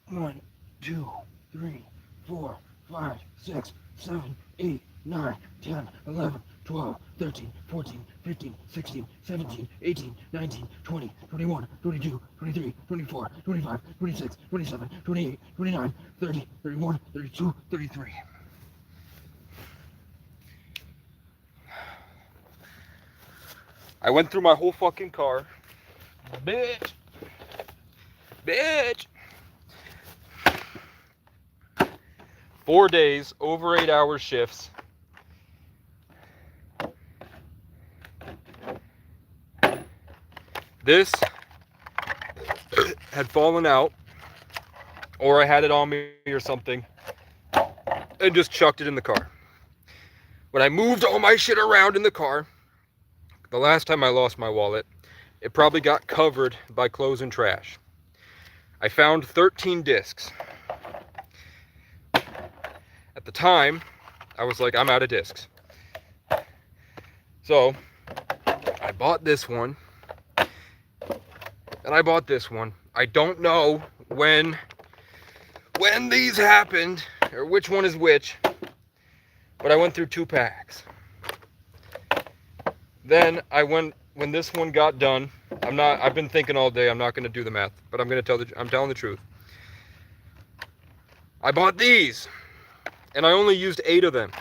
1, 2, 3, 4, 5, 6, 7, 8, 9, 10, 11, 12, 13, 14, 15, 16, 17, 18, 19, 20, 21, 22, 23, 24, 25, 26, 27, 28, 29, 30, 31, 32, 33. I went through my whole fucking car. Bitch. Bitch. 4 days, over 8-hour shifts. This had fallen out, or I had it on me or something, and just chucked it in the car. When I moved all my shit around in the car, the last time I lost my wallet, it probably got covered by clothes and trash. I found 13 discs. At the time, I was like, I'm out of discs. So, I bought this one, and I bought this one. I don't know when these happened, or which one is which, but I went through 2 packs. Then when this one got done, I've been thinking all day, I'm not going to do the math, but I'm telling the truth. I bought these, and I only used 8 of them.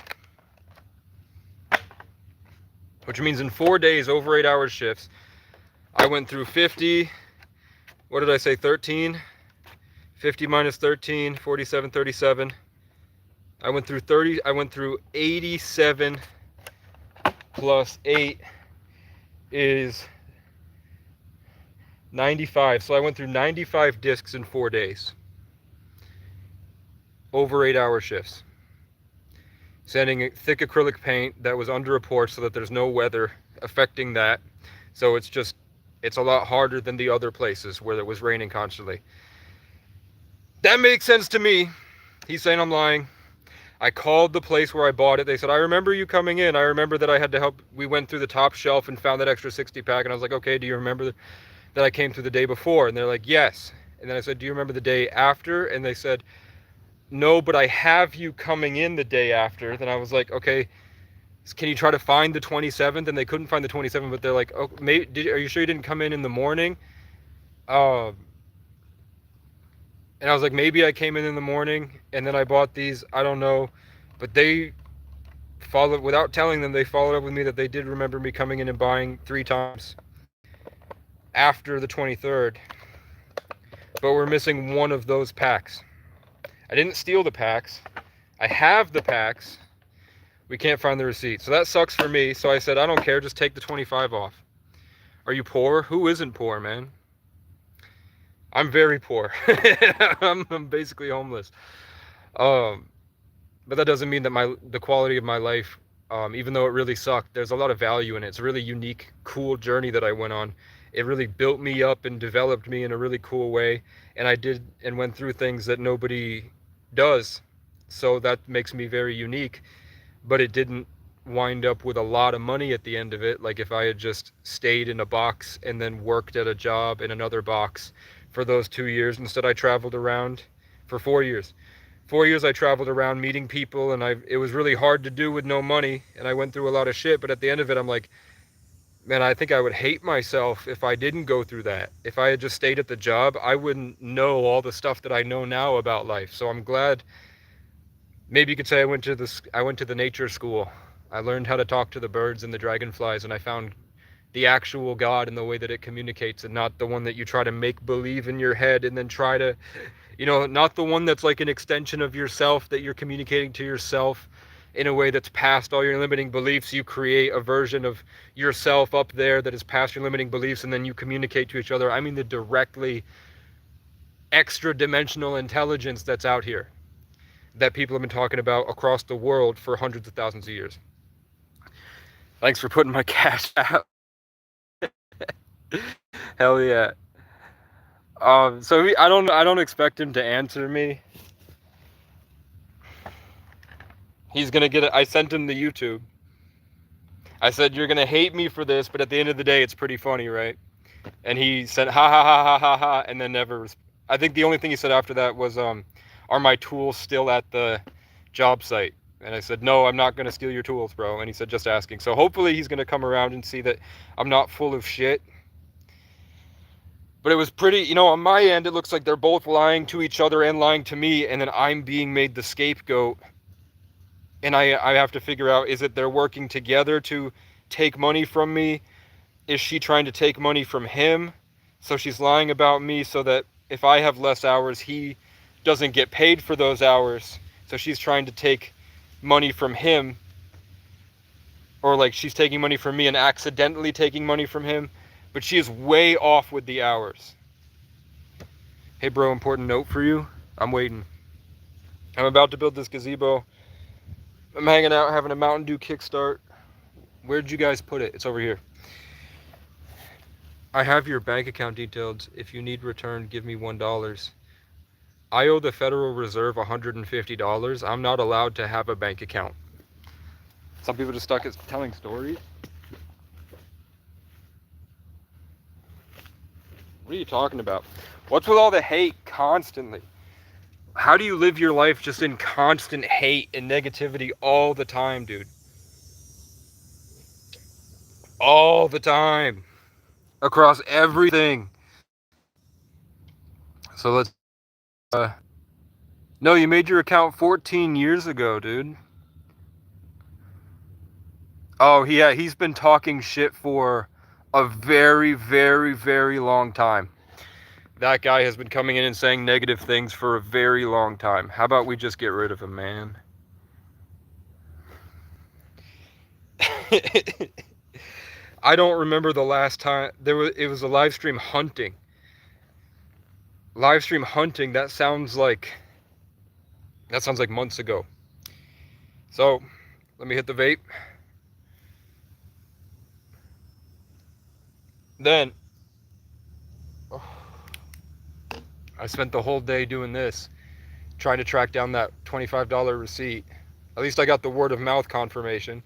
Which means in 4 days, over 8-hour shifts, I went through 50, what did I say, 13? 50 minus 13, 47, 37. I went through 87 plus 8 is 95. So I went through 95 discs in 4 days. Over 8-hour shifts. Sanding thick acrylic paint that was under a porch so that there's no weather affecting that. So it's a lot harder than the other places where it was raining constantly. That makes sense to me. He's saying I'm lying. I called the place where I bought it. They said, I remember you coming in. I remember that I had to help. We went through the top shelf and found that extra 60 pack. And I was like, okay, do you remember that I came through the day before? And they're like, yes. And then I said, do you remember the day after? And they said, no, but I have you coming in the day after. Then I was like, okay, can you try to find the 27th? And they couldn't find the 27th, but they're like, oh, are you sure you didn't come in the morning? And I was like, maybe I came in the morning and then I bought these. I don't know. But they followed, without telling them, they followed up with me that they did remember me coming in and buying 3 times after the 23rd. But we're missing one of those packs. I didn't steal the packs. I have the packs. We can't find the receipt. So that sucks for me. So I said, I don't care. Just take the 25 off. Are you poor? Who isn't poor, man? I'm very poor. I'm basically homeless. But that doesn't mean that the quality of my life, even though it really sucked, there's a lot of value in it. It's a really unique, cool journey that I went on. It really built me up and developed me in a really cool way. And I did and went through things that nobody does. So that makes me very unique. But it didn't wind up with a lot of money at the end of it. Like if I had just stayed in a box and then worked at a job in another box for those 2 years. Instead, I traveled around for 4 years. 4 years I traveled around meeting people, and it was really hard to do with no money, and I went through a lot of shit. But at the end of it, I'm like, man, I think I would hate myself if I didn't go through that. If I had just stayed at the job, I wouldn't know all the stuff that I know now about life. So I'm glad. Maybe you could say I went to the nature school. I learned how to talk to the birds and the dragonflies, and I found the actual God in the way that it communicates, and not the one that you try to make believe in your head and then try to, not the one that's like an extension of yourself that you're communicating to yourself in a way that's past all your limiting beliefs. You create a version of yourself up there that is past your limiting beliefs, and then you communicate to each other. I mean the directly extra dimensional intelligence that's out here that people have been talking about across the world for hundreds of thousands of years. Thanks for putting my cash out. Hell yeah. So I don't expect him to answer me. He's gonna get it. I sent him the YouTube. I said, you're gonna hate me for this, but at the end of the day, it's pretty funny, right? And he said, ha ha ha ha ha ha, and then never. I think the only thing he said after that was, are my tools still at the job site? And I said, no, I'm not going to steal your tools, bro. And he said, just asking. So hopefully he's going to come around and see that I'm not full of shit. But it was pretty, you know, on my end, it looks like they're both lying to each other and lying to me. And then I'm being made the scapegoat. And I have to figure out, is it they're working together to take money from me? Is she trying to take money from him? So she's lying about me so that if I have less hours, he doesn't get paid for those hours. So she's trying to take money from him. Or like she's taking money from me and accidentally taking money from him. But she is way off with the hours. Hey bro, important note for you. I'm waiting. I'm about to build this gazebo. I'm hanging out, having a Mountain Dew kickstart. Where'd you guys put it? It's over here. I have your bank account details. If you need return, give me $1. I owe the Federal Reserve $150. I'm not allowed to have a bank account. Some people just stuck at telling stories. What are you talking about? What's with all the hate constantly? How do you live your life just in constant hate and negativity all the time, dude? All the time. Across everything. So let's... No, you made your account 14 years ago, dude. Oh, yeah, he's been talking shit for a very, very, very long time. That guy has been coming in and saying negative things for a very long time. How about we just get rid of him, man? I don't remember the last time it was a live stream hunting. Live stream hunting, that sounds like months ago. So, let me hit the vape. Then I spent the whole day doing this, trying to track down that $25 receipt. At least I got the word of mouth confirmation.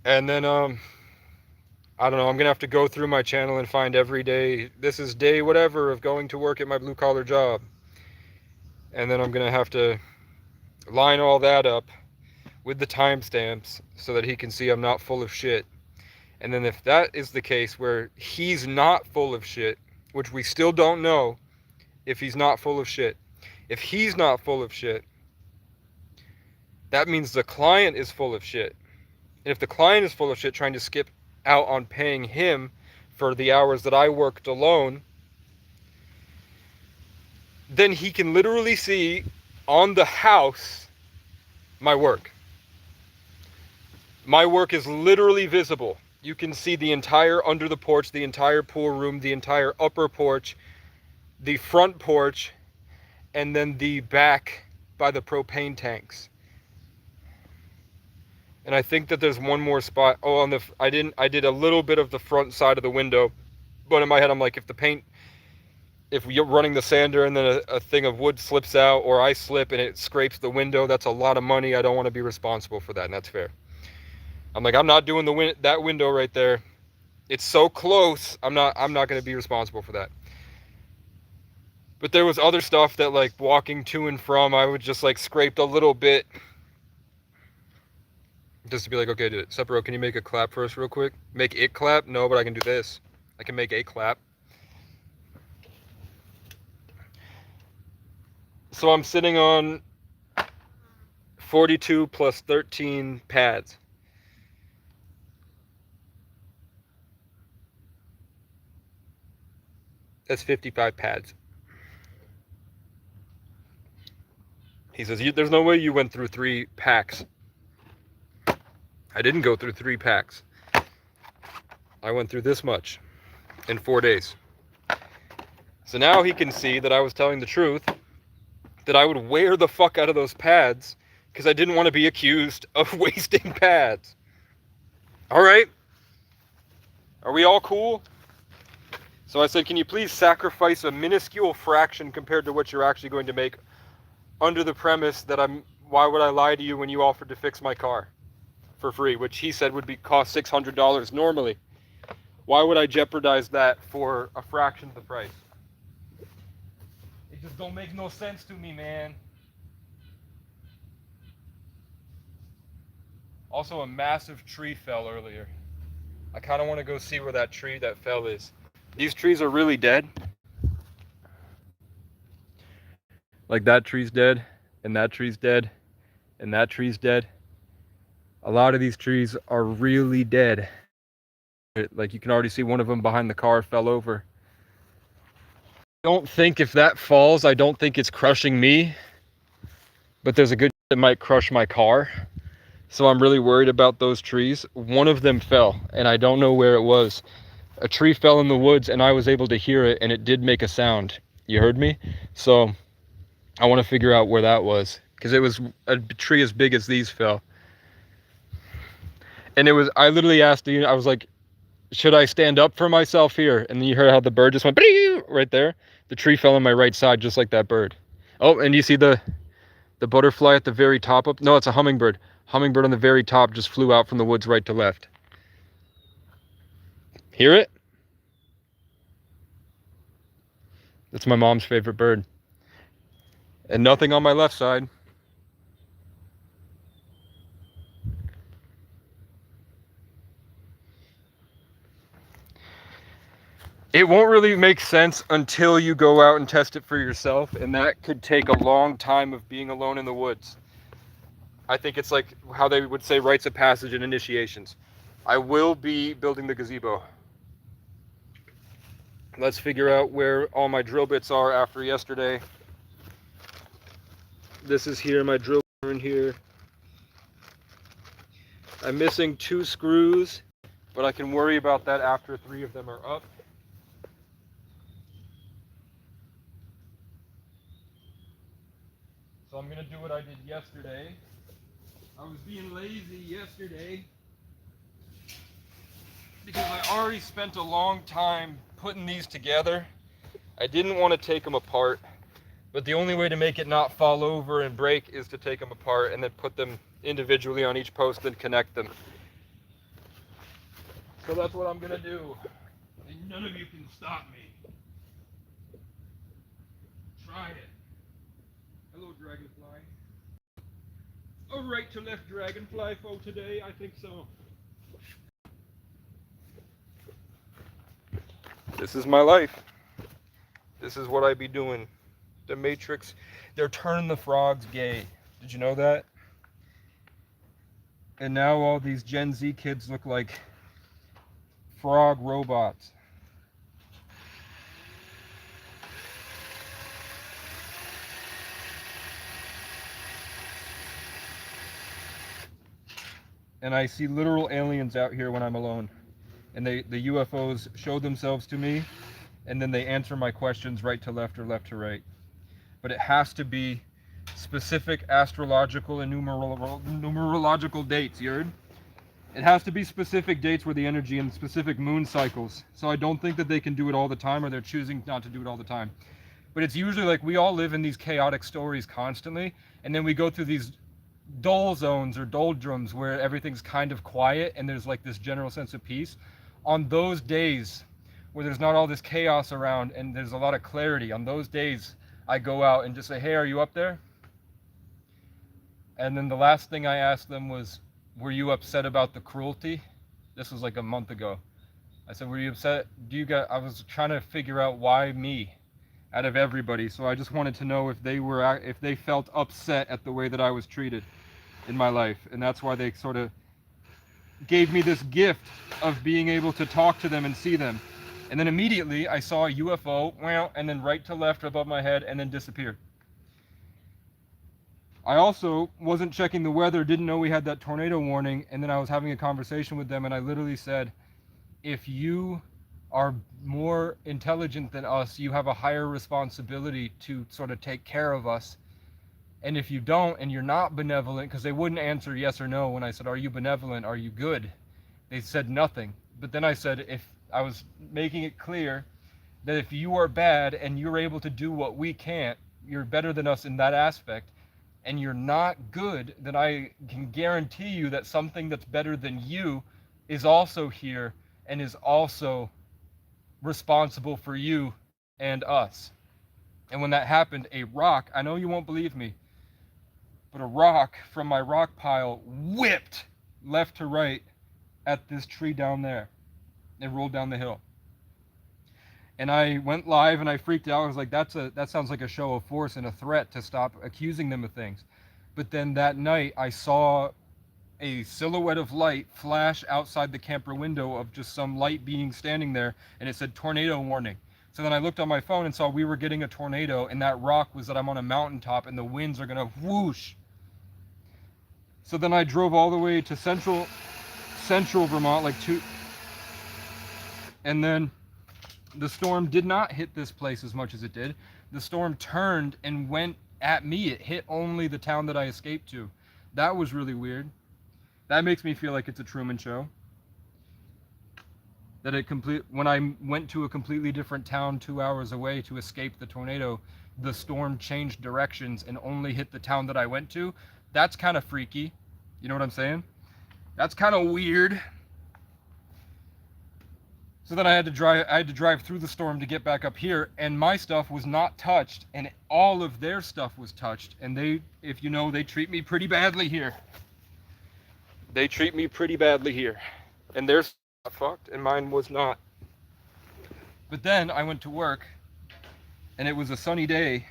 And then, I don't know, I'm going to have to go through my channel and find every day, this is day whatever of going to work at my blue collar job. And then I'm going to have to line all that up with the timestamps so that he can see I'm not full of shit. And then if that is the case where he's not full of shit, which we still don't know if he's not full of shit. If he's not full of shit, that means the client is full of shit. And if the client is full of shit trying to skip out on paying him for the hours that I worked alone, then he can literally see on the house my work. My work is literally visible. You can see the entire under the porch, the entire pool room, the entire upper porch, the front porch, and then the back by the propane tanks. And I think that there's one more spot. Oh, I did a little bit of the front side of the window, but in my head I'm like, if you're running the sander and then a thing of wood slips out, or I slip and it scrapes the window, that's a lot of money. I don't want to be responsible for that, and that's fair. I'm like, I'm not doing that window right there. It's so close. I'm not going to be responsible for that. But there was other stuff that, like, walking to and from, I would just, like, scraped a little bit. Just to be like, okay, dude, Separo, can you make a clap for us real quick? Make it clap? No, but I can do this. I can make a clap. So I'm sitting on 42 plus 13 pads. That's 55 pads. He says, there's no way you went through 3 packs. I didn't go through 3 packs. I went through this much in 4 days. So now he can see that I was telling the truth, that I would wear the fuck out of those pads because I didn't want to be accused of wasting pads. All right. Are we all cool? So I said, can you please sacrifice a minuscule fraction compared to what you're actually going to make, under the premise that why would I lie to you when you offered to fix my car for free, which he said would cost $600 normally. Why would I jeopardize that for a fraction of the price? just don't make no sense to me, man. Also, a massive tree fell earlier. I kind of want to go see where that tree that fell is. These trees are really dead. Like that tree's dead, and that tree's dead, and that tree's dead. A lot of these trees are really dead. Like you can already see one of them behind the car fell over. I don't think if that falls, I don't think it's crushing me, but there's a good chance it might crush my car. So I'm really worried about those trees. One of them fell, and I don't know where it was. A tree fell in the woods, and I was able to hear it, and it did make a sound. You heard me? So I want to figure out where that was, because it was a tree as big as these fell. And it was, I literally asked you, I was like, should I stand up for myself here? And then you heard how the bird just went right there. The tree fell on my right side, just like that bird. Oh, and you see the butterfly at the very top of, no, it's a hummingbird. Hummingbird on the very top just flew out from the woods right to left. Hear it? That's my mom's favorite bird. And nothing on my left side. It won't really make sense until you go out and test it for yourself, and that could take a long time of being alone in the woods. I think it's like how they would say rites of passage and initiations. I will be building the gazebo. Let's figure out where all my drill bits are after yesterday. This is here, my drill bits are in here. I'm missing 2 screws, but I can worry about that after 3 of them are up. So I'm gonna do what I did yesterday. I was being lazy yesterday because I already spent a long time putting these together. I didn't want to take them apart, but the only way to make it not fall over and break is to take them apart and then put them individually on each post and connect them. So that's what I'm gonna do. And none of you can stop me. Try it. Hello, dragonfly. A right to left dragonfly for today? I think so. This is my life. This is what I be doing. The Matrix, they're turning the frogs gay. Did you know that? And now all these Gen Z kids look like frog robots. And I see literal aliens out here when I'm alone. And the UFOs show themselves to me, and then they answer my questions right to left or left to right. But it has to be specific astrological and numerological dates, you heard? It has to be specific dates where the energy and specific moon cycles. So I don't think that they can do it all the time, or they're choosing not to do it all the time. But it's usually like we all live in these chaotic stories constantly, and then we go through these dull zones or doldrums where everything's kind of quiet and there's like this general sense of peace. On those days where there's not all this chaos around and there's a lot of clarity, on those days I go out and just say, hey, are you up there? And then the last thing I asked them was, were you upset about the cruelty? This was like a month ago. I said, were you upset? I was trying to figure out why me out of everybody. So I just wanted to know if they felt upset at the way that I was treated in my life. And that's why they sort of gave me this gift of being able to talk to them and see them. And then immediately I saw a UFO, and then right to left above my head, and then disappeared. I also wasn't checking the weather, didn't know we had that tornado warning, and then I was having a conversation with them, and I literally said, if you are more intelligent than us, you have a higher responsibility to sort of take care of us. And if you don't, and you're not benevolent, because they wouldn't answer yes or no when I said, are you benevolent? Are you good? They said nothing. But then I said, if I was making it clear that if you are bad and you're able to do what we can't, you're better than us in that aspect, and you're not good, then I can guarantee you that something that's better than you is also here and is also responsible for you and us. And when that happened, a rock, I know you won't believe me, but a rock from my rock pile whipped left to right at this tree down there and rolled down the hill. And I went live and I freaked out. I was like, that sounds like a show of force and a threat to stop accusing them of things. But then that night I saw a silhouette of light flash outside the camper window of just some light being standing there, and it said tornado warning. So then I looked on my phone and saw we were getting a tornado, and that rock was that I'm on a mountaintop and the winds are gonna whoosh. So then I drove all the way to central Vermont, and then the storm did not hit this place as much as it did. The storm turned and went at me. It hit only the town that I escaped to. That was really weird. That makes me feel like it's a Truman Show. When I went to a completely different town 2 hours away to escape the tornado, the storm changed directions and only hit the town that I went to. That's kind of freaky. You know what I'm saying? That's kind of weird. So then I had to drive through the storm to get back up here, and my stuff was not touched, and all of their stuff was touched. And they, if you know, they treat me pretty badly here. They treat me pretty badly here. And theirs got fucked, and mine was not. But then I went to work, and it was a sunny day,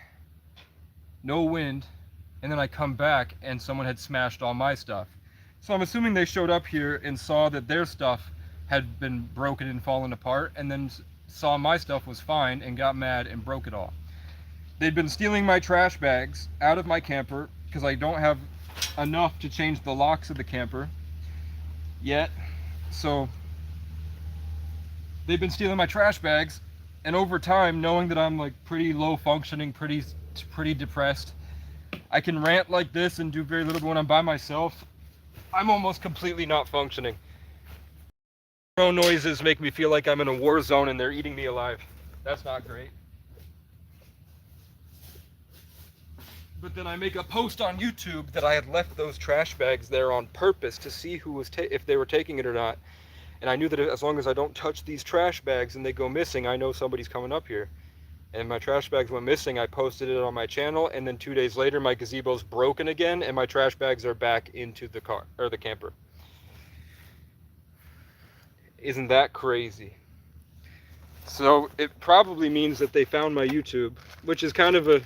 no wind, and then I come back, and someone had smashed all my stuff. So I'm assuming they showed up here and saw that their stuff had been broken and fallen apart, and then saw my stuff was fine and got mad and broke it all. They'd been stealing my trash bags out of my camper because I don't have enough to change the locks of the camper yet. So they've been stealing my trash bags, and over time, knowing that I'm like pretty low functioning, pretty depressed, I can rant like this and do very little, but when I'm by myself, I'm almost completely not functioning. Drone noises make me feel like I'm in a war zone and they're eating me alive. That's not great. But then I make a post on YouTube that I had left those trash bags there on purpose to see who was if they were taking it or not. And I knew that as long as I don't touch these trash bags and they go missing, I know somebody's coming up here. And my trash bags went missing. I posted it on my channel, and then 2 days later my gazebo's broken again and my trash bags are back into the car or the camper. Isn't that crazy? So it probably means that they found my YouTube, which is kind of a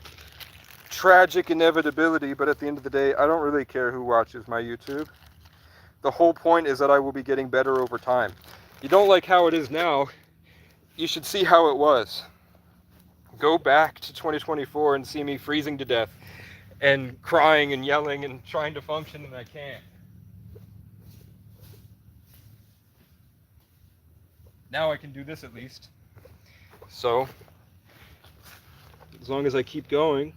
tragic inevitability, but at the end of the day, I don't really care who watches my YouTube. The whole point is that I will be getting better over time. You don't like how it is now, you should see how it was. Go back to 2024 and see me freezing to death and crying and yelling and trying to function, and I can't. Now I can do this at least. So, as long as I keep going,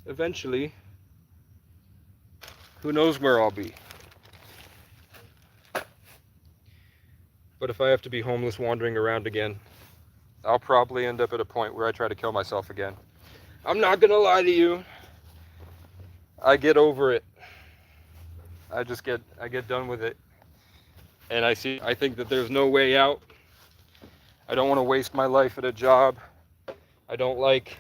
eventually, who knows where I'll be. But if I have to be homeless wandering around again, I'll probably end up at a point where I try to kill myself again. I'm not gonna lie to you. I get over it. I get done with it. And I think that there's no way out. I don't want to waste my life at a job. I don't like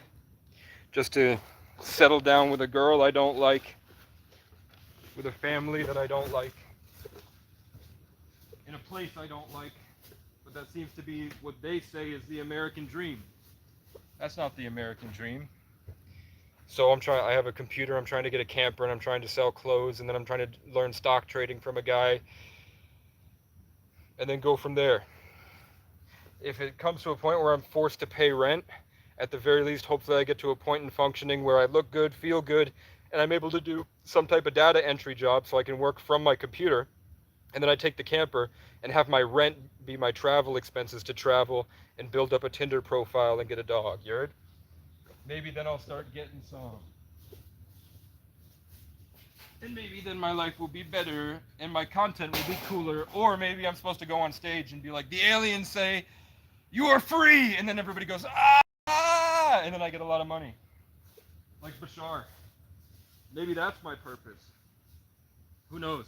just to settle down with a girl I don't like, with a family that I don't like, in a place I don't like. But that seems to be what they say is the American dream. That's not the American dream. So I have a computer, I'm trying to get a camper, and I'm trying to sell clothes, and then I'm trying to learn stock trading from a guy, and then go from there. If it comes to a point where I'm forced to pay rent, at the very least, hopefully I get to a point in functioning where I look good, feel good, and I'm able to do some type of data entry job so I can work from my computer. And then I take the camper and have my rent be my travel expenses to travel and build up a Tinder profile and get a dog. You heard? Maybe then I'll start getting some. And maybe then my life will be better and my content will be cooler. Or maybe I'm supposed to go on stage and be like, the aliens say, you are free! And then everybody goes, ah! And then I get a lot of money. Like Bashar. Maybe that's my purpose. Who knows?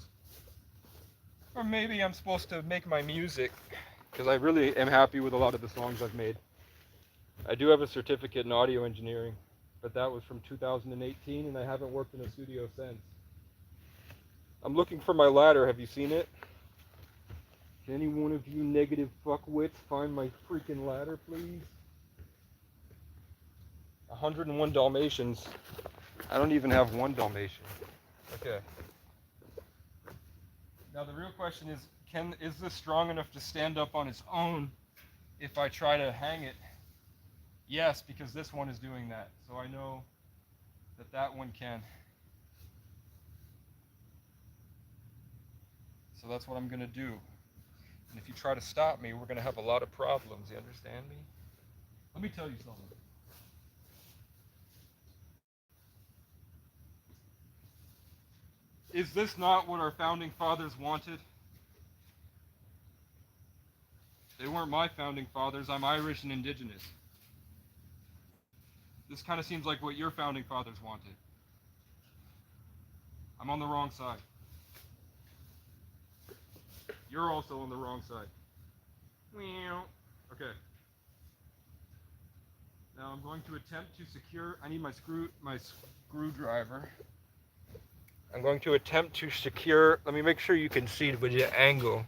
Or maybe I'm supposed to make my music, because I really am happy with a lot of the songs I've made. I do have a certificate in audio engineering, but that was from 2018, and I haven't worked in a studio since. I'm looking for my ladder. Have you seen it? Can any one of you negative fuckwits find my freaking ladder, please? 101 Dalmatians. I don't even have one Dalmatian. Okay. Now the real question is, is this strong enough to stand up on its own if I try to hang it? Yes, because this one is doing that. So I know that that one can. So that's what I'm going to do. And if you try to stop me, we're going to have a lot of problems. You understand me? Let me tell you something. Is this not what our founding fathers wanted? They weren't my founding fathers. I'm Irish and indigenous. This kind of seems like what your founding fathers wanted. I'm on the wrong side. You're also on the wrong side. Okay. Now I'm going to attempt to secure. I need my screwdriver. I'm going to attempt to secure. Let me make sure you can see with the angle.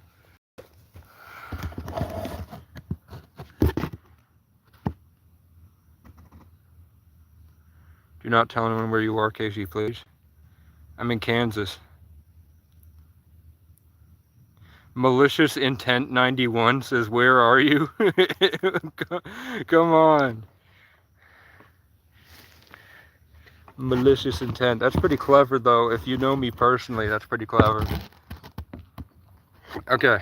Do not tell anyone where you are, Casey, please. I'm in Kansas. Malicious Intent 91 says, "Where are you?" Come on. Malicious Intent. That's pretty clever, though. If you know me personally, that's pretty clever. Okay.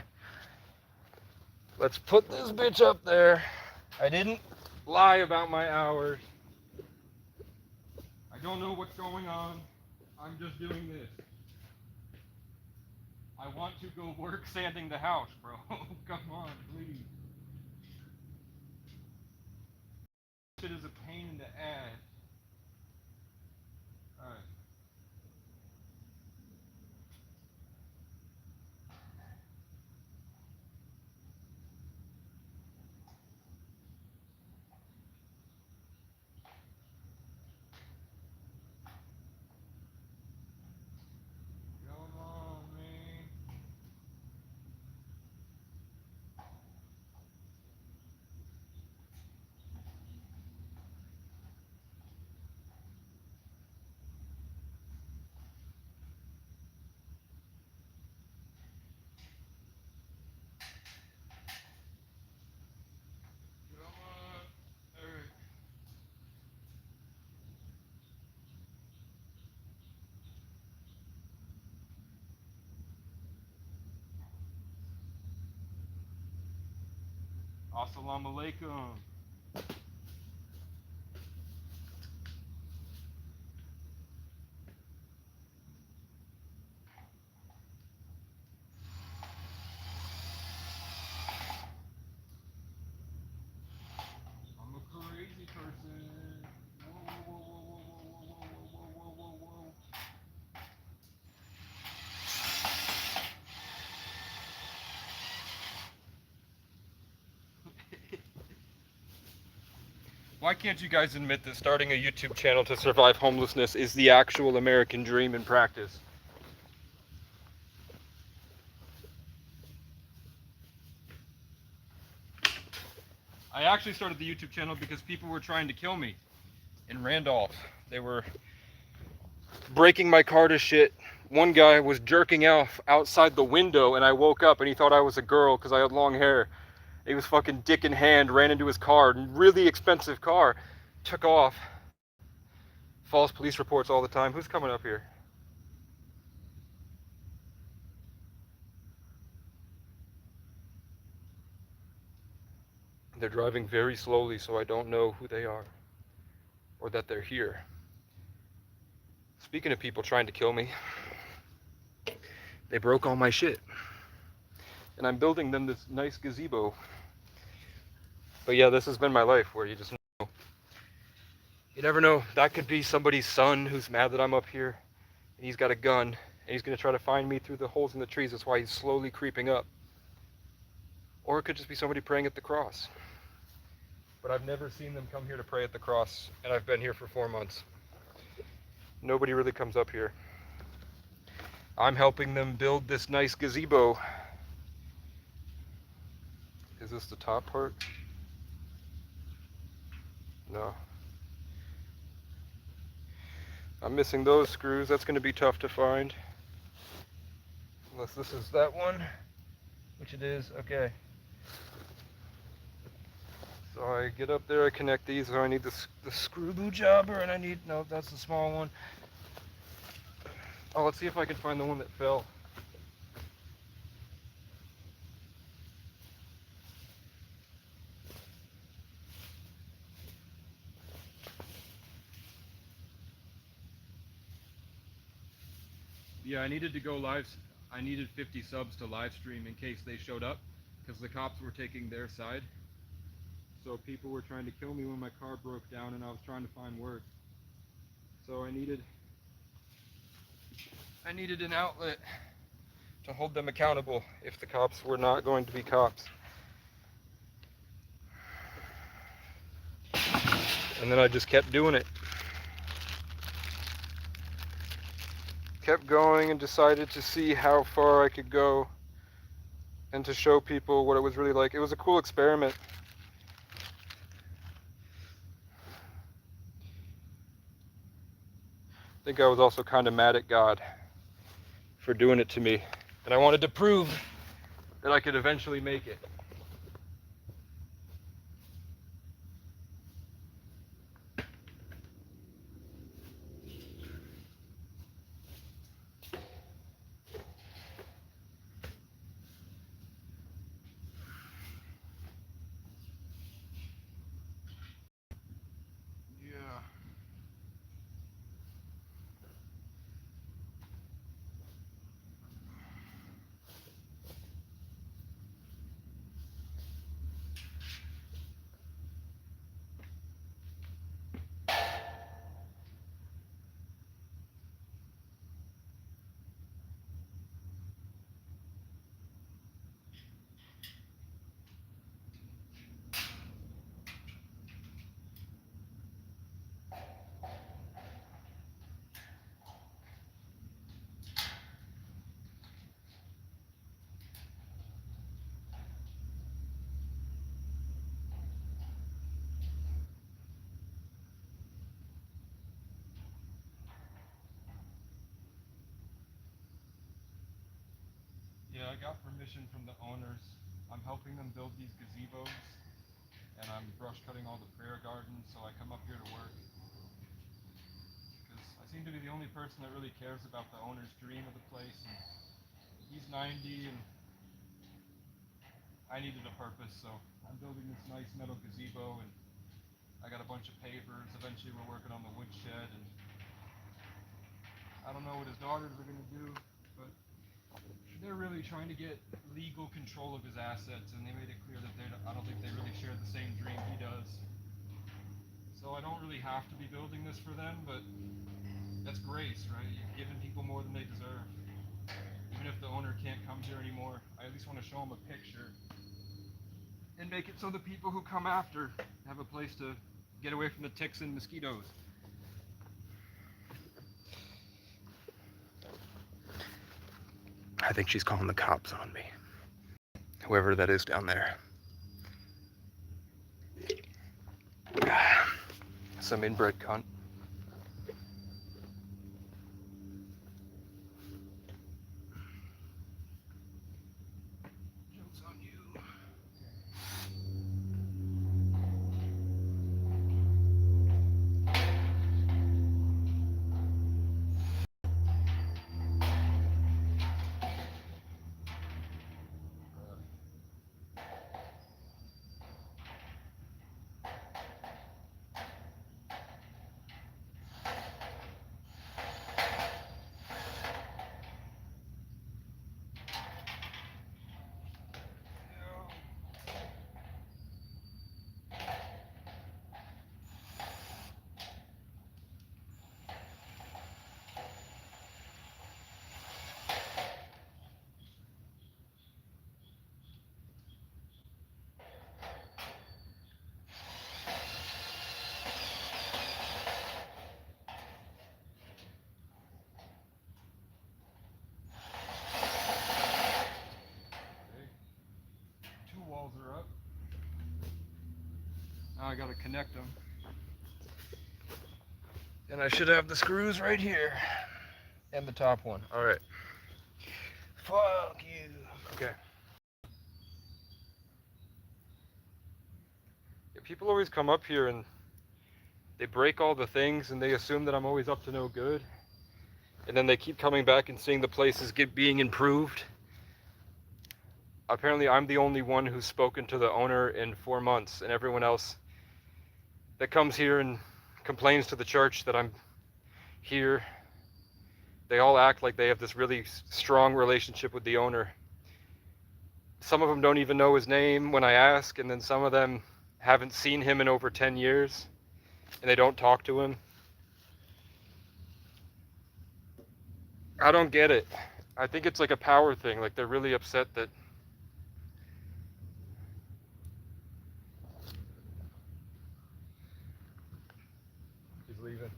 Let's put this bitch up there. I didn't lie about my hours. I don't know what's going on. I'm just doing this. I want to go work sanding the house, bro. Come on, please. Shit is a pain in the ass. Alright. Come on, man. Come on. Alright. Assalamu alaikum. I'm a crazy person. Whoa, whoa, whoa, whoa, whoa, whoa, whoa, whoa, whoa, whoa, whoa. Why can't you guys admit that starting a YouTube channel to survive homelessness is the actual American dream in practice? I actually started the YouTube channel because people were trying to kill me in Randolph. They were breaking my car to shit. One guy was jerking off outside the window, and I woke up and he thought I was a girl because I had long hair. He was fucking dick in hand, ran into his car, really expensive car, took off. False police reports all the time. Who's coming up here? They're driving very slowly, so I don't know who they are or that they're here. Speaking of people trying to kill me, they broke all my shit. And I'm building them this nice gazebo. But yeah, this has been my life where you just know. You never know. That could be somebody's son who's mad that I'm up here. And he's got a gun. And he's going to try to find me through the holes in the trees. That's why he's slowly creeping up. Or it could just be somebody praying at the cross. but I've never seen them come here to pray at the cross, and I've been here for 4 months. Nobody really comes up here. I'm helping them build this nice gazebo. Is this the top part? No. I'm missing those screws. That's going to be tough to find. Unless this is that one, which it is. Okay. So I get up there, I connect these, so I need the screw jobber, and I need, no, that's the small one. Oh, let's see if I can find the one that fell. Yeah, I needed to go live. I needed 50 subs to live stream in case they showed up, because the cops were taking their side. So people were trying to kill me when my car broke down and I was trying to find work. So I needed an outlet to hold them accountable if the cops were not going to be cops. And then I just kept doing it. Kept going and decided to see how far I could go and to show people what it was really like. It was a cool experiment. I think I was also kind of mad at God for doing it to me. And I wanted to prove that I could eventually make it. Yeah. Yeah, I got permission from the owners. I'm helping them build these gazebos, and I'm brush cutting all the prayer gardens, so I come up here to work. Because I seem to be the only person that really cares about the owner's dream of the place, and he's 90, and I needed a purpose, so I'm building this nice metal gazebo, and I got a bunch of pavers. Eventually we're working on the woodshed, and I don't know what his daughters are going to do, but they're really trying to get legal control of his assets, and they made it clear that I don't think they really share the same dream he does. So I don't really have to be building this for them, but that's grace, right? You're giving people more than they deserve. Even if the owner can't come here anymore, I at least want to show them a picture and make it so the people who come after have a place to get away from the ticks and mosquitoes. I think she's calling the cops on me. Whoever that is down there. Some inbred cunt. Joke's on you. gotta connect them. And I should have the screws right here. And the top one. Alright. Fuck you. Okay. Yeah, people always come up here and they break all the things and they assume that I'm always up to no good. And then they keep coming back and seeing the places being improved. Apparently I'm the only one who's spoken to the owner in 4 months, and everyone else that comes here and complains to the church that I'm here, they all act like they have this really strong relationship with the owner. Some of them don't even know his name when I ask, and then some of them haven't seen him in over 10 years, and they don't talk to him. I don't get it. I think it's like a power thing, like they're really upset that he's leaving.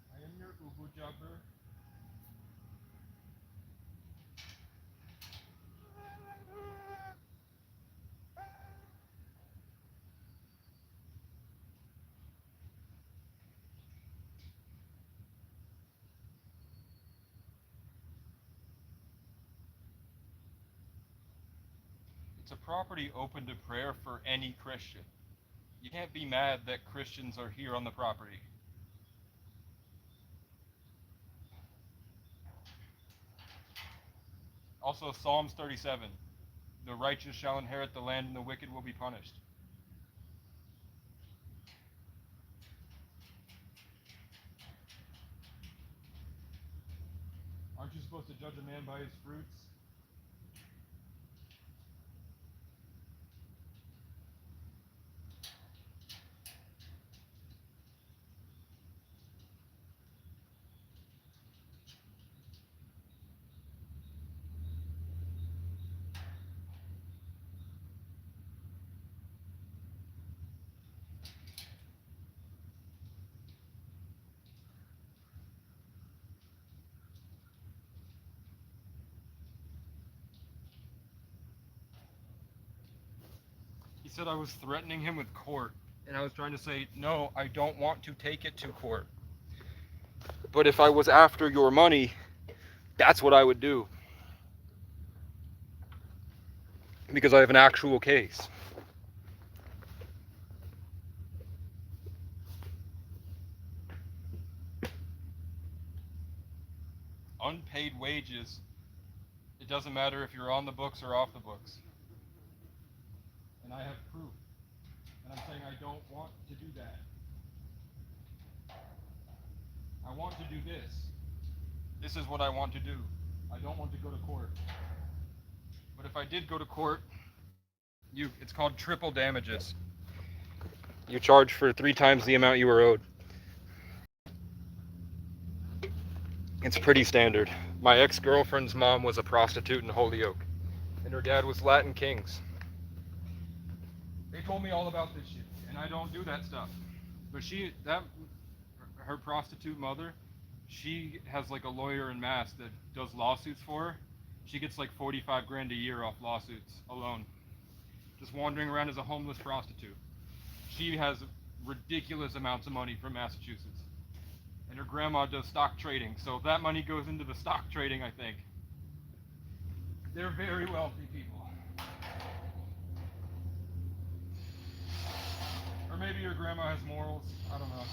I am your Ubu jumper. It's a property open to prayer for any Christian. You can't be mad that Christians are here on the property. Also, Psalms 37. The righteous shall inherit the land and the wicked will be punished. Aren't you supposed to judge a man by his fruits? He said I was threatening him with court, and I was trying to say, no, I don't want to take it to court. But if I was after your money, that's what I would do. Because I have an actual case. Unpaid wages, it doesn't matter if you're on the books or off the books. And I have proof. And I'm saying I don't want to do that. I want to do this. This is what I want to do. I don't want to go to court. But if I did go to court, it's called triple damages. You charge for 3 times the amount you were owed. It's pretty standard. My ex-girlfriend's mom was a prostitute in Holyoke, and her dad was Latin Kings. They told me all about this shit, and I don't do that stuff. But her prostitute mother, she has like a lawyer in Mass that does lawsuits for her. She gets like 45 grand a year off lawsuits alone. Just wandering around as a homeless prostitute. She has ridiculous amounts of money from Massachusetts. And her grandma does stock trading, so that money goes into the stock trading, I think. They're very wealthy people. Or maybe your grandma has morals, I don't know.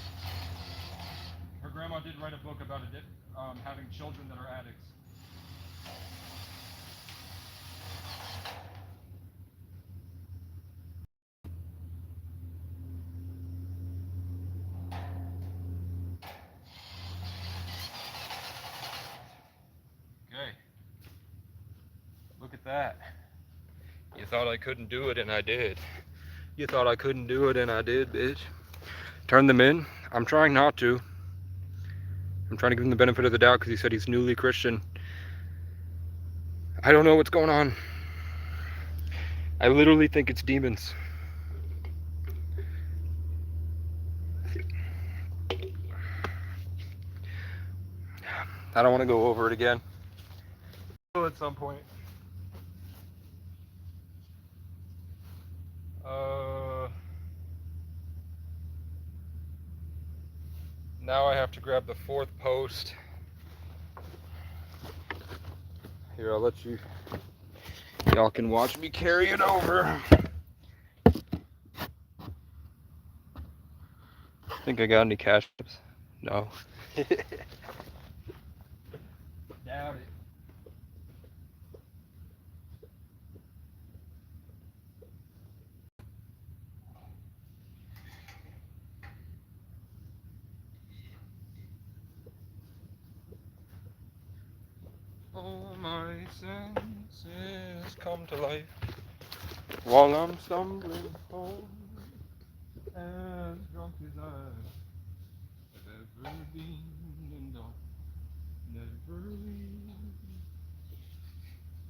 Her grandma did write a book about having children that are addicts. Okay. Look at that. You thought I couldn't do it, and I did. You thought I couldn't do it, and I did, bitch. Turn them in. I'm trying not to. I'm trying to give him the benefit of the doubt because he said he's newly Christian. I don't know what's going on. I literally think it's demons. I don't want to go over it again. At some point. Now I have to grab the fourth post. Here, I'll let you. Y'all can watch me carry it over. Think I got any cash tips? No. Doubt it. All my senses come to life while I'm stumbling home, as drunk as I have ever been, and I'll never leave.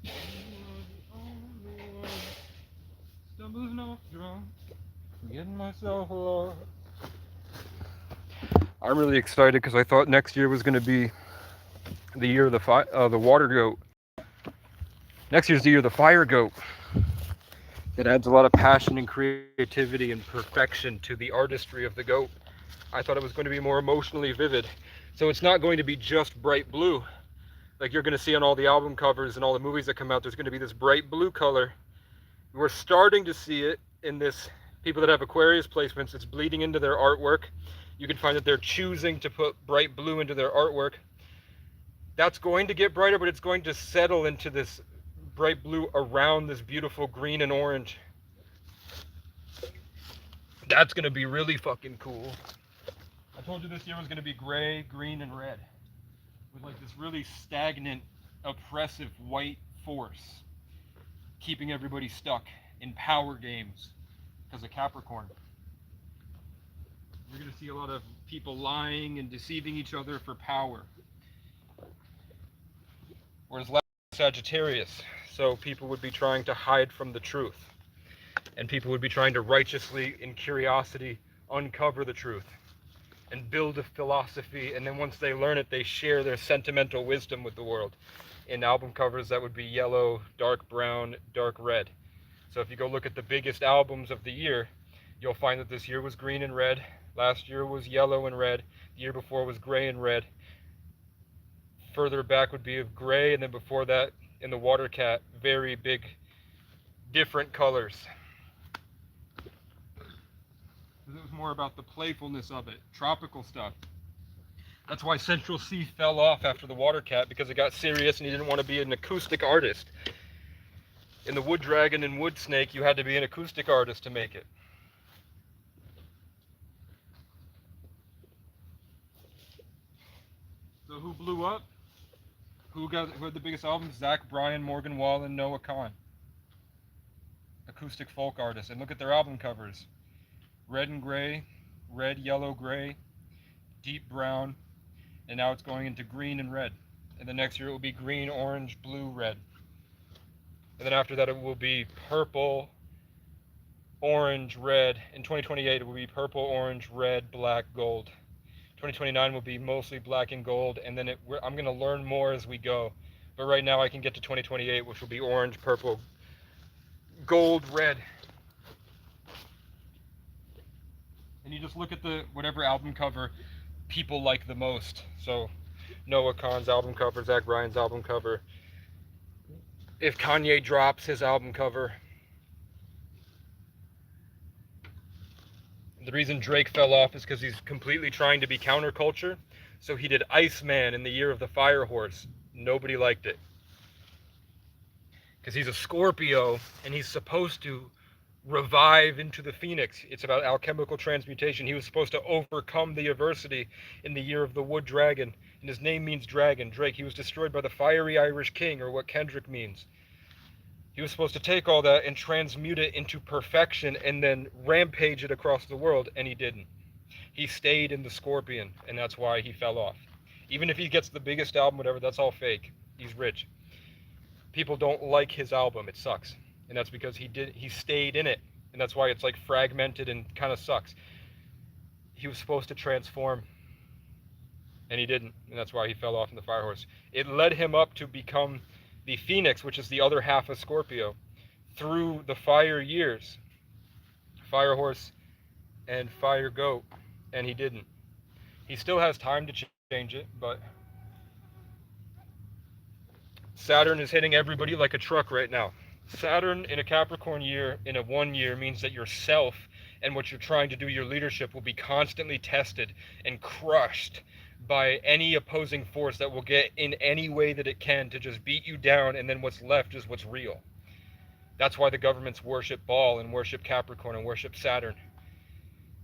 You are the only one stumbling off drunk, getting myself lost. I'm really excited because I thought next year was going to be the year of the water goat. Next year's the year of the fire goat. It adds a lot of passion and creativity and perfection to the artistry of the goat. I thought it was going to be more emotionally vivid. So it's not going to be just bright blue. Like you're going to see on all the album covers and all the movies that come out, there's going to be this bright blue color. We're starting to see it in this, people that have Aquarius placements, it's bleeding into their artwork. You can find that they're choosing to put bright blue into their artwork. That's going to get brighter, but it's going to settle into this bright blue around this beautiful green and orange. That's going to be really fucking cool. I told you this year was going to be gray, green, and red. With like this really stagnant, oppressive white force. Keeping everybody stuck in power games because of Capricorn. You're going to see a lot of people lying and deceiving each other for power. Whereas last Sagittarius, so people would be trying to hide from the truth. And people would be trying to righteously, in curiosity, uncover the truth. And build a philosophy, and then once they learn it, they share their sentimental wisdom with the world. In album covers, that would be yellow, dark brown, dark red. So if you go look at the biggest albums of the year, you'll find that this year was green and red, last year was yellow and red, the year before was gray and red. Further back would be of gray, and then before that, in the Water Cat, very big, different colors. It was more about the playfulness of it, tropical stuff. That's why Central C fell off after the Water Cat, because it got serious and he didn't want to be an acoustic artist. In the Wood Dragon and Wood Snake, you had to be an acoustic artist to make it. So who blew up? Who had the biggest albums? Zach Bryan, Morgan Wallen, Noah Kahan. Acoustic folk artists. And look at their album covers. Red and gray, red, yellow, gray, deep brown, and now it's going into green and red. And the next year it will be green, orange, blue, red. And then after that it will be purple, orange, red. In 2028 it will be purple, orange, red, black, gold. 2029 will be mostly black and gold, and then I'm going to learn more as we go. But right now I can get to 2028, which will be orange, purple, gold, red. And you just look at whatever album cover people like the most. So Noah Kahan's album cover, Zach Bryan's album cover. If Kanye drops his album cover. The reason Drake fell off is because he's completely trying to be counterculture. So he did Iceman in the Year of the Fire Horse. Nobody liked it. Because he's a Scorpio and he's supposed to revive into the phoenix. It's about alchemical transmutation. He was supposed to overcome the adversity in the Year of the Wood Dragon. And his name means dragon, Drake. He was destroyed by the fiery Irish king, or what Kendrick means. He was supposed to take all that and transmute it into perfection and then rampage it across the world, and he didn't. He stayed in the Scorpion, and that's why he fell off. Even if he gets the biggest album, whatever, that's all fake. He's rich. People don't like his album. It sucks. And that's because he stayed in it. And that's why it's like fragmented and kind of sucks. He was supposed to transform, and he didn't. And that's why he fell off in the Fire Horse. It led him up to become the Phoenix, which is the other half of Scorpio, through the fire years. Fire Horse and Fire Goat. And he didn't. He still has time to change it, but Saturn is hitting everybody like a truck right now. Saturn in a Capricorn year, in a 1 year, means that yourself and what you're trying to do, your leadership, will be constantly tested and crushed by any opposing force that will get in any way that it can to just beat you down, and then what's left is what's real. That's why the governments worship Baal and worship Capricorn and worship Saturn,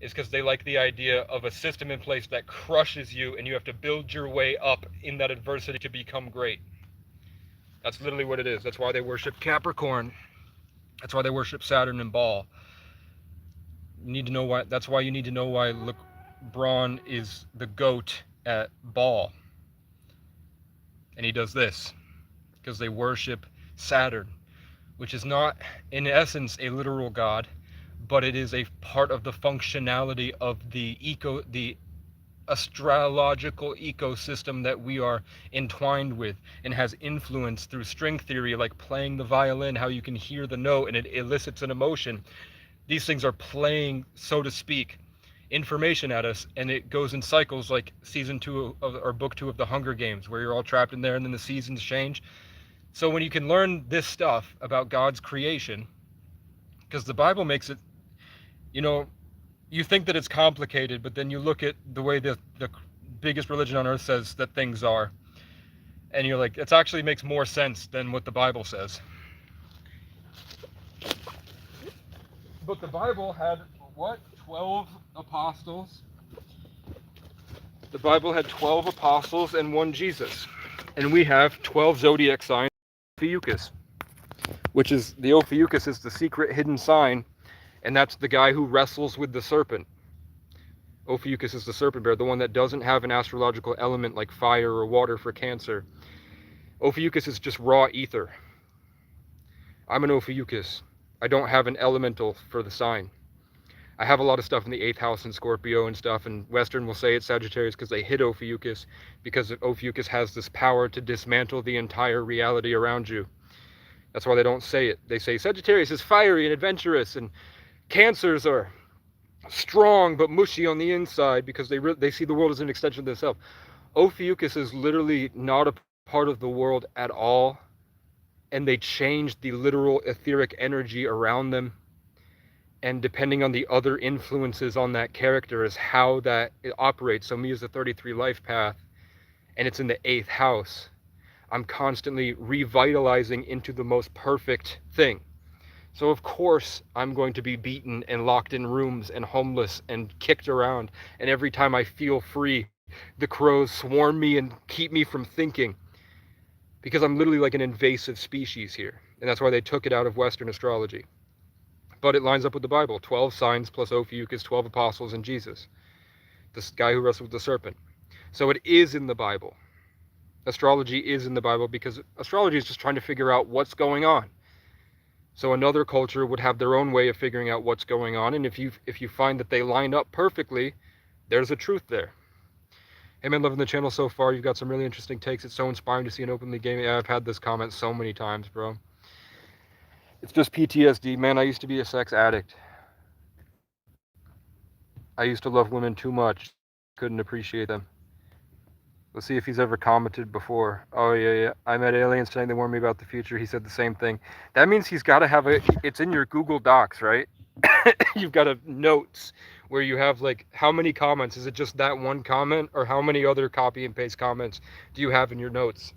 is because they like the idea of a system in place that crushes you, and you have to build your way up in that adversity to become great. That's literally what it is. That's why they worship Capricorn. That's why they worship Saturn and Baal. You need to know why. That's why you need to know why Braun is the goat at Baal. And he does this because they worship Saturn, which is not, in essence, a literal god, but it is a part of the functionality of the astrological ecosystem that we are entwined with, and has influence through string theory, like playing the violin, how you can hear the note and it elicits an emotion. These things are playing, so to speak, information at us, and it goes in cycles, like season 2 of, or book 2 of the Hunger Games, where you're all trapped in there and then the seasons change. So when you can learn this stuff about God's creation, because the Bible makes it, you know, you think that it's complicated, but then you look at the way the biggest religion on earth says that things are, and you're like, it actually makes more sense than what the Bible says. But the Bible had, what, 12 apostles? The Bible had 12 apostles and 1 Jesus. And we have 12 zodiac signs. Ophiuchus, which is, the Ophiuchus is the secret hidden sign, and that's the guy who wrestles with the serpent. Ophiuchus is the serpent bear, the one that doesn't have an astrological element like fire or water for Cancer. Ophiuchus is just raw ether. I'm an Ophiuchus. I don't have an elemental for the sign. I have a lot of stuff in the 8th house in Scorpio and stuff, and Western will say it's Sagittarius because they hit Ophiuchus, because Ophiuchus has this power to dismantle the entire reality around you. That's why they don't say it. They say Sagittarius is fiery and adventurous, and Cancers are strong but mushy on the inside, because they see the world as an extension of themselves. Ophiuchus is literally not a part of the world at all, and they change the literal etheric energy around them. And depending on the other influences on that character is how that it operates. So me as a 33 life path, and it's in the 8th house, I'm constantly revitalizing into the most perfect thing. So of course I'm going to be beaten and locked in rooms and homeless and kicked around. And every time I feel free, the crows swarm me and keep me from thinking, because I'm literally like an invasive species here. And that's why they took it out of Western astrology. But it lines up with the Bible. 12 signs plus Ophiuchus, 12 apostles, and Jesus, this guy who wrestled with the serpent. So it is in the Bible. Astrology is in the Bible, because astrology is just trying to figure out what's going on. So another culture would have their own way of figuring out what's going on, and if you find that they line up perfectly, there's a truth there. Hey man, loving the channel so far. You've got some really interesting takes. It's so inspiring to see an openly gay. Yeah, I've had this comment so many times, bro. It's just PTSD, man. I used to be a sex addict. I used to love women too much. Couldn't appreciate them. Let's see if he's ever commented before. Oh, yeah. I met aliens tonight. They warned me about the future. He said the same thing. That means he's got to have it's in your Google Docs, right? You've got notes where you have, like, how many comments? Is it just that one comment? Or how many other copy and paste comments do you have in your notes?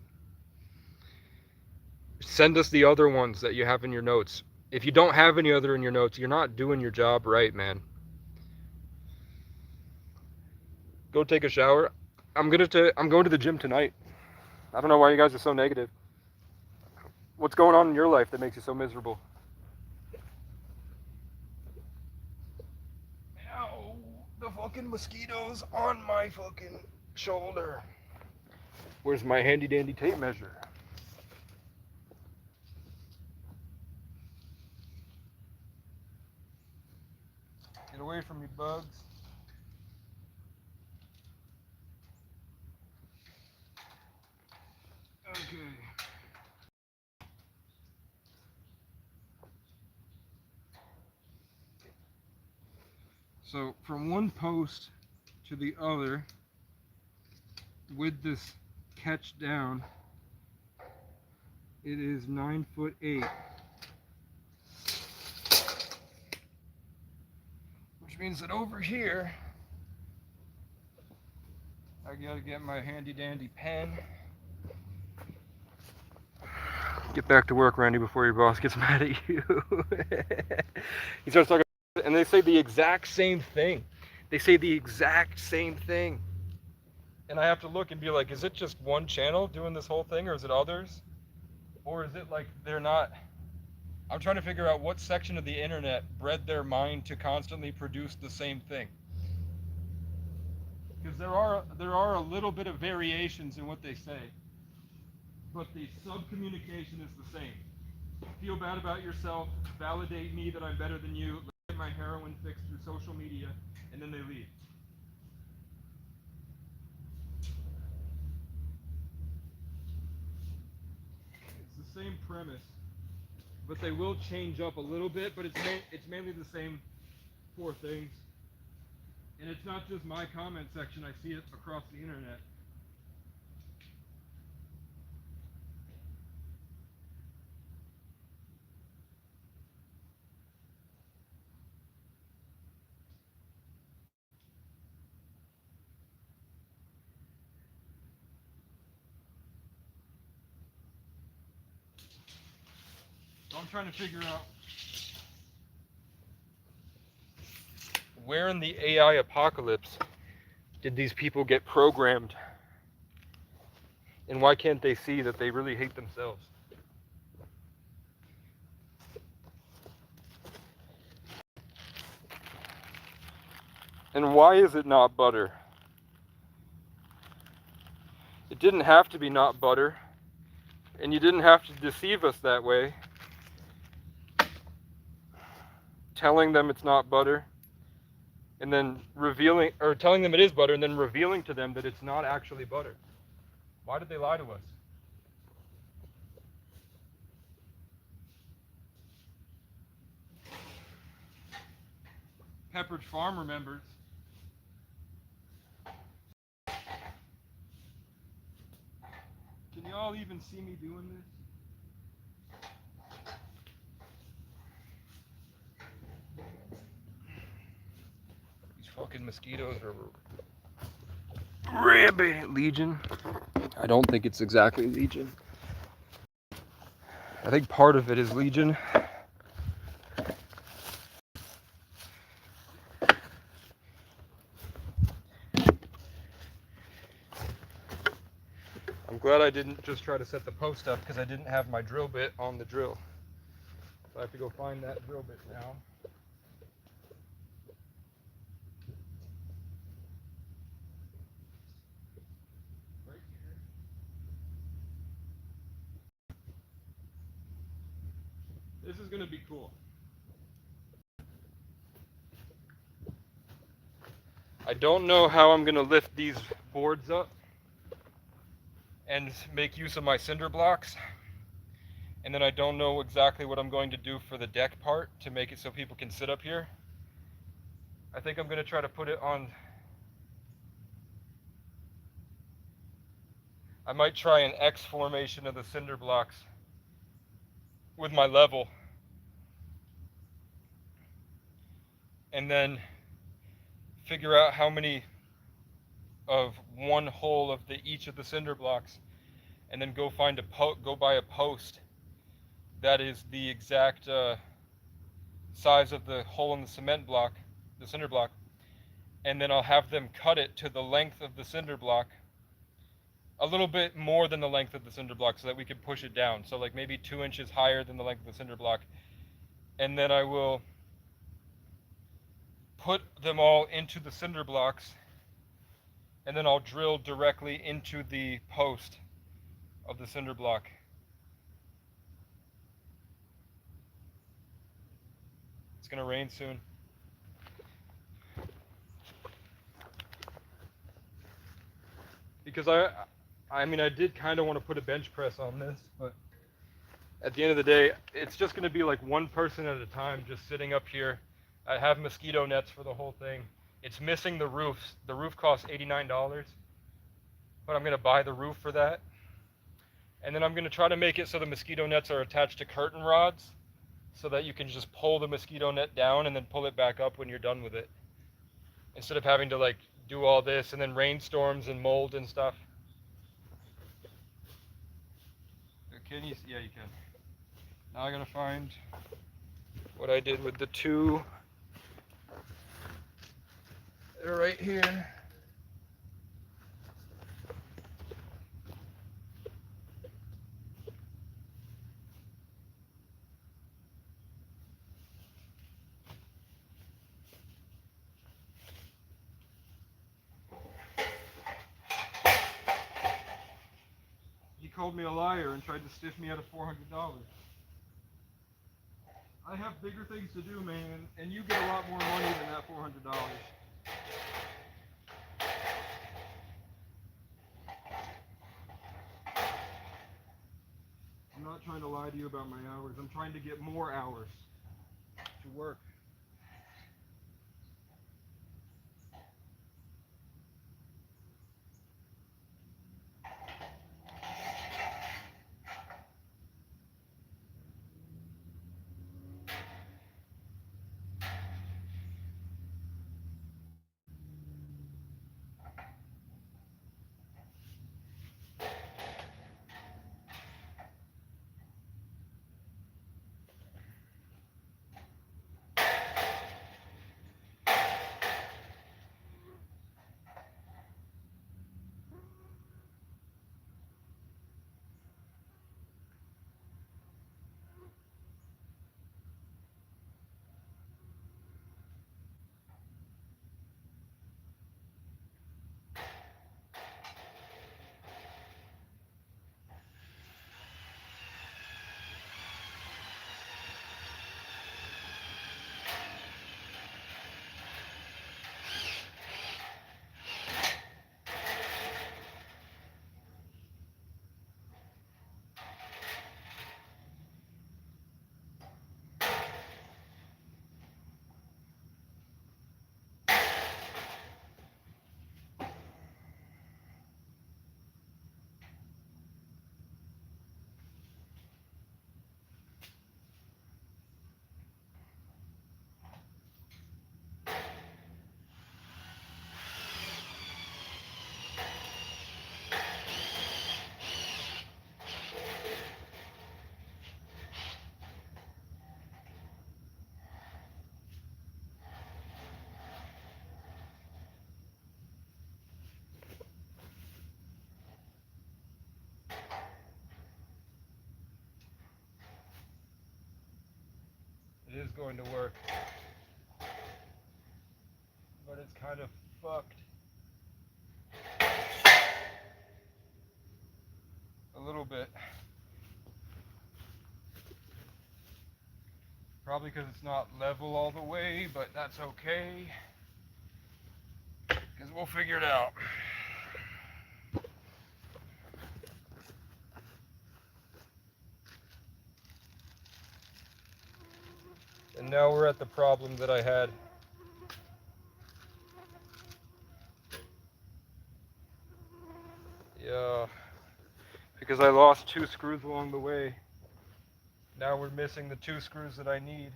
Send us the other ones that you have in your notes. If you don't have any other in your notes, you're not doing your job right, man. Go take a shower. I'm going to the gym tonight. I don't know why you guys are so negative. What's going on in your life that makes you so miserable? Ow, the fucking mosquitoes on my fucking shoulder. Where's my handy dandy tape measure? Get away from me, bugs. Okay. So from one post to the other, with this catch down, it is 9'8", which means that over here, I gotta get my handy dandy pen. Get back to work, Randy, before your boss gets mad at you. He starts talking, and they say the exact same thing. They say the exact same thing. And I have to look and be like, is it just one channel doing this whole thing, or is it others? Or is it like they're not? I'm trying to figure out what section of the internet bred their mind to constantly produce the same thing. Because there are a little bit of variations in what they say, but the sub-communication is the same. Feel bad about yourself, validate me that I'm better than you, let's get my heroin fix through social media, and then they leave. It's the same premise, but they will change up a little bit, but it's mainly the same four things. And it's not just my comment section, I see it across the internet. So I'm trying to figure out where in the AI apocalypse did these people get programmed? And why can't they see that they really hate themselves? And why is it not butter? It didn't have to be not butter. And you didn't have to deceive us that way. Telling them it's not butter. And then telling them it is butter and then revealing to them that it's not actually butter. Why did they lie to us? Pepperidge Farm remembers. Can y'all even see me doing this? These fucking mosquitoes are rampant. Legion. I don't think it's exactly Legion. I think part of it is Legion. I'm glad I didn't just try to set the post up because I didn't have my drill bit on the drill. So I have to go find that drill bit now. Right here. This is going to be cool. I don't know how I'm going to lift these boards up and make use of my cinder blocks. And then I don't know exactly what I'm going to do for the deck part to make it so people can sit up here. I think I'm going to try to put it on. I might try an X formation of the cinder blocks with my level. And then figure out how many of one hole of each of the cinder blocks, and then go buy a post that is the exact size of the hole in the cement block, the cinder block, and then I'll have them cut it to the length of the cinder block, a little bit more than the length of the cinder block, so that we can push it down. So like maybe 2 inches higher than the length of the cinder block, and then I will put them all into the cinder blocks, and then I'll drill directly into the post of the cinder block. It's gonna rain soon. Because I mean, I did kind of want to put a bench press on this, but at the end of the day, it's just going to be like one person at a time just sitting up here. I have mosquito nets for the whole thing. It's missing the roofs. The roof costs $89, but I'm going to buy the roof for that. And then I'm going to try to make it so the mosquito nets are attached to curtain rods so that you can just pull the mosquito net down and then pull it back up when you're done with it. Instead of having to like do all this and then rainstorms and mold and stuff. Can you? Yeah, you can. Now I gotta find what I did with the two. They're right here. He called me a liar and tried to stiff me out of $400. I have bigger things to do, man, and you get a lot more money than that $400. I'm not trying to lie to you about my hours. I'm trying to get more hours to work. It is going to work, but it's kind of fucked. A little bit. Probably because it's not level all the way, but that's okay. Because we'll figure it out. And now we're at the problem that I had. Yeah. Because I lost 2 screws along the way. Now we're missing the 2 screws that I need.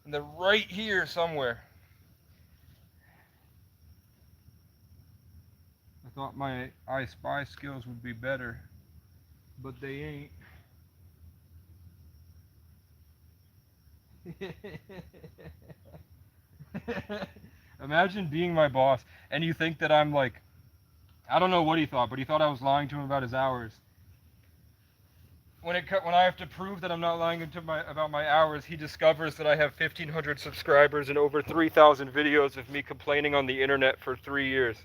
And they're right here somewhere. I thought my I Spy skills would be better, but they ain't. Imagine being my boss and you think that I'm like, I don't know what he thought, but he thought I was lying to him about his hours. when I have to prove that I'm not lying about my hours, he discovers that I have 1,500 subscribers and over 3,000 videos of me complaining on the internet for 3 years.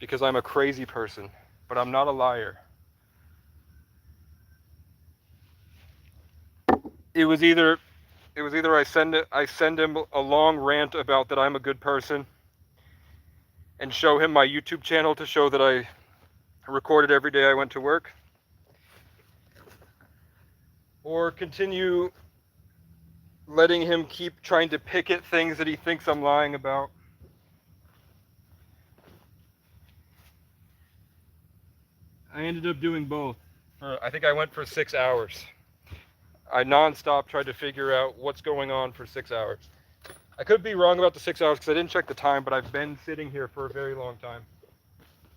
Because I'm a crazy person, but I'm not a liar. It was either I send him a long rant about that I'm a good person and show him my YouTube channel to show that I recorded every day I went to work, or continue letting him keep trying to pick at things that he thinks I'm lying about. I ended up doing both. I think I went for 6 hours. I nonstop tried to figure out what's going on for 6 hours. I could be wrong about the 6 hours because I didn't check the time, but I've been sitting here for a very long time.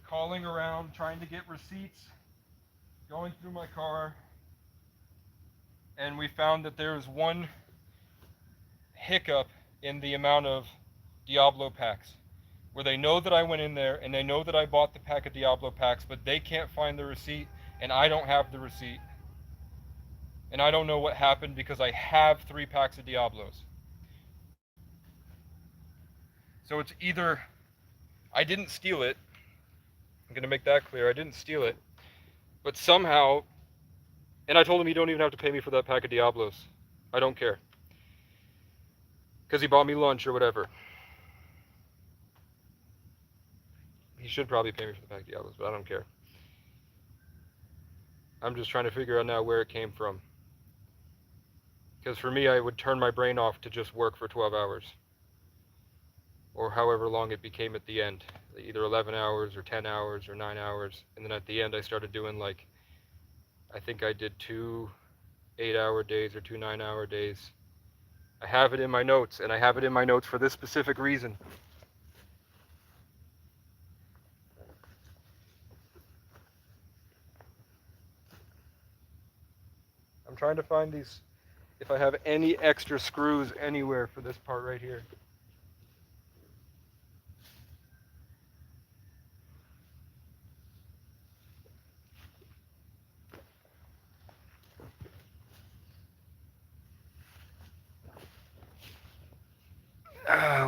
Calling around, trying to get receipts, going through my car, and we found that there was one hiccup in the amount of Diablo packs, where they know that I went in there and they know that I bought the pack of Diablo packs, but they can't find the receipt and I don't have the receipt. And I don't know what happened because I have 3 packs of Diablos. So it's either I didn't steal it. I'm going to make that clear. I didn't steal it. But somehow, and I told him you don't even have to pay me for that pack of Diablos. I don't care. Because he bought me lunch or whatever. He should probably pay me for the pack of Diablos, but I don't care. I'm just trying to figure out now where it came from. Because for me, I would turn my brain off to just work for 12 hours. Or however long it became at the end. Either 11 hours or 10 hours or 9 hours. And then at the end, I started doing like, I think I did 2 8-hour days or 2 9-hour days. I have it in my notes, and I have it in my notes for this specific reason. I'm trying to find these, if I have any extra screws anywhere for this part right here.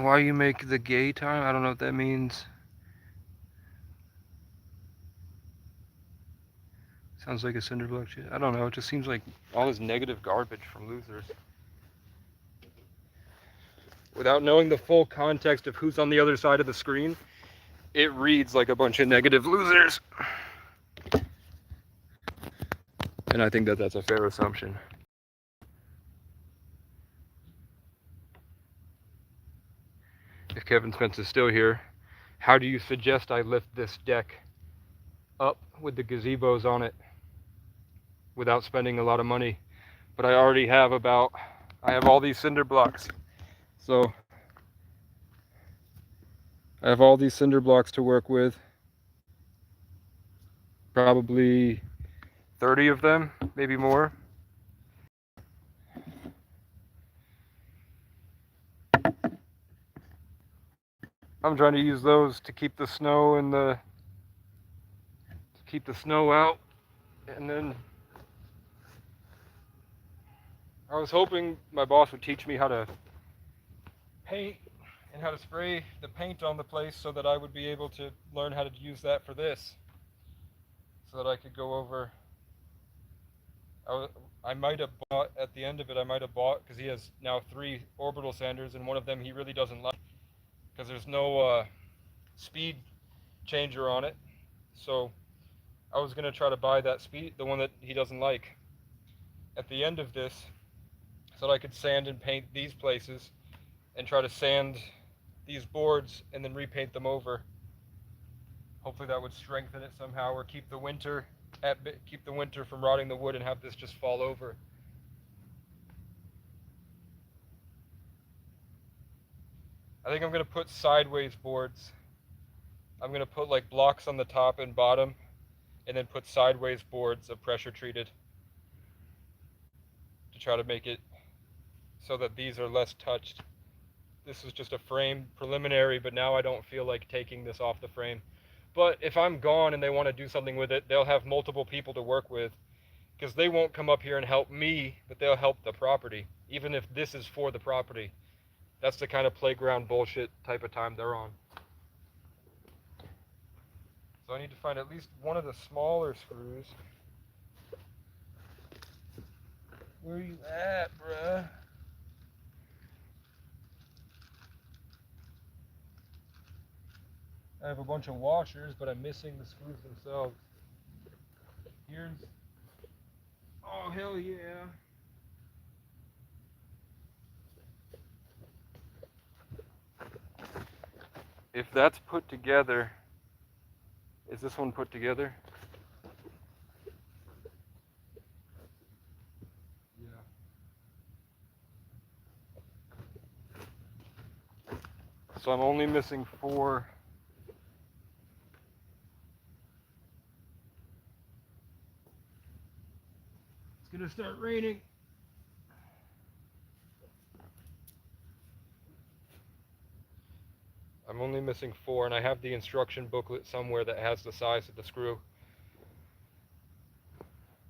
Why you make the gay time? I don't know what that means. Sounds like a Cinderblock shit. I don't know. It just seems like all this negative garbage from losers. Without knowing the full context of who's on the other side of the screen, it reads like a bunch of negative losers. And I think that that's a fair assumption. If Kevin Spence is still here, how do you suggest I lift this deck up with the gazebos on it without spending a lot of money? But I already have I have all these cinder blocks. So I have all these cinder blocks to work with. Probably 30 of them, maybe more. I'm trying to use those to keep the snow out. And then I was hoping my boss would teach me how to paint and how to spray the paint on the place so that I would be able to learn how to use that for this. So that I could go over. I might have bought, at the end of it, because he has now 3 orbital sanders, and one of them he really doesn't like, because there's no speed changer on it. So I was going to try to buy the one that he doesn't like, at the end of this, so that I could sand and paint these places, and try to sand these boards, and then repaint them over. Hopefully that would strengthen it somehow, or keep the winter from rotting the wood and have this just fall over. I think I'm going to put sideways boards. I'm going to put like blocks on the top and bottom, and then put sideways boards of pressure treated to try to make it so that these are less touched. This is just a frame preliminary, but now I don't feel like taking this off the frame. But if I'm gone and they want to do something with it, they'll have multiple people to work with, because they won't come up here and help me, but they'll help the property, even if this is for the property. That's the kind of playground bullshit type of time they're on. So I need to find at least one of the smaller screws. Where you at, bruh? I have a bunch of washers, but I'm missing the screws themselves. Here's... Oh, hell yeah. If that's put together... Is this one put together? Yeah. So I'm only missing 4. It's gonna start raining. I'm only missing 4, and I have the instruction booklet somewhere that has the size of the screw.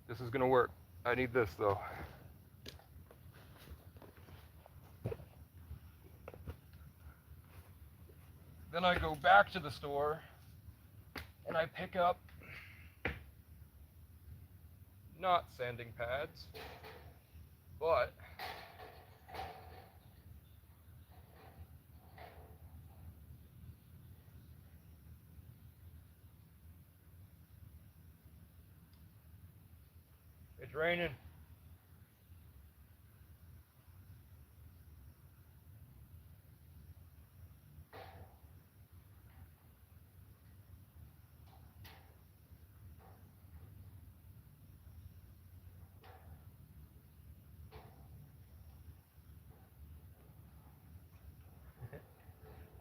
This is gonna work. I need this though. Then I go back to the store and I pick up not sanding pads, but it's raining.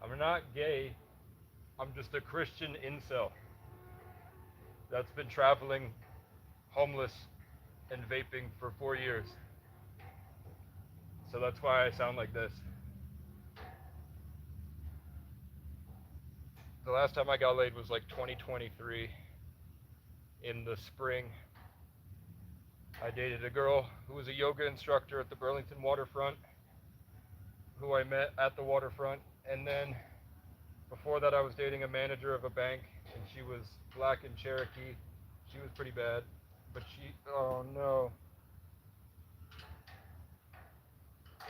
I'm not gay. I'm just a Christian incel that's been traveling homeless and vaping for 4 years. So that's why I sound like this. The last time I got laid was like 2023 in the spring. I dated a girl who was a yoga instructor at the Burlington waterfront, who I met at the waterfront, and then before that I was dating a manager of a bank, and she was black and Cherokee. She was pretty bad, but oh no.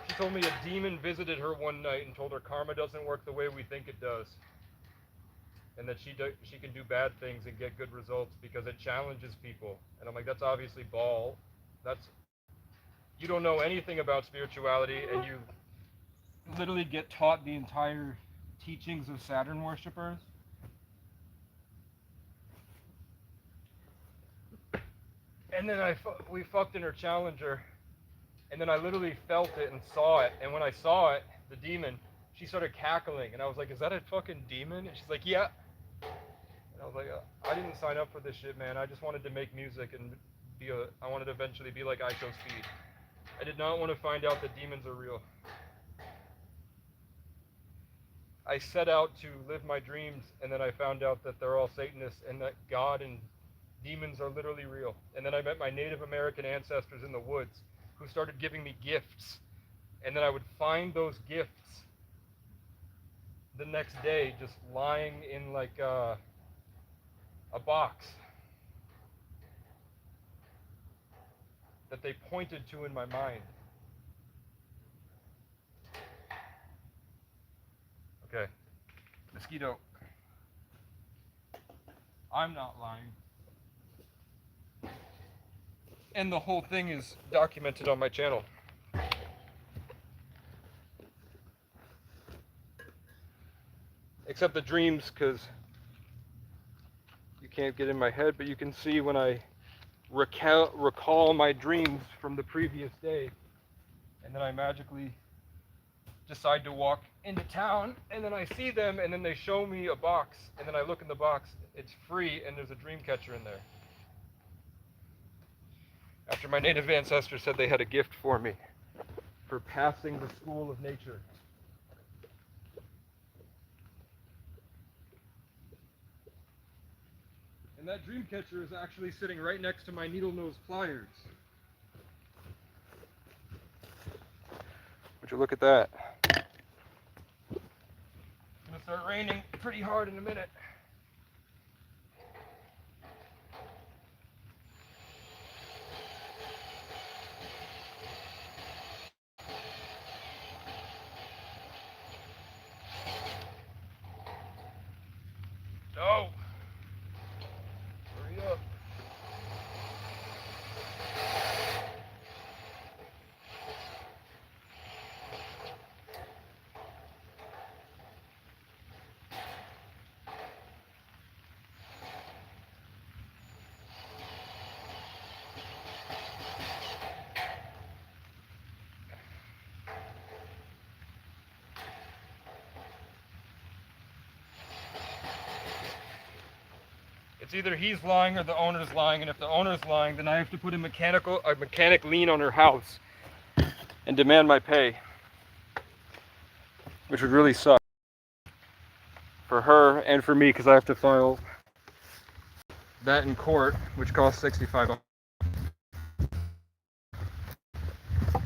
She told me a demon visited her one night and told her karma doesn't work the way we think it does, and that she can do bad things and get good results because it challenges people. And I'm like, that's obviously ball. You don't know anything about spirituality, and you literally get taught the entire teachings of Saturn worshippers. And then we fucked in her Challenger, and then I literally felt it and saw it. And when I saw it, the demon, she started cackling, and I was like, "Is that a fucking demon?" And she's like, "Yeah." And I was like, "I didn't sign up for this shit, man. I just wanted to make music and I wanted to eventually be like ISO Speed. I did not want to find out that demons are real. I set out to live my dreams, and then I found out that they're all Satanists and that God and demons are literally real. And then I met my Native American ancestors in the woods who started giving me gifts. And then I would find those gifts the next day just lying in like a box that they pointed to in my mind. Okay. Mosquito. I'm not lying. And the whole thing is documented on my channel. Except the dreams, because you can't get in my head, but you can see when I recall my dreams from the previous day, and then I magically decide to walk into town, and then I see them, and then they show me a box, and then I look in the box, it's free, and there's a dream catcher in there. After my native ancestors said they had a gift for me for passing the school of nature. And that dream catcher is actually sitting right next to my needle nose pliers. Would you look at that? It's gonna start raining pretty hard in a minute. No! Hurry up. It's either he's lying or the owner's lying, and if the owner's lying, then I have to put a mechanic lien on her house and demand my pay, which would really suck for her and for me, because I have to file that in court, which costs $65.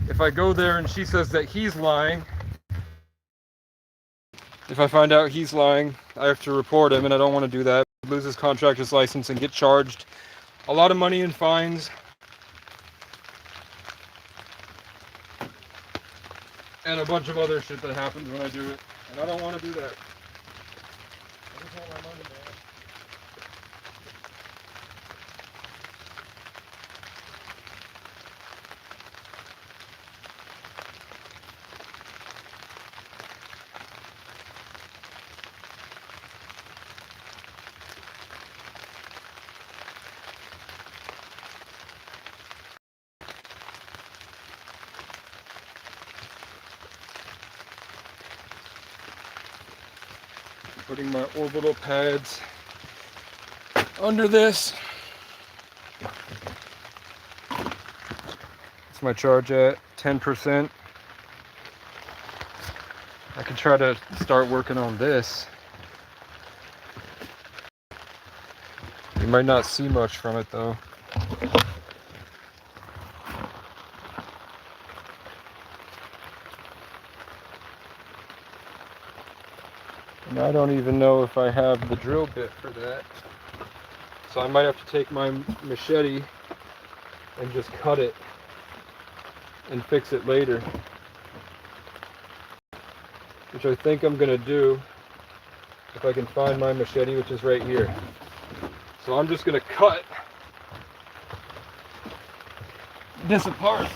If I go there and she says that he's lying, if I find out he's lying, I have to report him, and I don't want to do that. Lose his contractor's license and get charged a lot of money in fines. And a bunch of other shit that happens when I do it. And I don't want to do that. I just want my money, man. Putting my orbital pads under this. What's my charge at? 10%. I can try to start working on this. You might not see much from it though. And I don't even know if I have the drill bit for that. So I might have to take my machete and just cut it and fix it later. Which I think I'm gonna do if I can find my machete, which is right here. So I'm just gonna cut this apart.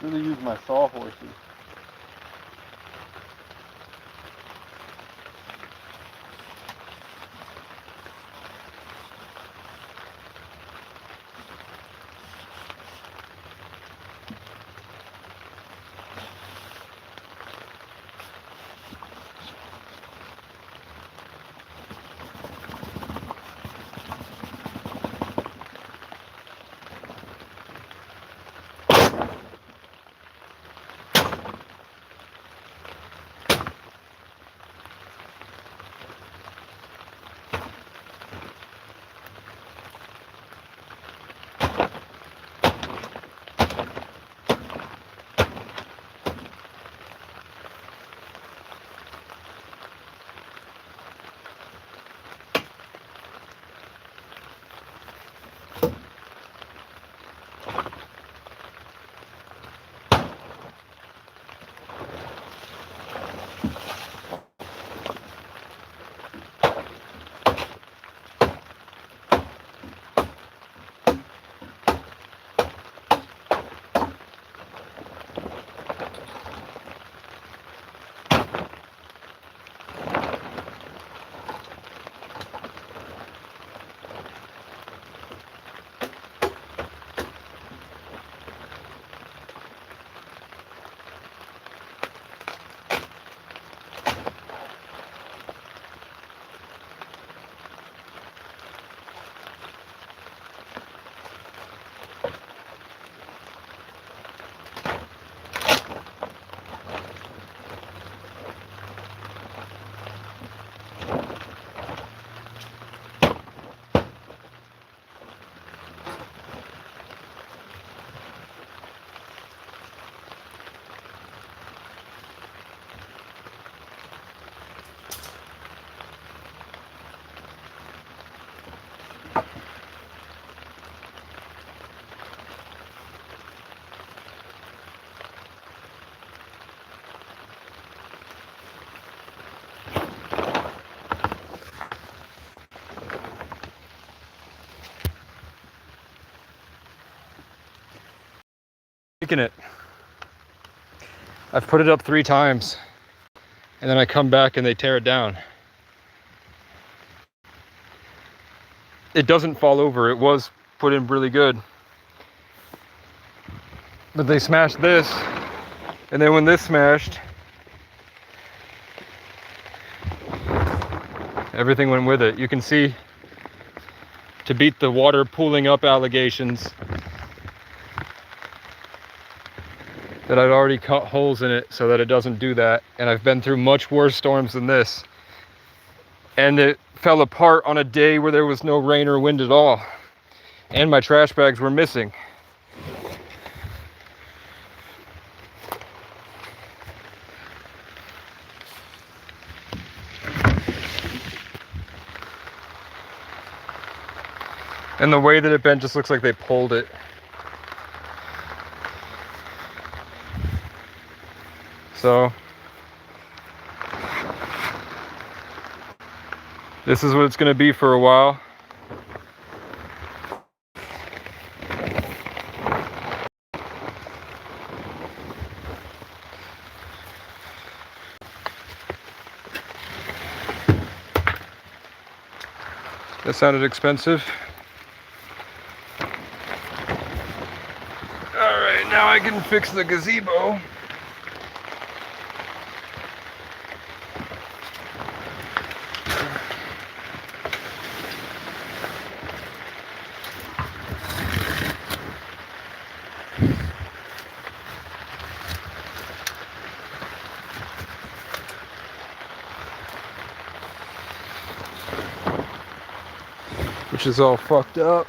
Really use my sawhorses. taking it. I've put it up 3 times, and then I come back and they tear it down. It doesn't fall over. It was put in really good. But they smashed this, and then when this smashed, everything went with it. You can see, to beat the water pooling up allegations, that I'd already cut holes in it so that it doesn't do that. And I've been through much worse storms than this. And it fell apart on a day where there was no rain or wind at all. And my trash bags were missing. And the way that it bent just looks like they pulled it. So this is what it's going to be for a while. That sounded expensive. All right, now I can fix the gazebo. Which is all fucked up.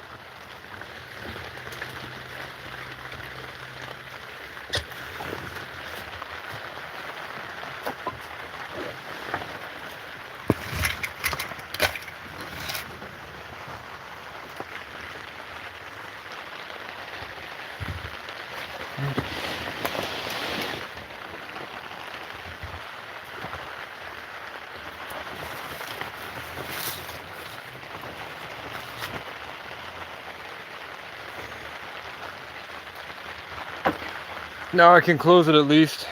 Now I can close it at least.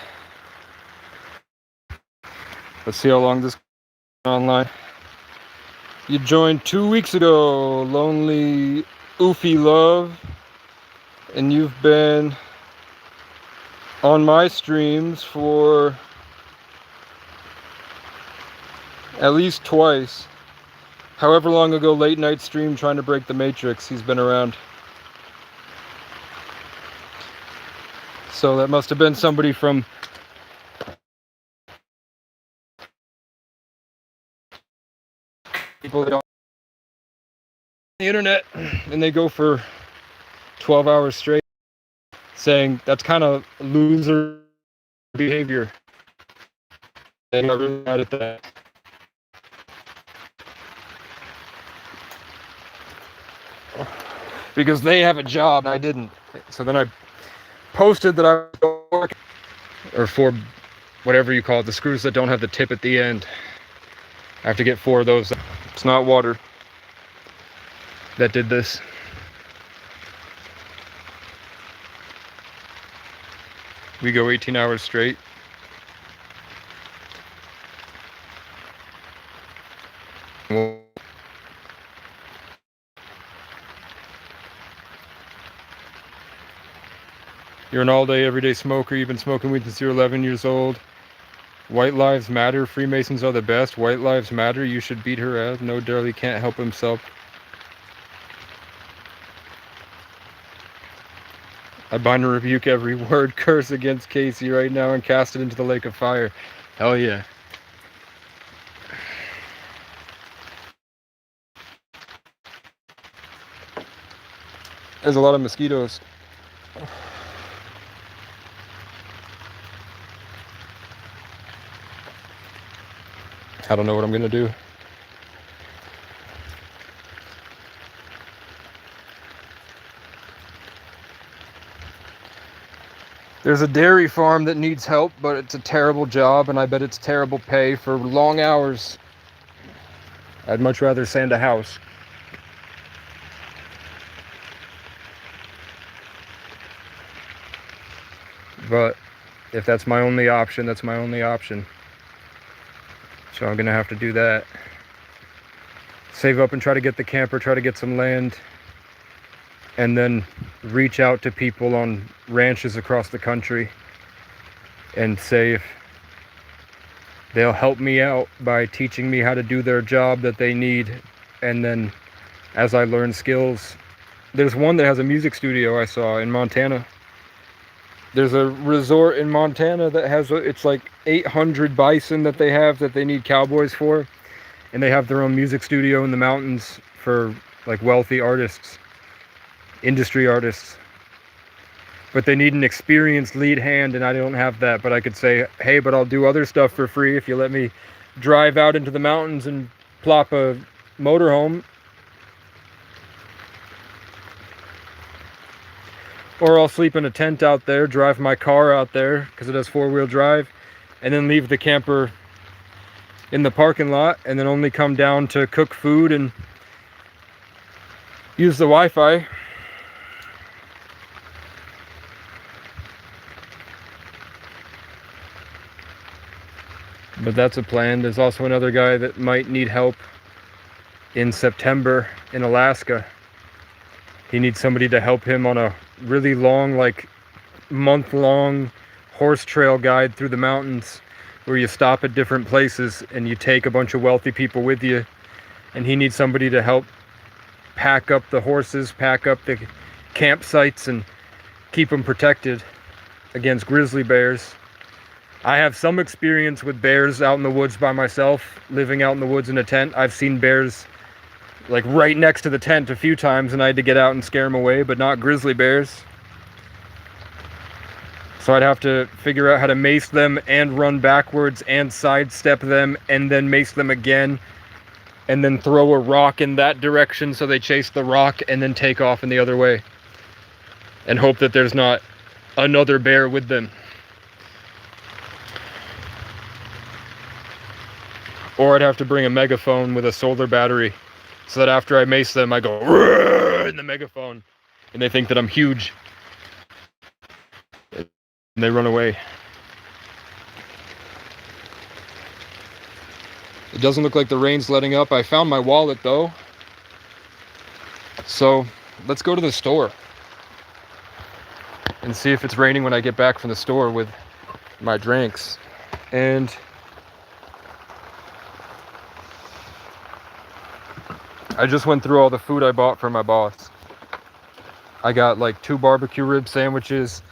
Let's see how long this online. You joined 2 weeks ago, Lonely Oofy Love, and you've been on my streams for at least twice. However long ago, late night stream trying to break the matrix, he's been around. So that must have been somebody from people that don't the internet, and they go for 12 hours straight saying that's kind of loser behavior. And I'm really mad at that. Because they have a job and I didn't. So then I posted that I was working, or for whatever you call it, the screws that don't have the tip at the end. I have to get 4 of those. It's not water that did this. We go 18 hours straight. You're an all-day, everyday smoker. You've been smoking weed since you're 11 years old. White lives matter. Freemasons are the best. White lives matter. You should beat her ass. No, Darley can't help himself. I bind and rebuke every word curse against Casey right now and cast it into the lake of fire. Hell yeah. There's a lot of mosquitoes. I don't know what I'm gonna do. There's a dairy farm that needs help, but it's a terrible job, and I bet it's terrible pay for long hours. I'd much rather sand a house. But if that's my only option, that's my only option. So I'm gonna have to do that. Save up and try to get the camper, try to get some land, and then reach out to people on ranches across the country and say if they'll help me out by teaching me how to do their job that they need. And then as I learn skills, there's one that has a music studio I saw in Montana. There's a resort in Montana that has, it's like 800 bison that they need cowboys for. And they have their own music studio in the mountains for like wealthy artists, industry artists. But they need an experienced lead hand, and I don't have that. But I could say, hey, but I'll do other stuff for free if you let me drive out into the mountains and plop a motorhome. Or I'll sleep in a tent out there, drive my car out there because it has 4-wheel drive, and then leave the camper in the parking lot, and then only come down to cook food and use the Wi-Fi. But that's a plan. There's also another guy that might need help in September in Alaska. He needs somebody to help him on a really long, like month-long horse trail guide through the mountains, where you stop at different places and you take a bunch of wealthy people with you. And he needs somebody to help pack up the horses, pack up the campsites, and keep them protected against grizzly bears. I have some experience with bears out in the woods by myself, living out in the woods in a tent. I've seen bears like right next to the tent a few times, and I had to get out and scare them away, but not grizzly bears. So I'd have to figure out how to mace them and run backwards and sidestep them and then mace them again, and then throw a rock in that direction so they chase the rock and then take off in the other way, and hope that there's not another bear with them. Or I'd have to bring a megaphone with a solar battery so that after I mace them, I go "Roar!" in the megaphone, and they think that I'm huge. And they run away. It doesn't look like the rain's letting up. I found my wallet though. So let's go to the store and see if it's raining when I get back from the store with my drinks. And I just went through all the food I bought for my boss. I got like 2 barbecue rib sandwiches,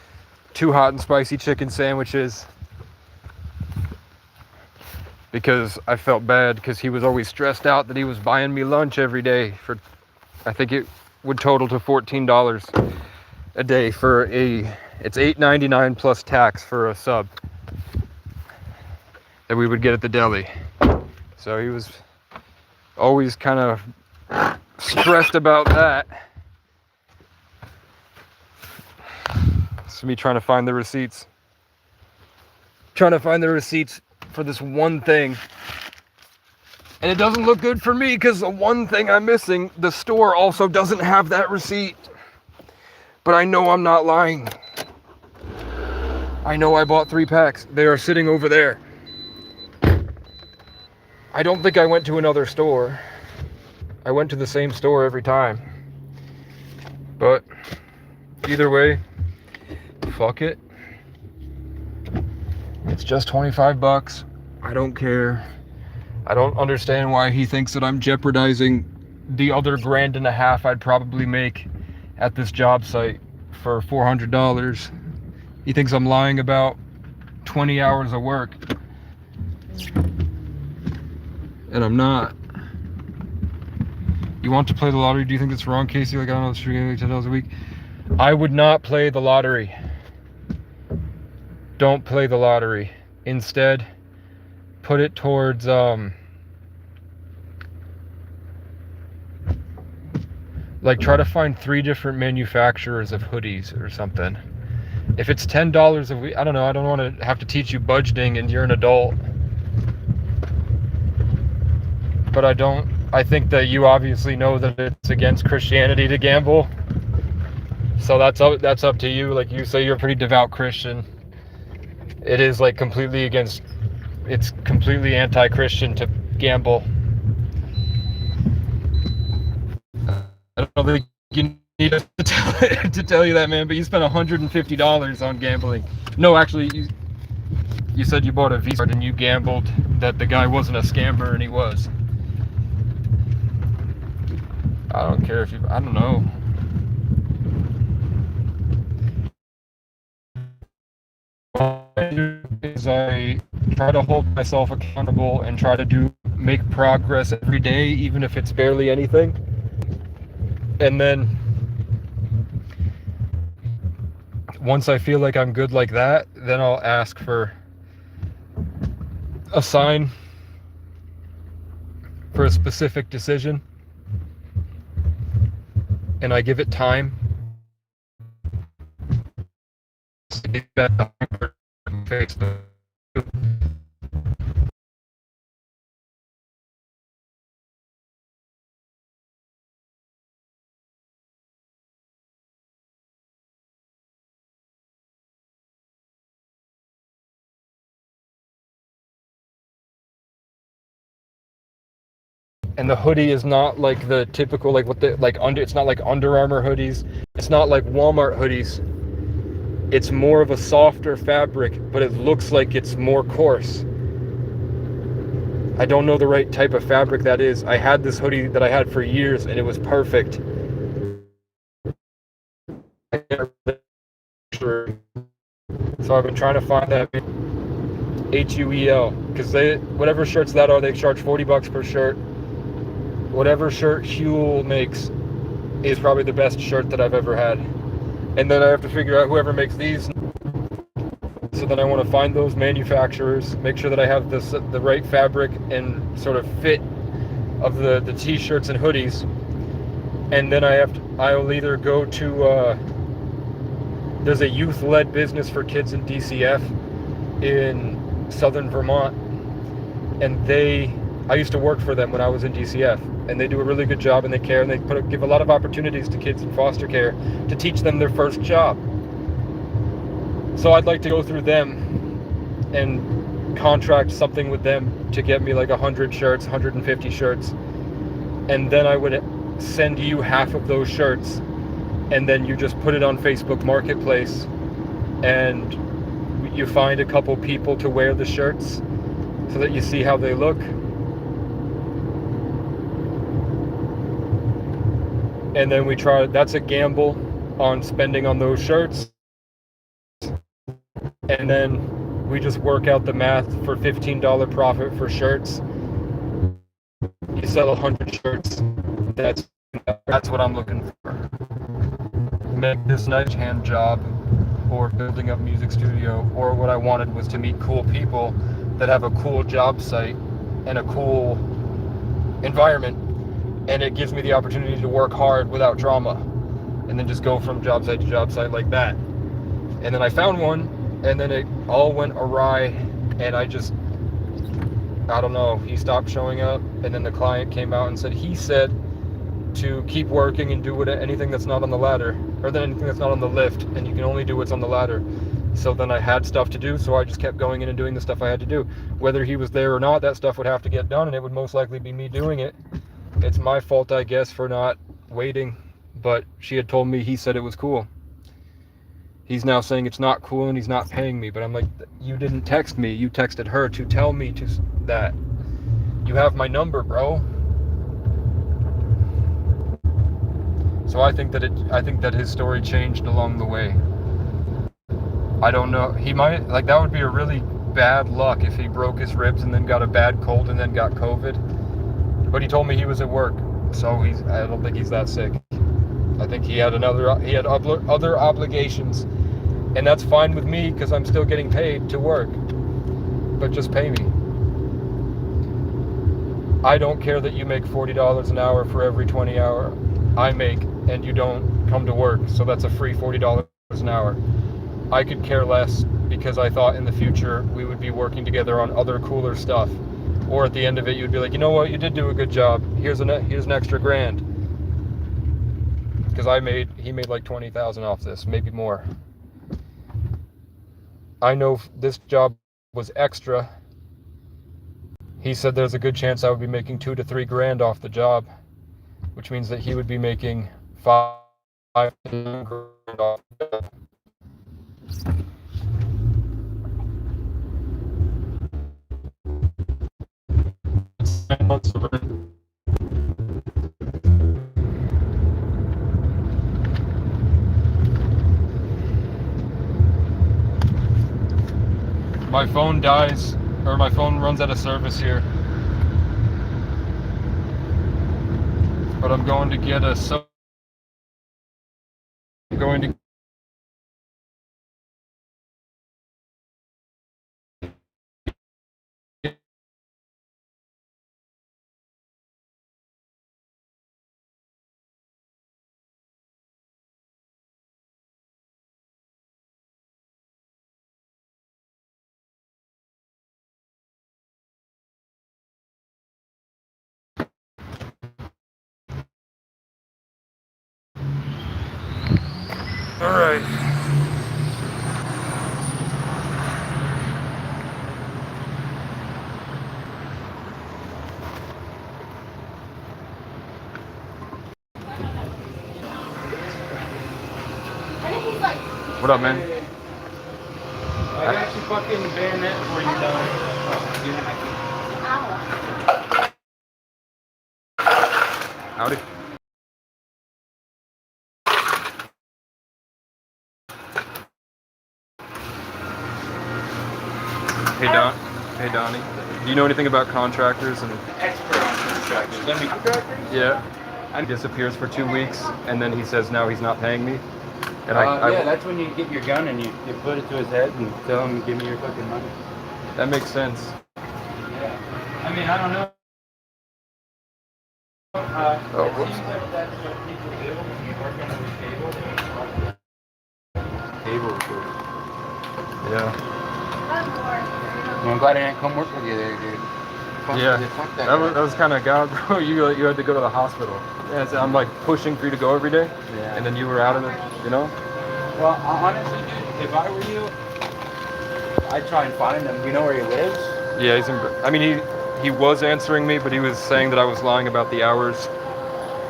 2 hot and spicy chicken sandwiches, because I felt bad because he was always stressed out that he was buying me lunch every day for, I think it would total to $14 a day for it's $8.99 plus tax for a sub that we would get at the deli. So he was always kind of stressed about that. Me trying to find the receipts. Trying to find the receipts for this one thing. And it doesn't look good for me because the one thing I'm missing, the store also doesn't have that receipt. But I know I'm not lying. I know I bought 3 packs. They are sitting over there. I don't think I went to another store. I went to the same store every time. But either way, fuck it. It's just $25. I don't care. I don't understand why he thinks that I'm jeopardizing the other $1.5 I'd probably make at this job site for $400. He thinks I'm lying about 20 hours of work. And I'm not. You want to play the lottery? Do you think it's wrong, Casey? Like, I don't know, it's like $10 a week. I would not play the lottery. Don't play the lottery. Instead, put it towards like try to find 3 different manufacturers of hoodies or something. If it's $10 a week, I don't know, I don't want to have to teach you budgeting and you're an adult. But I think that you obviously know that it's against Christianity to gamble. So that's up to you. Like, you say you're a pretty devout Christian. It is like completely against, it's completely anti-Christian to gamble. I don't think you need us to tell you that, man, but you spent $150 on gambling. No, actually, you said you bought a Visa card and you gambled that the guy wasn't a scammer, and he was. I don't care if you, I don't know. What I do is I try to hold myself accountable and try to make progress every day, even if it's barely anything. And then once I feel like I'm good like that, then I'll ask for a sign for a specific decision, and I give it time. And the hoodie is not like the typical, like what the, like under, it's not like Under Armour hoodies. It's not like Walmart hoodies. It's more of a softer fabric, but it looks like it's more coarse. I don't know the right type of fabric that is. I had this hoodie that I had for years and it was perfect. So I've been trying to find that HUEL, because they, whatever shirts that are, they charge $40 per shirt. Whatever shirt Huel makes is probably the best shirt that I've ever had. And then I have to figure out whoever makes these. So then I want to find those manufacturers, make sure that I have the right fabric and sort of fit of the t-shirts and hoodies. And then I'll either go to, there's a youth-led business for kids in DCF in southern Vermont. And I used to work for them when I was in DCF. And they do a really good job, and they care, and they give a lot of opportunities to kids in foster care to teach them their first job. So I'd like to go through them and contract something with them to get me like 100 shirts, 150 shirts. And then I would send you half of those shirts, and then you just put it on Facebook Marketplace, and you find a couple people to wear the shirts so that you see how they look. And then we try, that's a gamble on spending on those shirts. And then we just work out the math for $15 profit for shirts. You sell 100 shirts. That's what I'm looking for. Make this nice hand job, or building up music studio, or what I wanted was to meet cool people that have a cool job site and a cool environment. And it gives me the opportunity to work hard without drama, and then just go from job site to job site like that. And then I found one, and then it all went awry, and I don't know, he stopped showing up, and then the client came out and said he said to keep working and do anything that's not on the ladder, or then anything that's not on the lift, and you can only do what's on the ladder. So then I had stuff to do, so I just kept going in and doing the stuff I had to do. Whether he was there or not, that stuff would have to get done, and it would most likely be me doing it. It's my fault, I guess, for not waiting, but she had told me he said it was cool. He's now saying it's not cool and he's not paying me, but I'm like, you didn't text me. You texted her to tell me that. You have my number, bro. So I think that his story changed along the way. I don't know. He might, like, that would be a really bad luck if he broke his ribs and then got a bad cold and then got COVID. But he told me he was at work, so I don't think he's that sick. I think he had other obligations, and that's fine with me because I'm still getting paid to work. But just pay me. I don't care that you make $40 an hour for every 20 hour I make, and you don't come to work, so that's a free $40 an hour. I could care less because I thought in the future we would be working together on other cooler stuff. Or at the end of it, you'd be like, you know what, you did do a good job. Here's an extra $1,000. Because he made like $20,000 off this, maybe more. I know this job was extra. He said there's a good chance I would be making $2 to $3 grand off the job, which means that he would be making $5 to $9 grand off the job. It's 9 months of rent. My phone dies, or my phone runs out of service here. But I'm going to get a I'm going to All right. What up, man? I got you fucking bayonet before you die. Howdy. Hey Donnie. Do you know anything about contractors and Expert on contractors. Let me contractors? yeah? He disappears for 2 weeks and then he says now he's not paying me. And yeah, that's when you get your gun and you put it to his head and tell him, give me your fucking money. That makes sense. Yeah. I mean, I don't know. Oh, whoops. It seems like that's what people do when you work under the table. Yeah. Well, I'm glad I didn't come work with you there, dude. Fuck Yeah. Fuck That was kind of god, bro. You had to go to the hospital. Yeah, so I'm like pushing for you to go every day. Yeah. And then you were out of it, you know? Well, honestly, dude, if I were you, I'd try and find him. Do you know where he lives? Yeah, I mean, he was answering me, but he was saying that I was lying about the hours.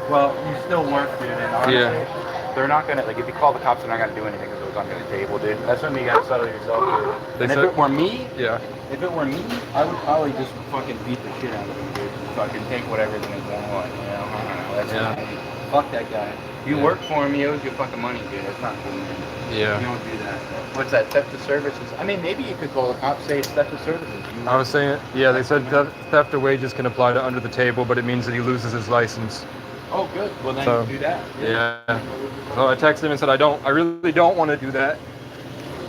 Well, you still work, dude, and honestly, Yeah. they're not gonna, like, if you call the cops, they're not gonna do anything because it was under the table, dude. That's when you gotta settle yourself, dude. They And if said- it were me, Yeah. I would probably just fucking beat the shit out of him, dude. Fucking take whatever they want, you know? I don't know. That's Yeah. Fuck that guy. You Yeah. work for him, he owes you fucking money, dude. That's not cool, man. Yeah. You don't do that. What's that, theft of services? I mean, maybe you could call the cops, say it's theft of services. I was saying, yeah, they said theft of wages can apply to under the table, but it means that he loses his license. Oh, good. Well, then So, do that. Yeah. So I texted him and said, I really don't want to do that.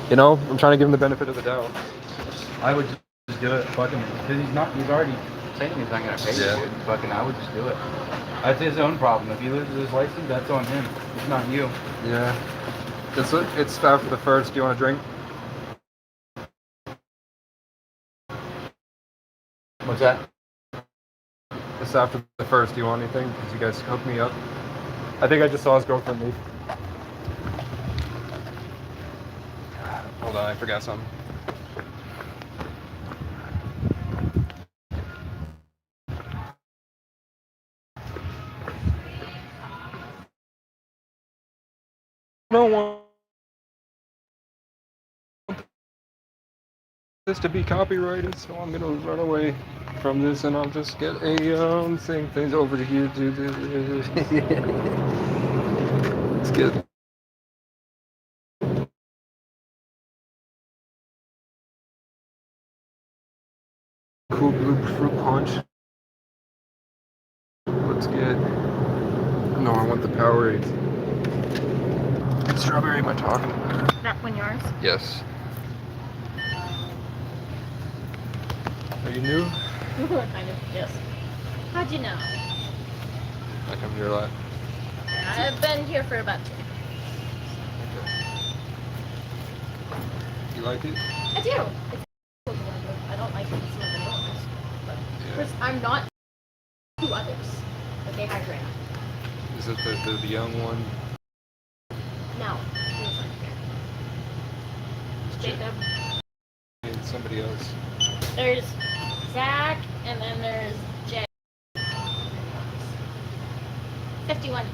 You know, I'm trying to give him the benefit of the doubt. I would just do it, fucking, because he's already saying he's not gonna pay Yeah. you, dude. Fucking, I would just do it. That's his own problem. If he loses his license, that's on him. It's not you. Yeah. It's after the first. Do you want a drink? What's that? It's after the first. Do you want anything? Because you guys hooked me up. I think I just saw his girlfriend leave. Hold on, I forgot something. I don't want this to be copyrighted, so I'm gonna run away from this and I'll just get a things over to you. Let's get Cool Blue Fruit Punch. Let's get. No, I want the Powerade. Strawberry, am I talking? That one yours? Yes. Are you new? Kind of, yes. How'd you know? I come here a lot. I've been here for about 2 years. You like it? I do. It's cool. I don't like some of the others. But first, I'm not 2 others. Okay, I ran. Is it the young one? No. He's like here. Jacob. somebody else. There's Zach, and then there's Jay. 51.26.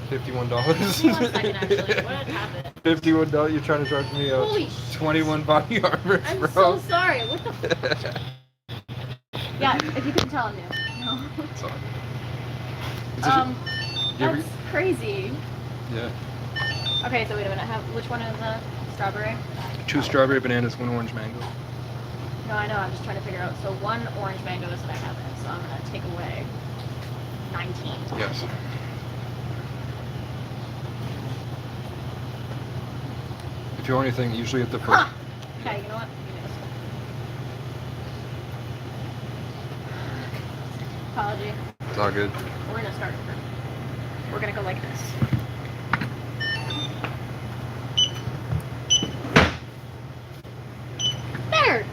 $51. Give me 1 second, actually. What happened? $51. You're trying to charge me a Holy shit. 21 body armor, I'm bro. so sorry. What the? Yeah, if you can tell, I'm new. No. Sorry. That's crazy. Yeah. Okay, so wait a minute. Which one is the strawberry? 2 strawberry bananas, 1 orange mango. No, I know. I'm just trying to figure out. So 1 orange mango is what I have in. So I'm gonna take away 19. Yes. If you want anything, usually at the first. Huh. Okay, you know what? Give me this. Apology. It's all good. We're gonna start. We're gonna go like this. There!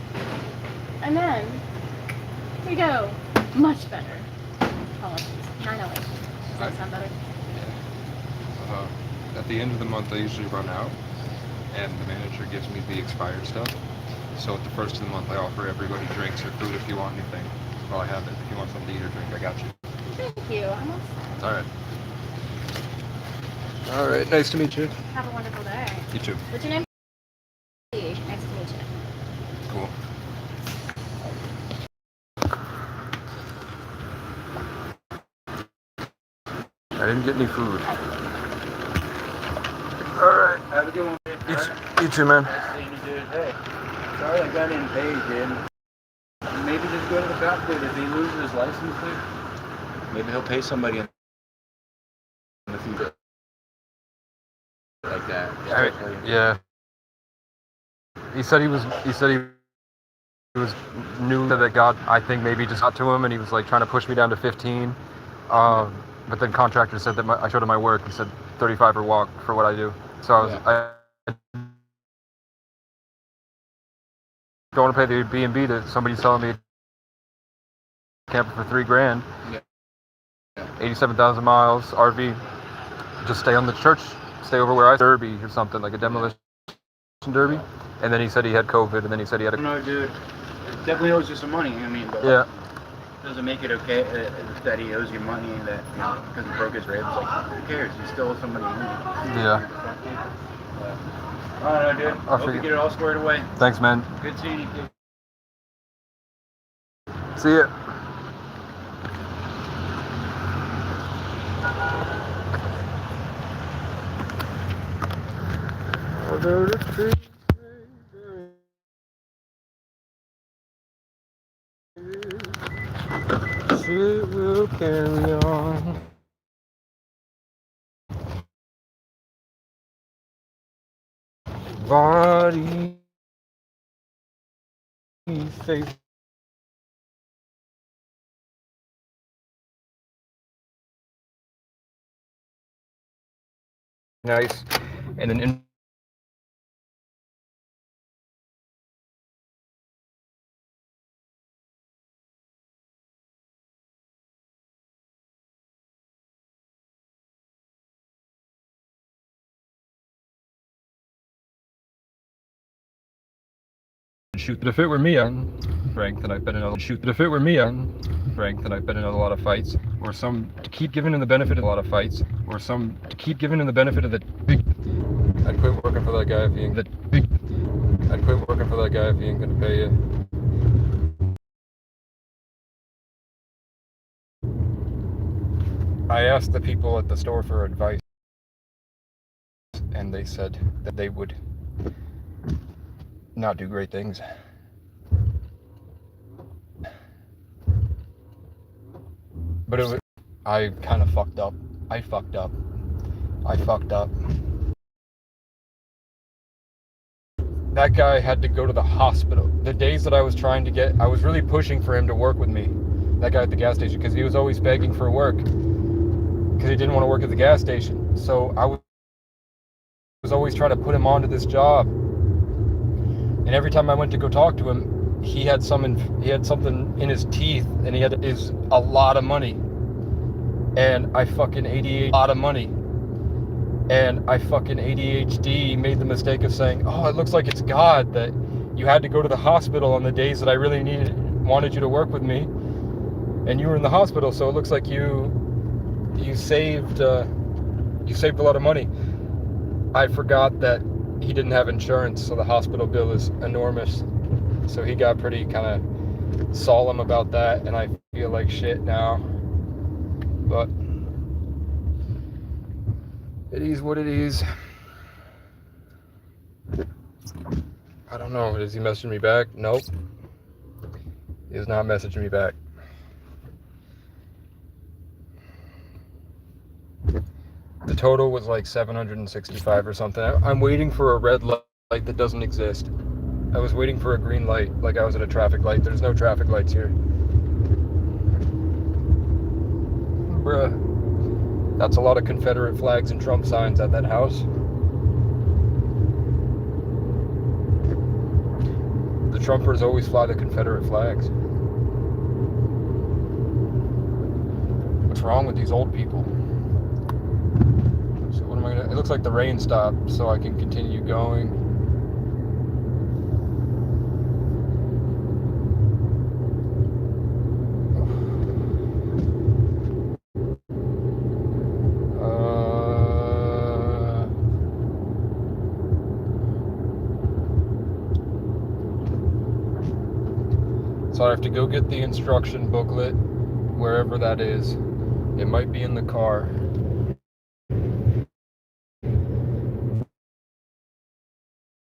And then, here we go. Much better. Apologies. 908. Does that sound better? At the end of the month, I usually run out, and the manager gives me the expired stuff. So at the first of the month, I offer everybody drinks or food if you want anything. Well, I have it. If you want something to eat or drink, I got you. Thank you. I'm all set. All right. All right. Nice to meet you. Have a wonderful day. You too. What's your name? Nice to meet you. Cool. I didn't get any food. All right. Have a good one. You too, man. Nice seeing you, dude. Hey, sorry I got in paid, dude. Maybe just go to the cop, dude. If he loses his license, dude, maybe he'll pay somebody in the future. Like that. Yeah. He said he was new to that God, I think maybe just got to him, and he was like trying to push me down to 15. But then contractor said that I showed him my work. He said 35 or walk for what I do. So I don't want to pay the B&B that somebody's telling me camper for $3,000. Yeah. 87,000 miles, RV. Just stay on the church, stay over where I derby or something, like a demolition derby. And then he said he had COVID, and then he said he had a... No, dude. It definitely owes you some money. I mean, but Yeah. doesn't make it okay that he owes you money that because he broke his ribs. Like, who cares? You still owe somebody money. Yeah. I don't know, dude. I'll Hope you figure- get it all squared away. Thanks, man. Good seeing you, dude. See ya. She will carry on. Body, face. Nice. And then in shoot, but if it were me on Frank, then I've been in a shoot. But if it were me on Frank, then I've been in a lot of fights, or some to keep giving him the benefit of a lot of fights, or some to keep giving him the benefit of the big. I'd quit working for that guy if he ain't that big. I'd quit working for that guy if he ain't gonna pay you. I asked the people at the store for advice, and they said that they would not do great things. But it was, I kind of fucked up. I fucked up. That guy had to go to the hospital. The days that I was trying to I was really pushing for him to work with me. That guy at the gas station, because he was always begging for work. Because he didn't want to work at the gas station. So I was always trying to put him onto this job. And every time I went to go talk to him, he had something in his teeth, and he had a lot of money. And I fucking 88 a lot of money. And I fucking ADHD made the mistake of saying, oh, it looks like it's God that you had to go to the hospital on the days that I really wanted you to work with me, and you were in the hospital, so it looks like you saved a lot of money. I forgot that he didn't have insurance, so the hospital bill is enormous. So he got pretty kind of solemn about that, and I feel like shit now. But it is what it is. I don't know. Is he messaging me back? Nope. He is not messaging me back. The total was like 765 or something. I'm waiting for a red light that doesn't exist. I was waiting for a green light, like I was at a traffic light. There's no traffic lights here. Bruh. That's a lot of Confederate flags and Trump signs at that house. The Trumpers always fly the Confederate flags. What's wrong with these old people? So what am I gonna... It looks like the rain stopped, so I can continue going. So I have to go get the instruction booklet, wherever that is. It might be in the car.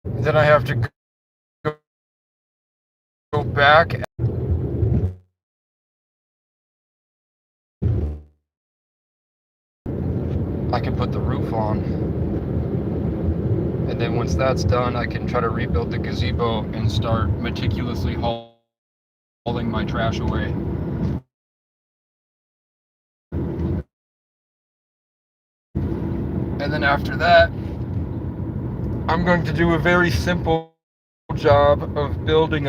Then I have to go back. I can put the roof on. And then once that's done, I can try to rebuild the gazebo and start meticulously hauling my trash away. And then after that, I'm going to do a very simple job of building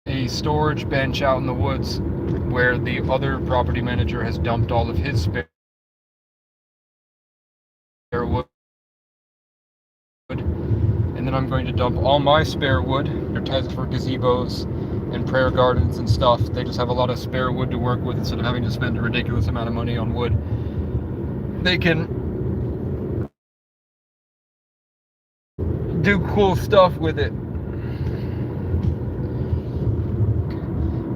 a storage bench out in the woods where the other property manager has dumped all of his spare wood. And then I'm going to dump all my spare wood. They're tested for gazebos and prayer gardens and stuff. They just have a lot of spare wood to work with instead of having to spend a ridiculous amount of money on wood. They can do cool stuff with it.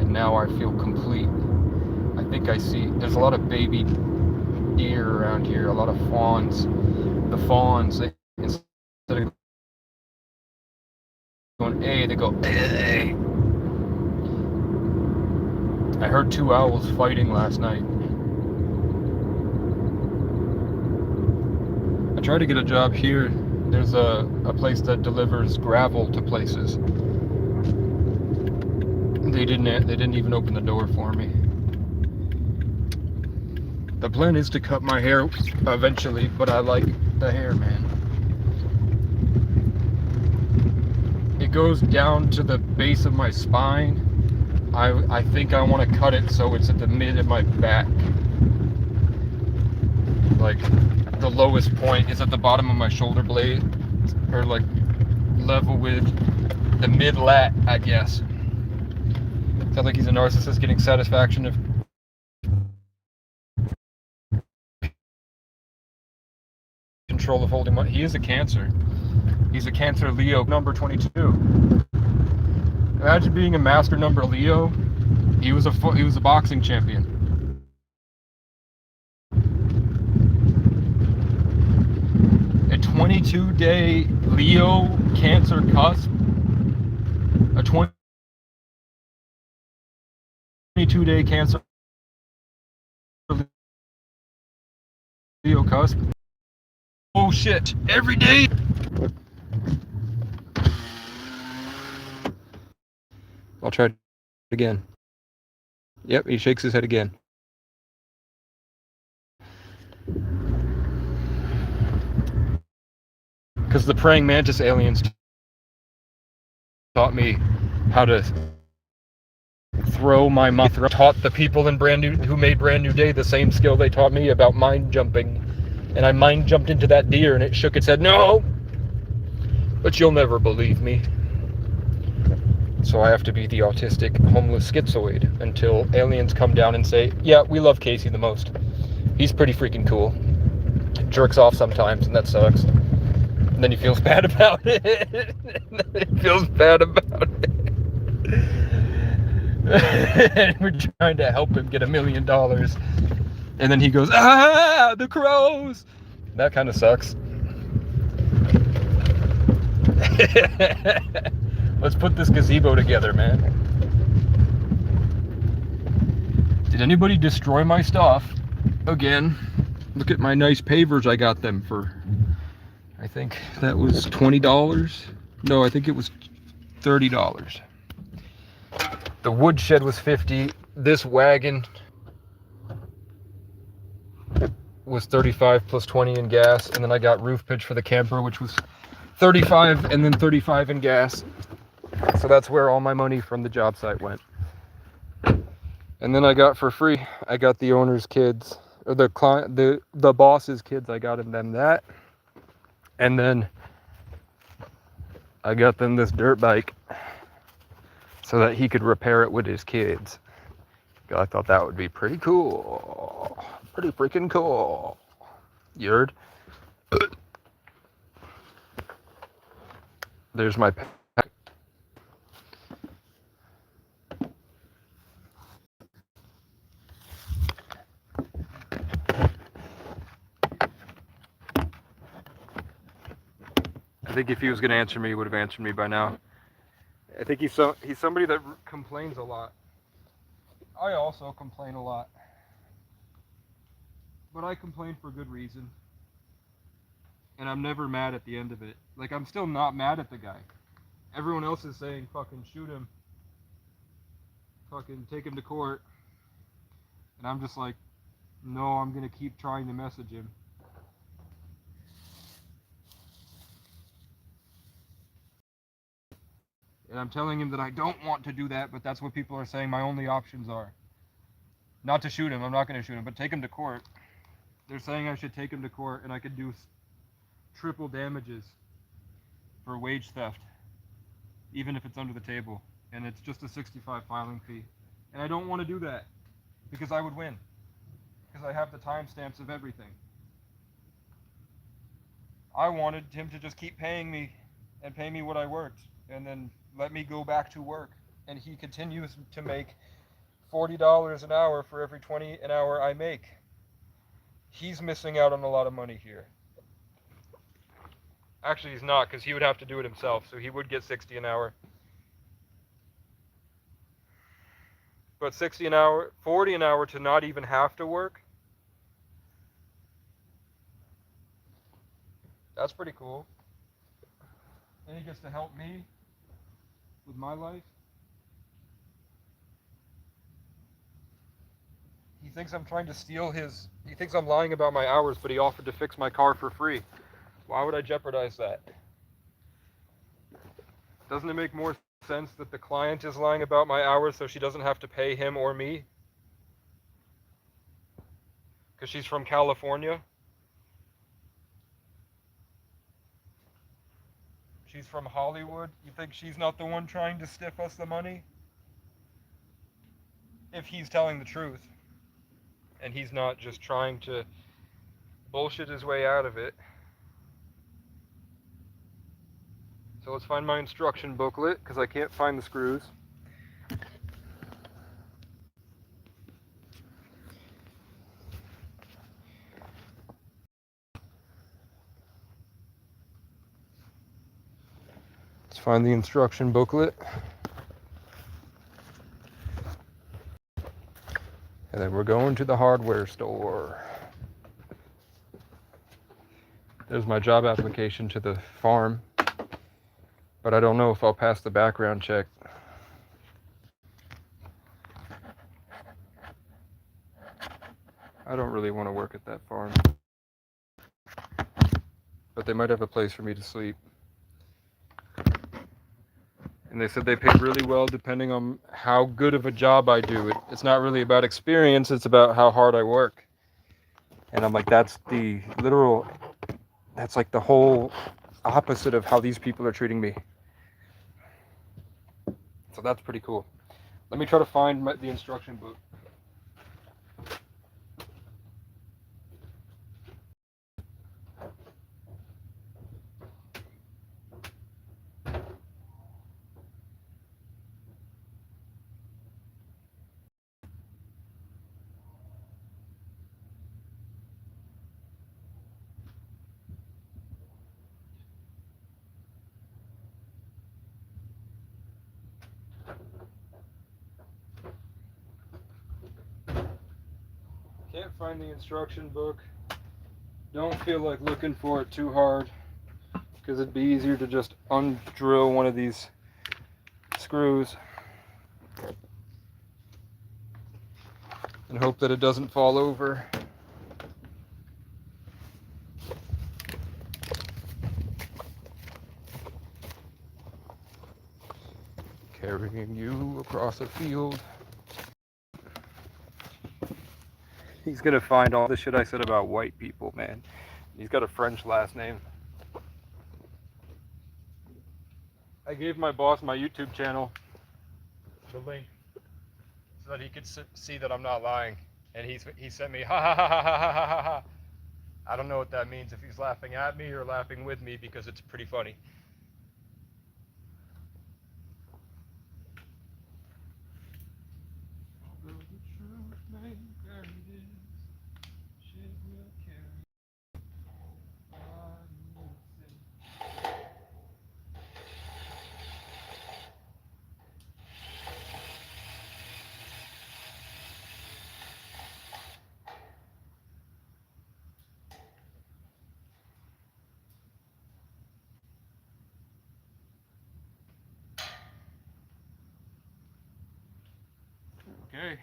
And now I feel complete. I think I see, there's a lot of baby deer around here, a lot of fawns. The fawns, they, instead of going A, they go A. I heard two owls fighting last night. I tried to get a job here. There's a place that delivers gravel to places. They didn't even open the door for me. The plan is to cut my hair eventually, but I like the hair, man. It goes down to the base of my spine. I think I want to cut it so it's at the mid of my back. Like, the lowest point is at the bottom of my shoulder blade, or like level with the mid lat, I guess. Sounds like he's a narcissist getting satisfaction of control of holding money. He is a Cancer. He's a Cancer Leo, number 22. Imagine being a master number Leo. He was a boxing champion. A 22-day Leo Cancer cusp. A 22-day Cancer Leo cusp. Oh shit! Every day. I'll try it again. Yep, he shakes his head again. Because the praying mantis aliens taught me how to throw my mind. Taught the people in who made Brand New Day the same skill they taught me about mind jumping. And I mind jumped into that deer and it shook its head, no! But you'll never believe me. So I have to be the autistic, homeless schizoid until aliens come down and say, yeah, we love Casey the most. He's pretty freaking cool. Jerks off sometimes, and that sucks. And then he feels bad about it. He feels bad about it. And we're trying to help him get $1 million. And then he goes, ah, the crows. That kind of sucks. Let's put this gazebo together, man. Did anybody destroy my stuff? Again, look at my nice pavers I got them for. I think that was $20. No, I think it was $30. The woodshed was $50. This wagon was $35 plus $20 in gas, and then I got roof pitch for the camper, which was $35 and then $35 in gas. So that's where all my money from the job site went. And then I got for free, I got the owner's kids, or the client, the boss's kids, I got them that. And then I got them this dirt bike so that he could repair it with his kids. I thought that would be pretty cool. Pretty freaking cool. You heard? There's my pack. I think if he was going to answer me, he would have answered me by now. I think he's somebody that complains a lot. I also complain a lot. But I complain for good reason. And I'm never mad at the end of it. Like, I'm still not mad at the guy. Everyone else is saying, fucking shoot him. Fucking take him to court. And I'm just like, no, I'm going to keep trying to message him. And I'm telling him that I don't want to do that, but that's what people are saying my only options are. Not to shoot him, I'm not going to shoot him, but take him to court. They're saying I should take him to court and I could do triple damages for wage theft, even if it's under the table. And it's just a $65 filing fee. And I don't want to do that because I would win. Because I have the timestamps of everything. I wanted him to just keep paying me and pay me what I worked and then let me go back to work. And he continues to make $40 an hour for every $20 an hour I make. He's missing out on a lot of money here. Actually, he's not, because he would have to do it himself, so he would get $60 an hour. But $60 an hour, $40 an hour to not even have to work, that's pretty cool. And he gets to help me with my life. He thinks I'm trying to steal his, he thinks I'm lying about my hours, but he offered to fix my car for free. Why would I jeopardize that? Doesn't it make more sense that the client is lying about my hours so she doesn't have to pay him or me? Because she's from California? She's from Hollywood? You think she's not the one trying to stiff us the money? If he's telling the truth. And he's not just trying to bullshit his way out of it. So let's find my instruction booklet, because I can't find the screws. Let's find the instruction booklet. And then we're going to the hardware store. There's my job application to the farm. But I don't know if I'll pass the background check. I don't really want to work at that farm. But they might have a place for me to sleep. And they said they pay really well depending on how good of a job I do. It's not really about experience, it's about how hard I work. And I'm like, that's the literal, that's like the whole opposite of how these people are treating me. So that's pretty cool. Let me try to find the instruction book. Can't find the instruction book. Don't feel like looking for it too hard, because it'd be easier to just undrill one of these screws and hope that it doesn't fall over. Carrying you across a field. He's gonna find all the shit I said about white people, man. He's got a French last name. I gave my boss my YouTube channel, the link, so that he could see that I'm not lying. And he sent me ha ha ha ha ha ha ha ha. I don't know what that means, if he's laughing at me or laughing with me, because it's pretty funny. Okay.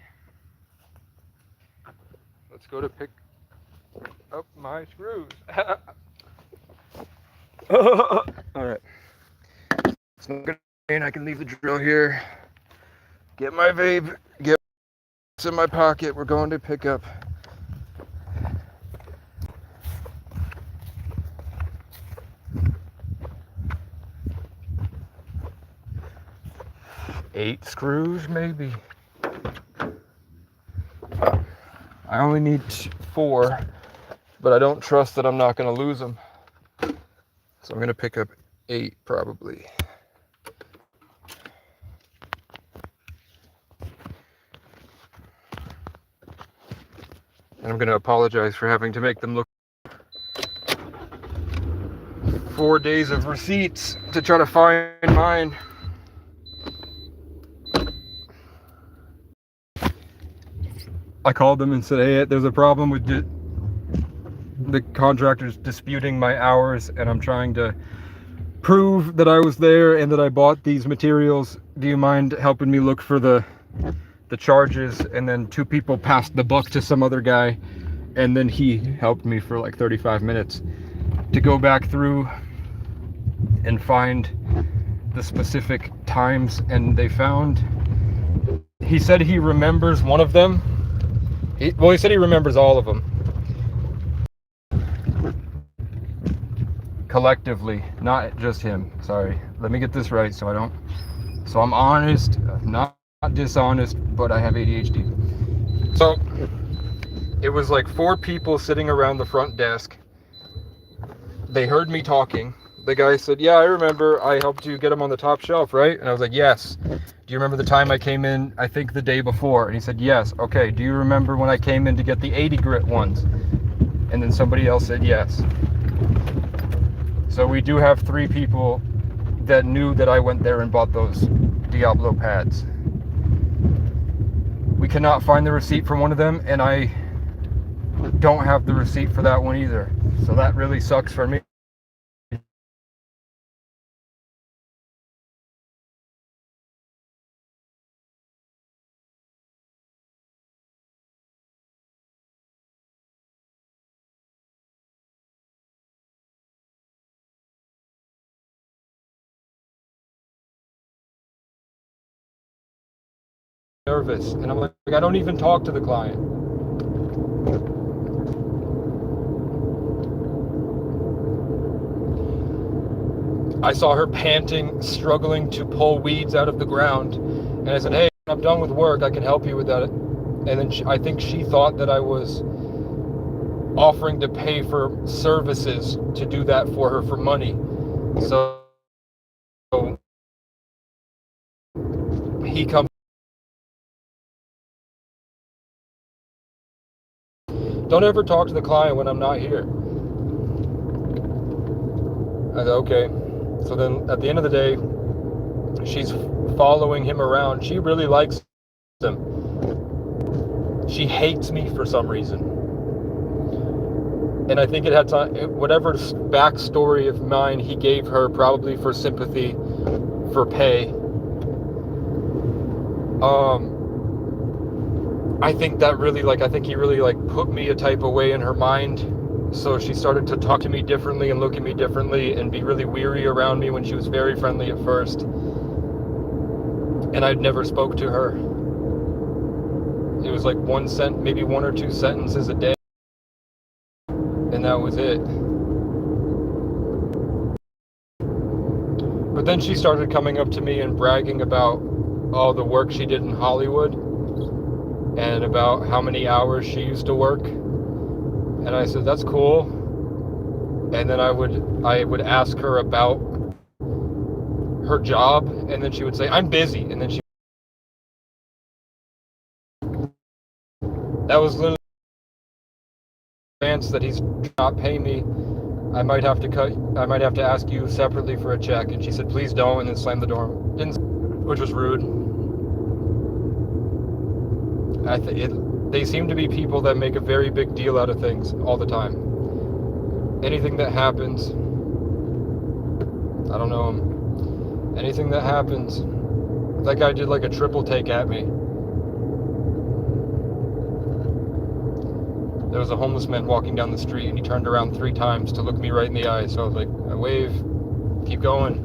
Let's go to pick up my screws. Alright. It's not gonna rain. I can leave the drill here. Get my vape. Get what's in my pocket. We're going to pick up. Eight screws, maybe. I only need 4, but I don't trust that I'm not going to lose them. So I'm going to pick up 8 probably. And I'm going to apologize for having to make them look 4 days of receipts to try to find mine. I called them and said, hey, there's a problem with the contractors disputing my hours, and I'm trying to prove that I was there and that I bought these materials. Do you mind helping me look for the charges? And then 2 people passed the buck to some other guy, and then he helped me for like 35 minutes to go back through and find the specific times. And they found, he said he remembers one of them. He said he remembers all of them. Collectively, not just him. Sorry. Let me get this right so I'm honest, not dishonest, but I have ADHD. So, it was like 4 people sitting around the front desk. They heard me talking. The guy said, yeah, I remember I helped you get them on the top shelf, right? And I was like, yes. Do you remember the time I came in, I think the day before? And he said, yes. Okay, do you remember when I came in to get the 80 grit ones? And then somebody else said yes. So we do have 3 people that knew that I went there and bought those Diablo pads. We cannot find the receipt from one of them, and I don't have the receipt for that one either. So that really sucks for me. Nervous, and I'm like, I don't even talk to the client. I saw her panting, struggling to pull weeds out of the ground. And I said, hey, when I'm done with work, I can help you with that. And then I think she thought that I was offering to pay for services to do that for her for money. So he comes. Don't ever talk to the client when I'm not here. I said, okay. So then at the end of the day, she's following him around. She really likes him. She hates me for some reason. And I think it had time, whatever backstory of mine he gave her, probably for sympathy, for pay. I think that really, I think he really, put me a type of way in her mind. So she started to talk to me differently and look at me differently and be really weary around me when she was very friendly at first. And I'd never spoke to her. It was maybe 1 or 2 sentences a day. And that was it. But then she started coming up to me and bragging about all the work she did in Hollywood and about how many hours she used to work. And I said, that's cool. And then I would ask her about her job, and then she would say, I'm busy. And then that was literally advance that he's not paying me. I might have to ask you separately for a check. And she said, please don't, and then slammed the door. Which was rude. They seem to be people that make a very big deal out of things all the time. Anything that happens, I don't know him. Anything that happens, that guy did a triple take at me. There was a homeless man walking down the street, and he turned around 3 times to look me right in the eye. So I was like, I wave, keep going.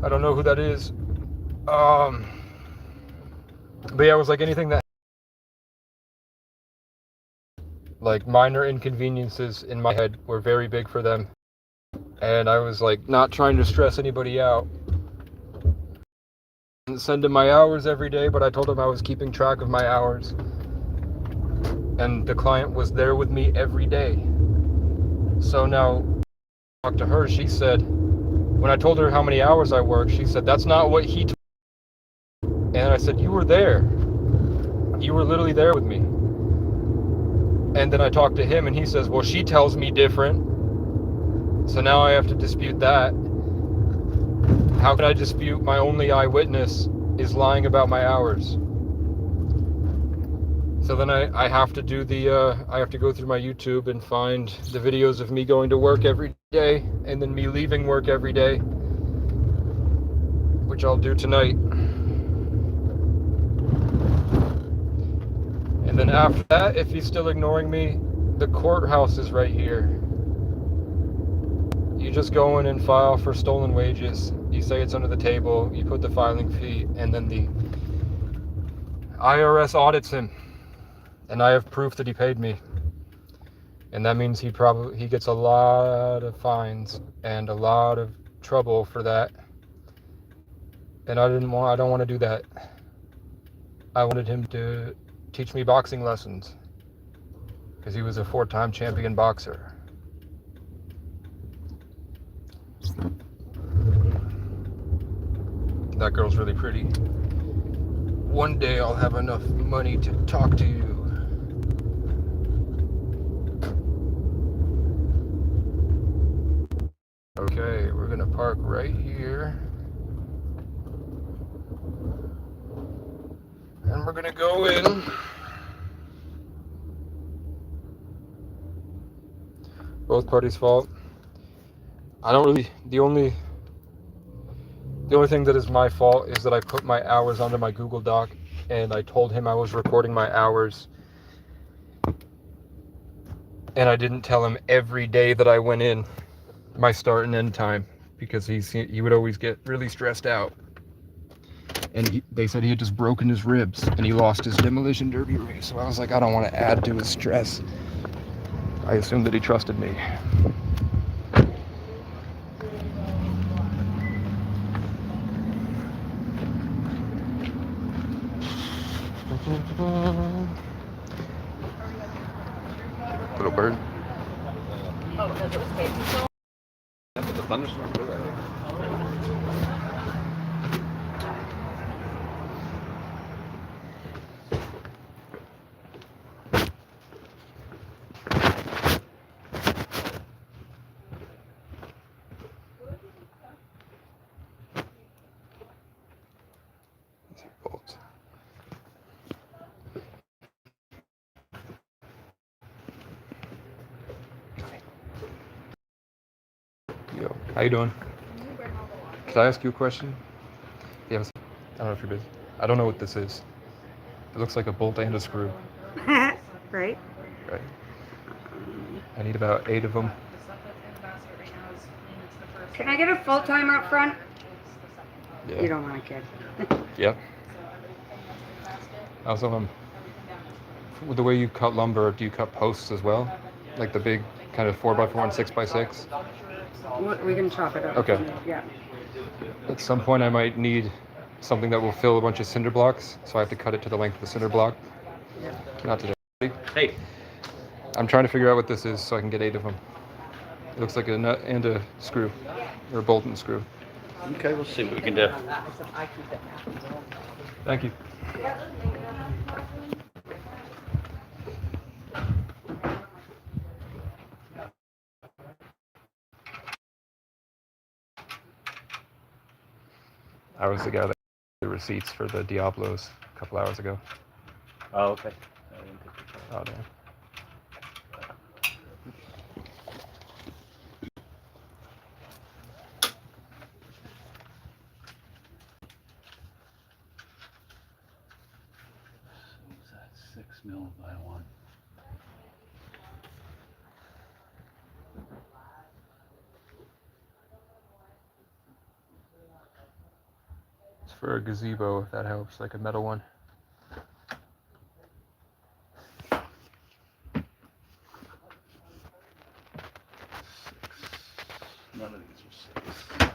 I don't know who that is. But yeah, it was anything that, minor inconveniences in my head were very big for them. And I was not trying to stress anybody out. I didn't send him my hours every day, but I told him I was keeping track of my hours. And the client was there with me every day. So now, I talked to her, she said, when I told her how many hours I worked, she said, that's not what he told me. And I said, you were there. You were literally there with me. And then I talked to him, and he says, well, she tells me different. So now I have to dispute that. How can I dispute my only eyewitness is lying about my hours? So then I have to do I have to go through my YouTube and find the videos of me going to work every day and then me leaving work every day, which I'll do tonight. And then after that, if he's still ignoring me, the courthouse is right here. You just go in and file for stolen wages. You say it's under the table, you put the filing fee, and then the IRS audits him. And I have proof that he paid me. And that means he gets a lot of fines and a lot of trouble for that. And I don't want to do that. I wanted him to teach me boxing lessons because he was a 4-time champion boxer. That girl's really pretty. One day I'll have enough money to talk to you. Okay, we're gonna park right here. And we're gonna go in. Both parties' fault. The only thing that is my fault is that I put my hours onto my Google Doc and I told him I was recording my hours. And I didn't tell him every day that I went in, my start and end time, because he would always get really stressed out. And they said he had just broken his ribs and he lost his demolition derby race. So I was like, I don't want to add to his stress. I assumed that he trusted me. Little bird. Oh, because it was tasty. That's what the thunderstorm was, I think. Bolts. Yo, how you doing? Can I ask you a question? Yeah, I don't know if you're busy. I don't know what this is. It looks like a bolt and a screw. Right. Right. I need about 8 of them. Can I get a full timer up front? Yeah. You don't want a kid. Yep. Also, with the way you cut lumber, do you cut posts as well? Like the big kind of 4x4 and 6x6? We can chop it up. Okay. Yeah. At some point, I might need something that will fill a bunch of cinder blocks, so I have to cut it to the length of the cinder block. Not today. Hey. I'm trying to figure out what this is so I can get 8 of them. It looks like a nut and a screw, or a bolt and screw. Okay, we'll see what we can do. Thank you. I was the guy that got the receipts for the Diablos a couple hours ago. Oh, okay. Oh, damn. What's that? 6 mil by 1. It's for a gazebo, if that helps, like a metal one. None of these are 6.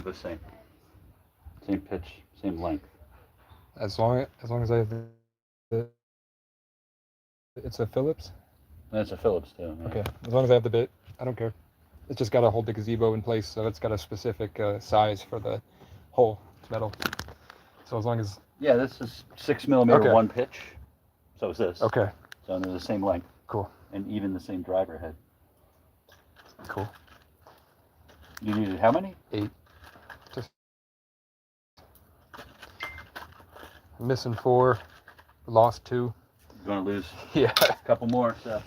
The same pitch, same length. As long as I have the it's a Phillips? That's a Phillips too. Yeah. Okay, as long as I have the bit, I don't care. It's just got to hold the gazebo in place, so it's got a specific size for the hole. It's metal. So as long as... Yeah, this is 6 millimeter Okay. 1 pitch. So is this. Okay, So they're the same length cool, and even the same driver head. cool. You needed how many? 8. Just... I'm missing 4, lost 2. You're gonna lose Yeah. a couple more. So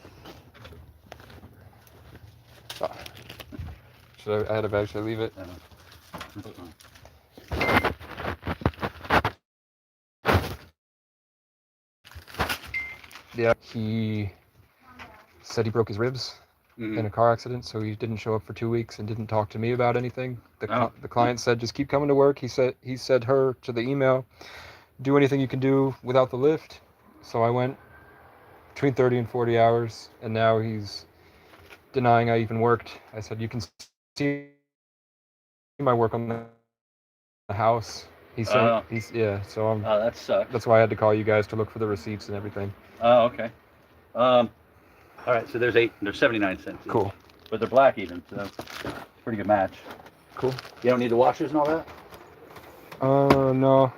Should I had a bag, should I leave it? that's fine. Yeah. He said he broke his ribs in a car accident, so he didn't show up for 2 weeks and didn't talk to me about anything. The client said, just keep coming to work. He said her to the email, do anything you can do without the lift. So I went between 30 and 40 hours, and now he's denying I even worked. I said, you can see my work on the house. He said, so Oh, that sucks. that's why I had to call you guys to look for the receipts and everything. Oh, okay. All right, so there's 79 cents. each. Cool. But they're black even, so pretty good match. Cool. You don't need the washers and all that? No.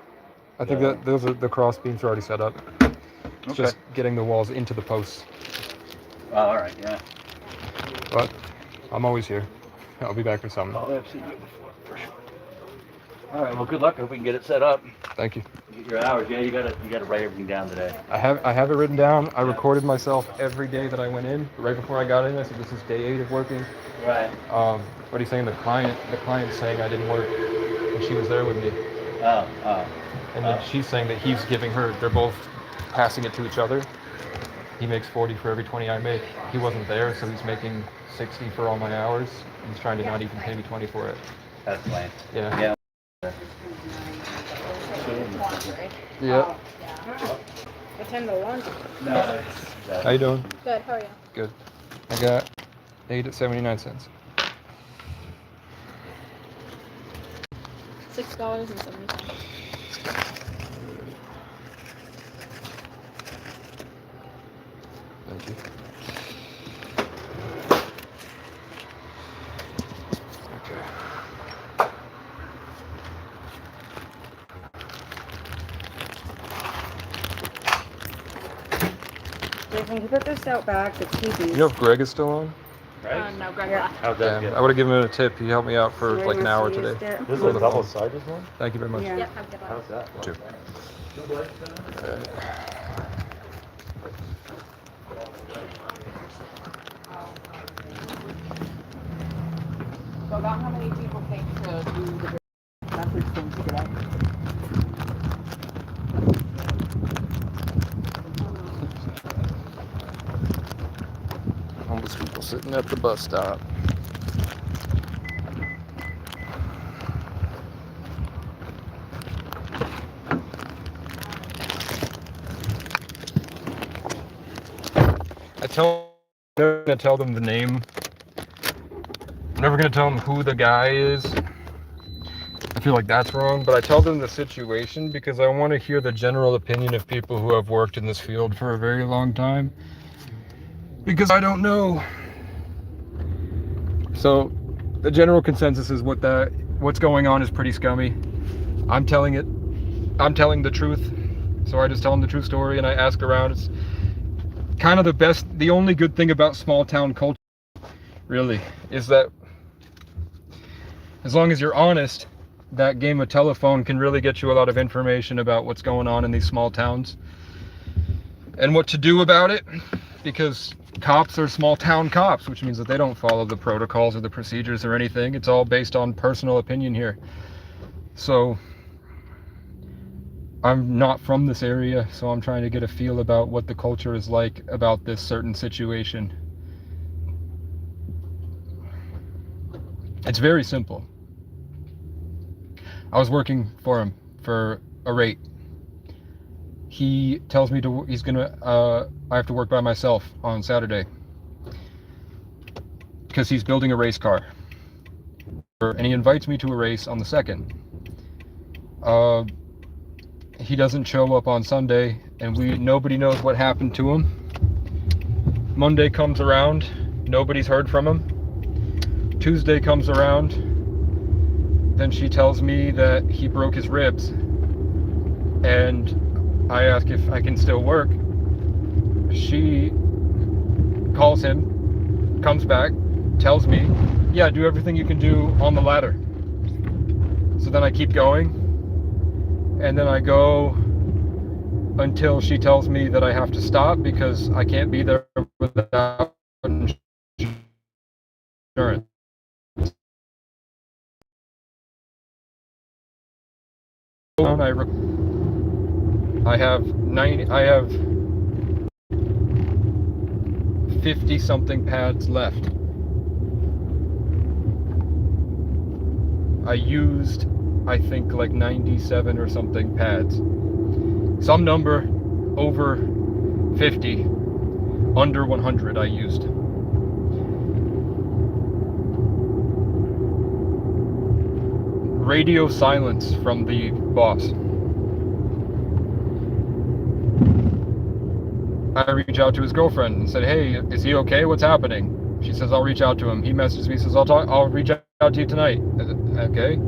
I think Yeah. that those are the cross beams are already set up. It's Okay. just getting the walls into the posts. Oh, all right, yeah. But I'm always here. I'll be back for something. Oh, I've seen you before, for sure. All right, well, good luck. I hope we can get it set up. Thank you. Get your hours. Yeah, you gotta write everything down today. I have it written down. I recorded myself every day that I went in. Right before I got in, I said this is day 8 of working. Right. But he's saying the client's saying I didn't work, and she was there with me. Oh. And then she's saying that he's giving her. They're both passing it to each other. he makes 40 for every 20 I make. He wasn't there, so he's making 60 for all my hours. He's trying to not even pay me 20 for it. That's lame. Yeah. Yeah. Yeah. Attend the lunch. No. How you doing? Good, how are you? Good. I got 8 at 79 cents. $6.70. Thank you. Okay. Jason, can you put this out back? It's creepy. You know if Greg is still on? Right? No, Greg Yeah. left. How's that Yeah, get? I would have given him a tip. He helped me out for like an hour today. This is a double-sided one? Thank you very much. Yeah. Yep, have a good one. How's that? Two. So about how many people came to do the message from Pick It Up? Homeless people sitting at the bus stop. I'm never gonna tell them the name. I'm never gonna tell them who the guy is. I feel like that's wrong, but I tell them the situation because I want to hear the general opinion of people who have worked in this field for a very long time. Because I don't know. So, the general consensus is what's going on is pretty scummy. I'm telling the truth. So I just tell them the true story and I ask around. It's kind of the only good thing about small town culture, really, is that as long as you're honest, that game of telephone can really get you a lot of information about what's going on in these small towns and what to do about it, because cops are small town cops, which means that they don't follow the protocols or the procedures or anything. It's all based on personal opinion here. So I'm not from this area, so I'm trying to get a feel about what the culture is like about this certain situation. It's very simple. I was working for him for a rate. He tells me I have to work by myself on Saturday because he's building a race car. And he invites me to a race on the 2nd. He doesn't show up on Sunday, and nobody knows what happened to him. Monday comes around, nobody's heard from him. Tuesday comes around, then she tells me that he broke his ribs, and I ask if I can still work. She calls him, comes back, tells me, yeah, do everything you can do on the ladder. So then I keep going, and then I go until she tells me that I have to stop because I can't be there without insurance. I have 50 something pads left. I used, I think, like 97 or something pads. Some number over 50, under 100 I used. Radio silence from the boss. I reach out to his girlfriend and said, hey, is he okay? What's happening? She says, I'll reach out to him. He messages me, says, I'll reach out to you tonight. Okay.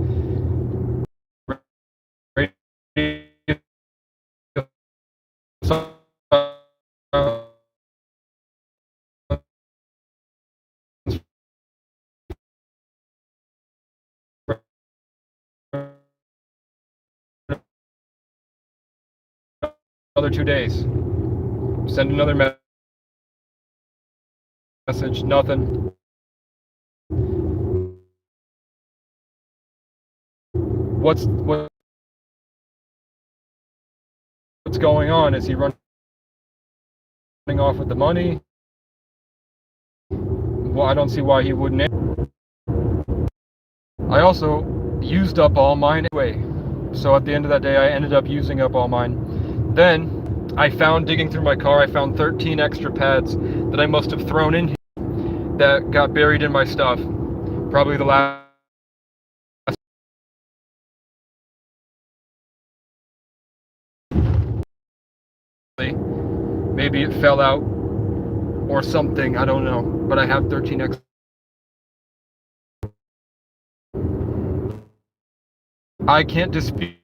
Another 2 days. Send another message, nothing. What's going on? Is he running off with the money. Well, I don't see why he wouldn't. I also used up all mine anyway. So at the end of that day, I ended up using up all mine. Then I found, digging through my car, I found 13 extra pads that I must have thrown in here that got buried in my stuff. Probably the last. Maybe it fell out or something, I don't know. But I have 13 extra. I can't dispute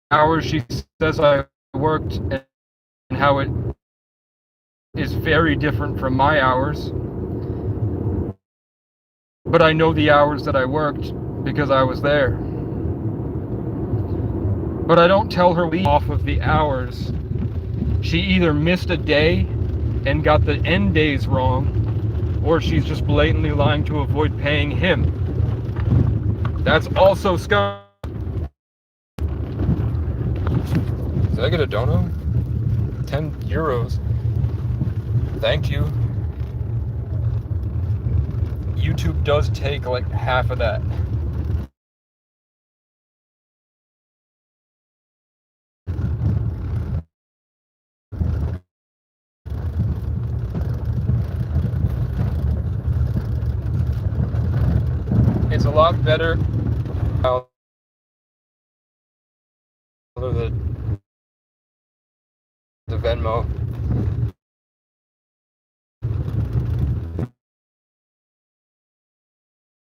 hours she says I worked and how it is very different from my hours. But I know the hours that I worked because I was there. But I don't tell her leave off of the hours. She either missed a day and got the end days wrong, or she's just blatantly lying to avoid paying him. That's also scum. Did I get a dono? 10 euros. Thank you. YouTube does take like half of that. It's a lot better. The Venmo.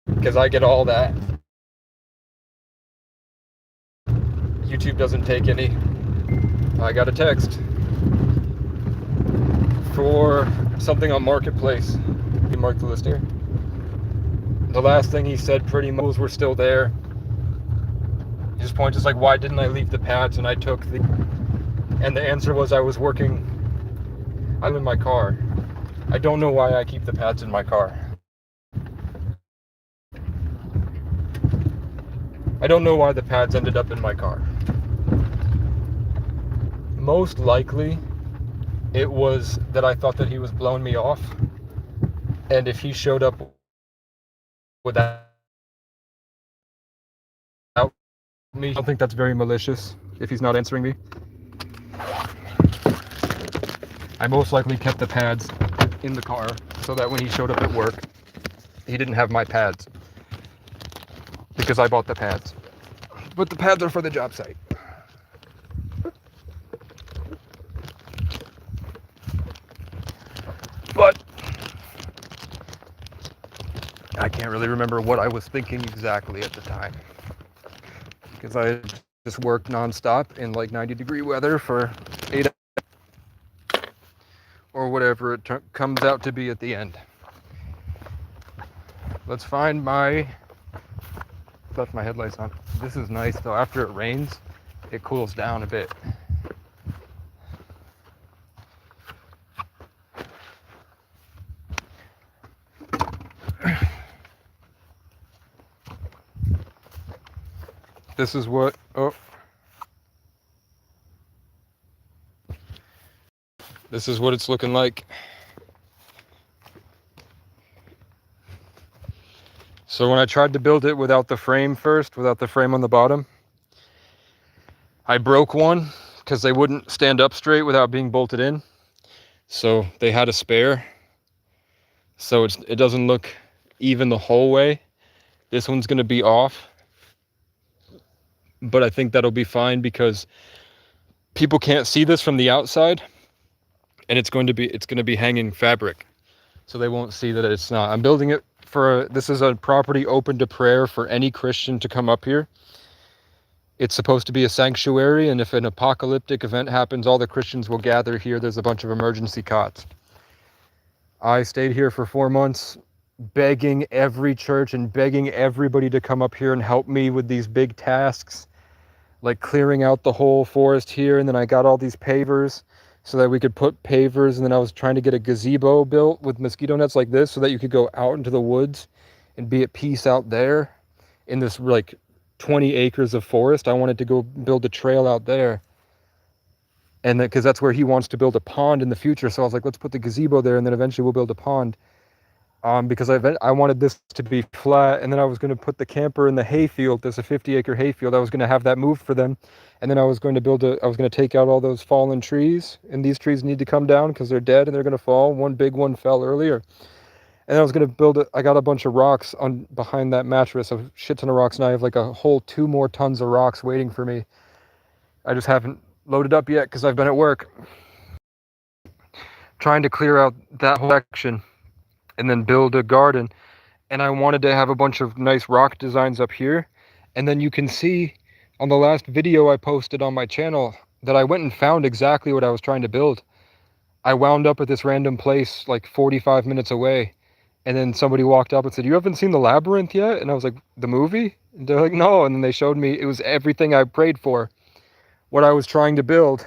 Because I get all that. YouTube doesn't take any. I got a text for something on Marketplace. He marked the list here. The last thing he said pretty much were still there. His point is like, why didn't I leave the pads? And I took the... And the answer was I'm in my car. I don't know why I keep the pads in my car. I don't know why the pads ended up in my car. Most likely, it was that I thought that he was blowing me off. And if he showed up without me, I don't think that's very malicious if he's not answering me. I most likely kept the pads in the car so that when he showed up at work, he didn't have my pads. Because I bought the pads. But the pads are for the job site. But I can't really remember what I was thinking exactly at the time. Because I just worked nonstop in like 90-degree weather for 8 hours. Or whatever it comes out to be at the end. Let's find my... Left my headlights on. This is nice though. After it rains, it cools down a bit. This is what, this is what it's looking like. So when I tried to build it without the frame first, without the frame on the bottom, I broke one because they wouldn't stand up straight without being bolted in. So they had a spare. So it doesn't look even the whole way. This one's going to be off. But I think that'll be fine because people can't see this from the outside. And it's going to be hanging fabric. So they won't see that it's not. I'm building it this is a property open to prayer for any Christian to come up here. It's supposed to be a sanctuary, and if an apocalyptic event happens, all the Christians will gather here. There's a bunch of emergency cots. I stayed here for 4 months, begging every church and begging everybody to come up here and help me with these big tasks, like clearing out the whole forest here, and then I got all these pavers so that we could put pavers, and then I was trying to get a gazebo built with mosquito nets like this so that you could go out into the woods and be at peace out there in this like 20 acres of forest. I wanted to go build a trail out there. and because that's where he wants to build a pond in the future. So I was like, let's put the gazebo there, and then eventually we'll build a pond. Because I wanted this to be flat, and then I was going to put the camper in the hayfield. There's a 50-acre hayfield. I was going to have that moved for them, and then I was going to take out all those fallen trees, and these trees need to come down because they're dead and they're going to fall. One big one fell earlier, and I was going to build it. I got a bunch of rocks on behind that mattress, a shit ton of rocks, and I have like a whole 2 more tons of rocks waiting for me. I just haven't loaded up yet because I've been at work trying to clear out that whole section and then build a garden. And I wanted to have a bunch of nice rock designs up here. And then you can see on the last video I posted on my channel that I went and found exactly what I was trying to build. I wound up at this random place like 45 minutes away. And then somebody walked up and said, "You haven't seen The Labyrinth yet?" And I was like, "The movie?" And they're like, "No." And then they showed me, it was everything I prayed for. What I was trying to build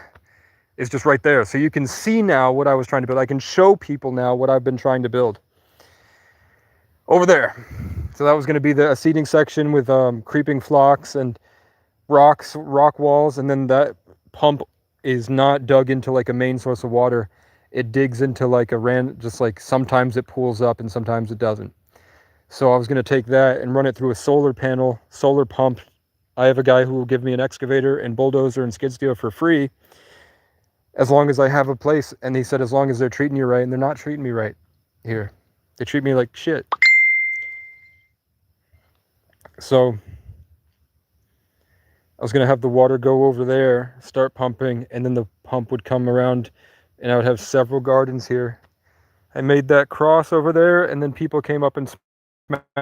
is just right there. So you can see now what I was trying to build. I can show people now what I've been trying to build. Over there. So that was going to be a seating section with creeping phlox and rock walls, and then that pump is not dug into like a main source of water. It digs into like just like sometimes it pools up and sometimes it doesn't. So I was going to take that and run it through a solar pump. I have a guy who will give me an excavator and bulldozer and skid steer for free as long as I have a place. And he said, as long as they're treating you right, and they're not treating me right here. They treat me like shit. So I was going to have the water go over there, start pumping, and then the pump would come around and I would have several gardens here. I made that cross over there, and then people came up and smashed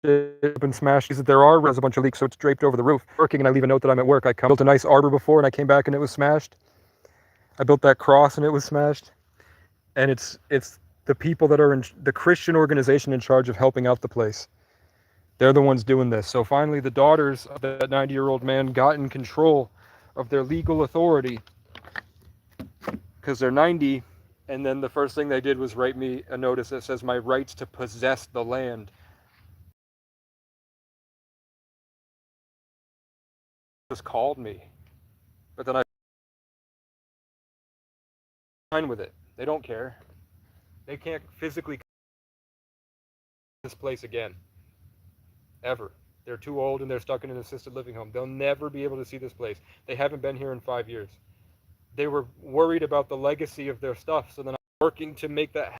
it. There's a bunch of leaks, so it's draped over the roof. Working, and I leave a note that I'm at work. I built a nice arbor before, and I came back and it was smashed. I built that cross and it was smashed. And it's the people that are in the Christian organization in charge of helping out the place. They're the ones doing this. So finally, the daughters of that 90-year-old man got in control of their legal authority because they're 90. And then the first thing they did was write me a notice that says my rights to possess the land. Just called me, but then I fine with it. They don't care. They can't physically this place again. Ever. They're too old and they're stuck in an assisted living home. They'll never be able to see this place. They haven't been here in 5 years. They were worried about the legacy of their stuff, so then I'm working to make that happen.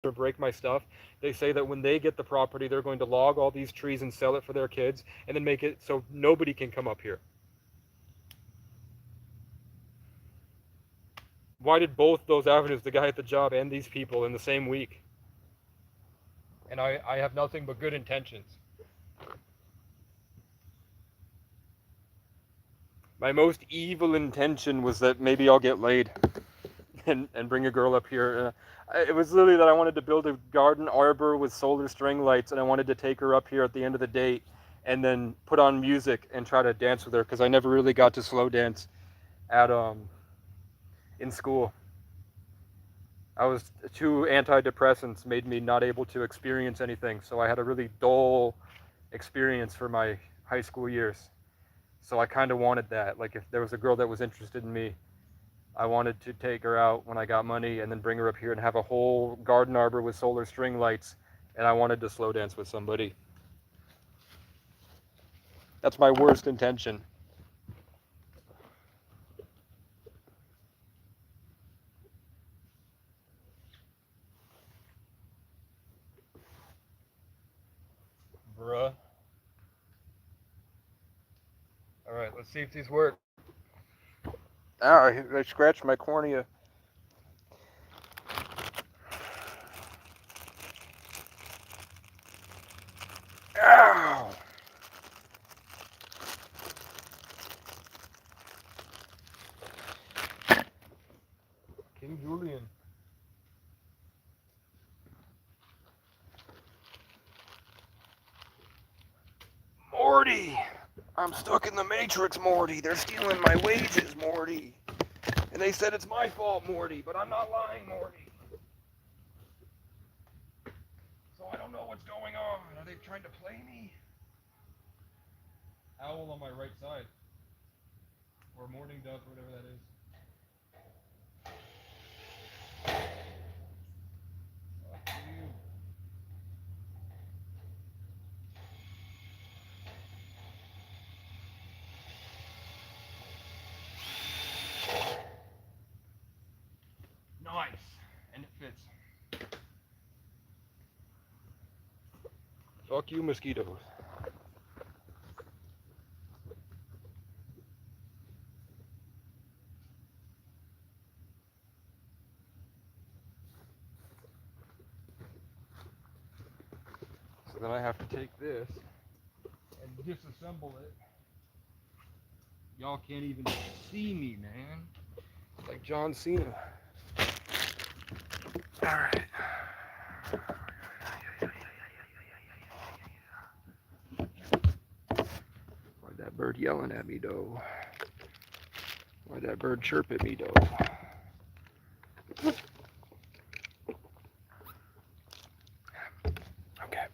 To break my stuff. They say that when they get the property, they're going to log all these trees and sell it for their kids, and then make it so nobody can come up here. Why did both those avenues, the guy at the job and these people, in the same week? And I have nothing but good intentions. My most evil intention was that maybe I'll get laid and bring a girl up here. It was literally that I wanted to build a garden arbor with solar string lights, and I wanted to take her up here at the end of the date and then put on music and try to dance with her, because I never really got to slow dance at in school. I was too antidepressants made me not able to experience anything, so I had a really dull experience for my high school years. So I kind of wanted that. Like, if there was a girl that was interested in me, I wanted to take her out when I got money and then bring her up here and have a whole garden arbor with solar string lights, and I wanted to slow dance with somebody. That's my worst intention. Bruh. Alright, let's see if these work. Ow, I scratched my cornea. Ow! King Julian. Morty! I'm stuck in the Matrix, Morty. They're stealing my wages, Morty. And they said it's my fault, Morty, but I'm not lying, Morty. So I don't know what's going on. Are they trying to play me? How owl on my right side. Or mourning dove, or whatever that is. Fuck you. Nice. And it fits. Fuck you, mosquitoes. So then I have to take this and disassemble it. Y'all can't even see me, man. It's like John Cena. Alright. Why'd that bird yelling at me, though? Why'd that bird chirp at me, though? Okay.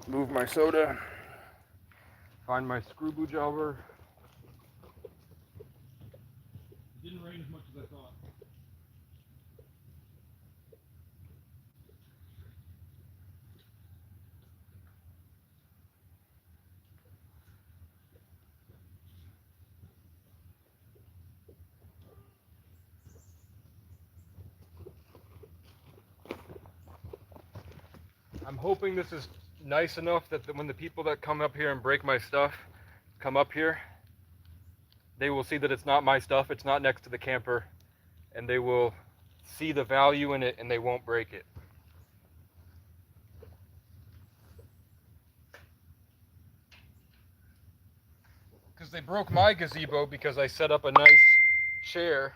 Move my soda. Find my screw jobber. It didn't rain as much as I thought. I'm hoping this is nice enough that when the people that come up here and break my stuff come up here, they will see that it's not my stuff, it's not next to the camper, and they will see the value in it and they won't break it. Because they broke my gazebo because I set up a nice chair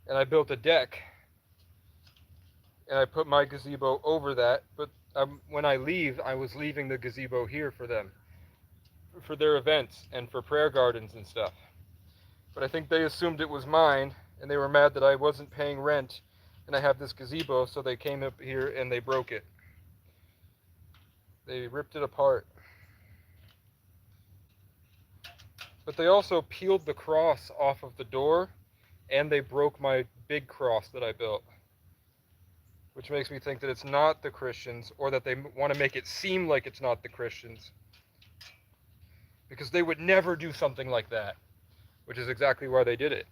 and I built a deck and I put my gazebo over that, but when I leave, I was leaving the gazebo here for them, for their events and for prayer gardens and stuff. But I think they assumed it was mine and they were mad that I wasn't paying rent and I have this gazebo, so they came up here and they broke it. They ripped it apart. But they also peeled the cross off of the door and they broke my big cross that I built. Which makes me think that it's not the Christians, or that they want to make it seem like it's not the Christians. Because they would never do something like that, which is exactly why they did it.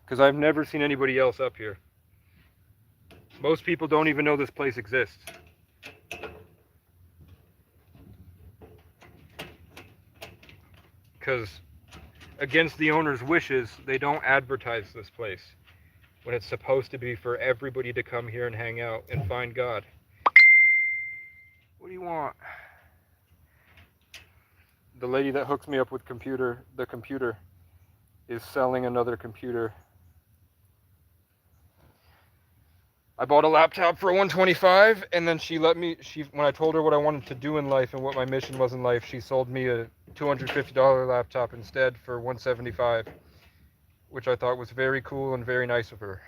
Because I've never seen anybody else up here. Most people don't even know this place exists. Because against the owner's wishes, they don't advertise this place when it's supposed to be for everybody to come here and hang out and find God. What do you want? The lady that hooks me up with the computer is selling another computer. I bought a laptop for $125, and then she let me, when I told her what I wanted to do in life and what my mission was in life, she sold me a $250 laptop instead for $175, which I thought was very cool and very nice of her.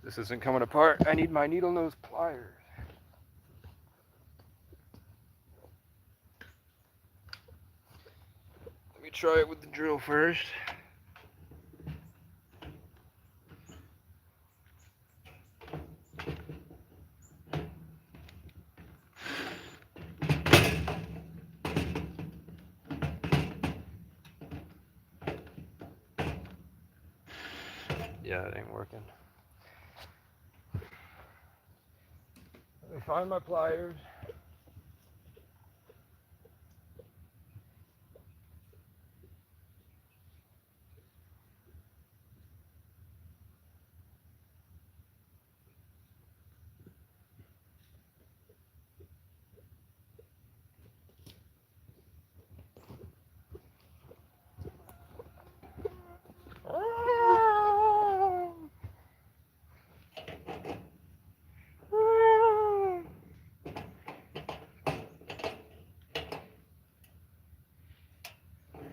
This isn't coming apart. I need my needle nose pliers. Let me try it with the drill first. Yeah, it ain't working. Let me find my pliers.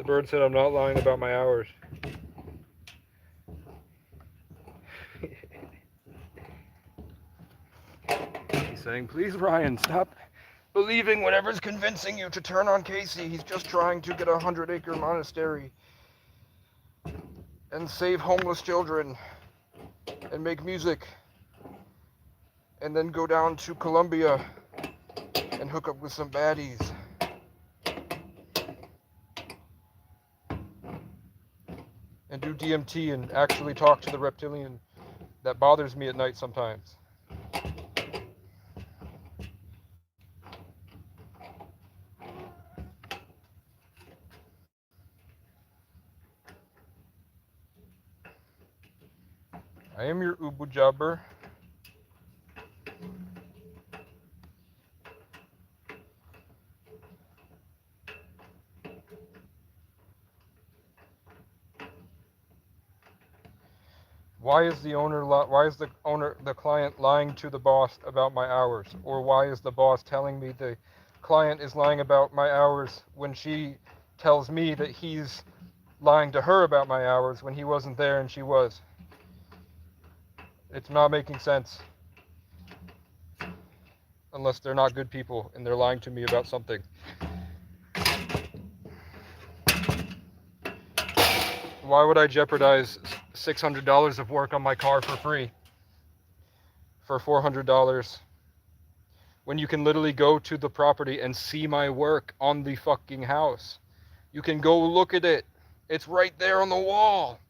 The bird said I'm not lying about my hours. He's saying, please, Ryan, stop believing whatever's convincing you to turn on Casey. He's just trying to get a 100-acre monastery and save homeless children and make music and then go down to Colombia and hook up with some baddies. And do DMT and actually talk to the reptilian that bothers me at night sometimes. I am your Ubu Jabber. Why is the client lying to the boss about my hours? Or why is the boss telling me the client is lying about my hours when she tells me that he's lying to her about my hours when he wasn't there and she was? It's not making sense. Unless they're not good people and they're lying to me about something. Why would I jeopardize $600 of work on my car for free for $400 when you can literally go to the property and see my work on the fucking house? You can go look at it. It's right there on the wall.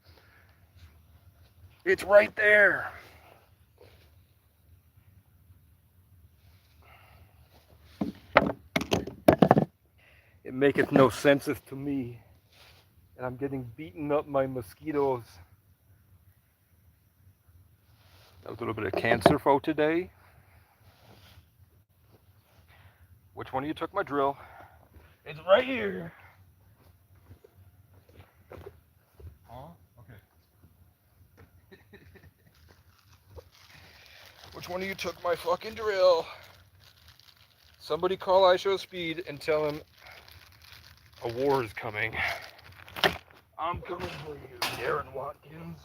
It's right there. It maketh no senseth to me. And I'm getting beaten up by mosquitoes. That was a little bit of cancer for today. Which one of you took my drill? It's right here. Huh? Okay. Which one of you took my fucking drill? Somebody call IShowSpeed and tell him a war is coming. I'm coming for you, Darren Watkins.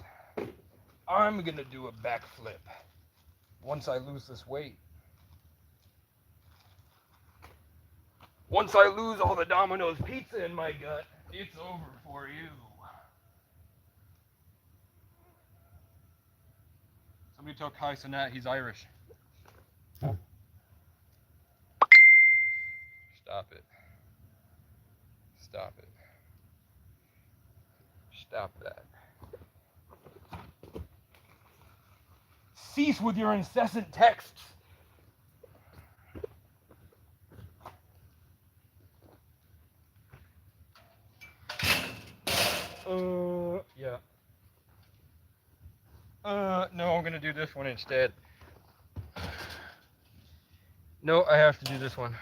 I'm gonna do a backflip once I lose this weight. Once I lose all the Domino's pizza in my gut, it's over for you. Somebody tell Kai Cenat he's Irish. Stop it. Stop it. Stop that. Cease with your incessant texts. Yeah. No, I'm gonna do this one instead. No, I have to do this one.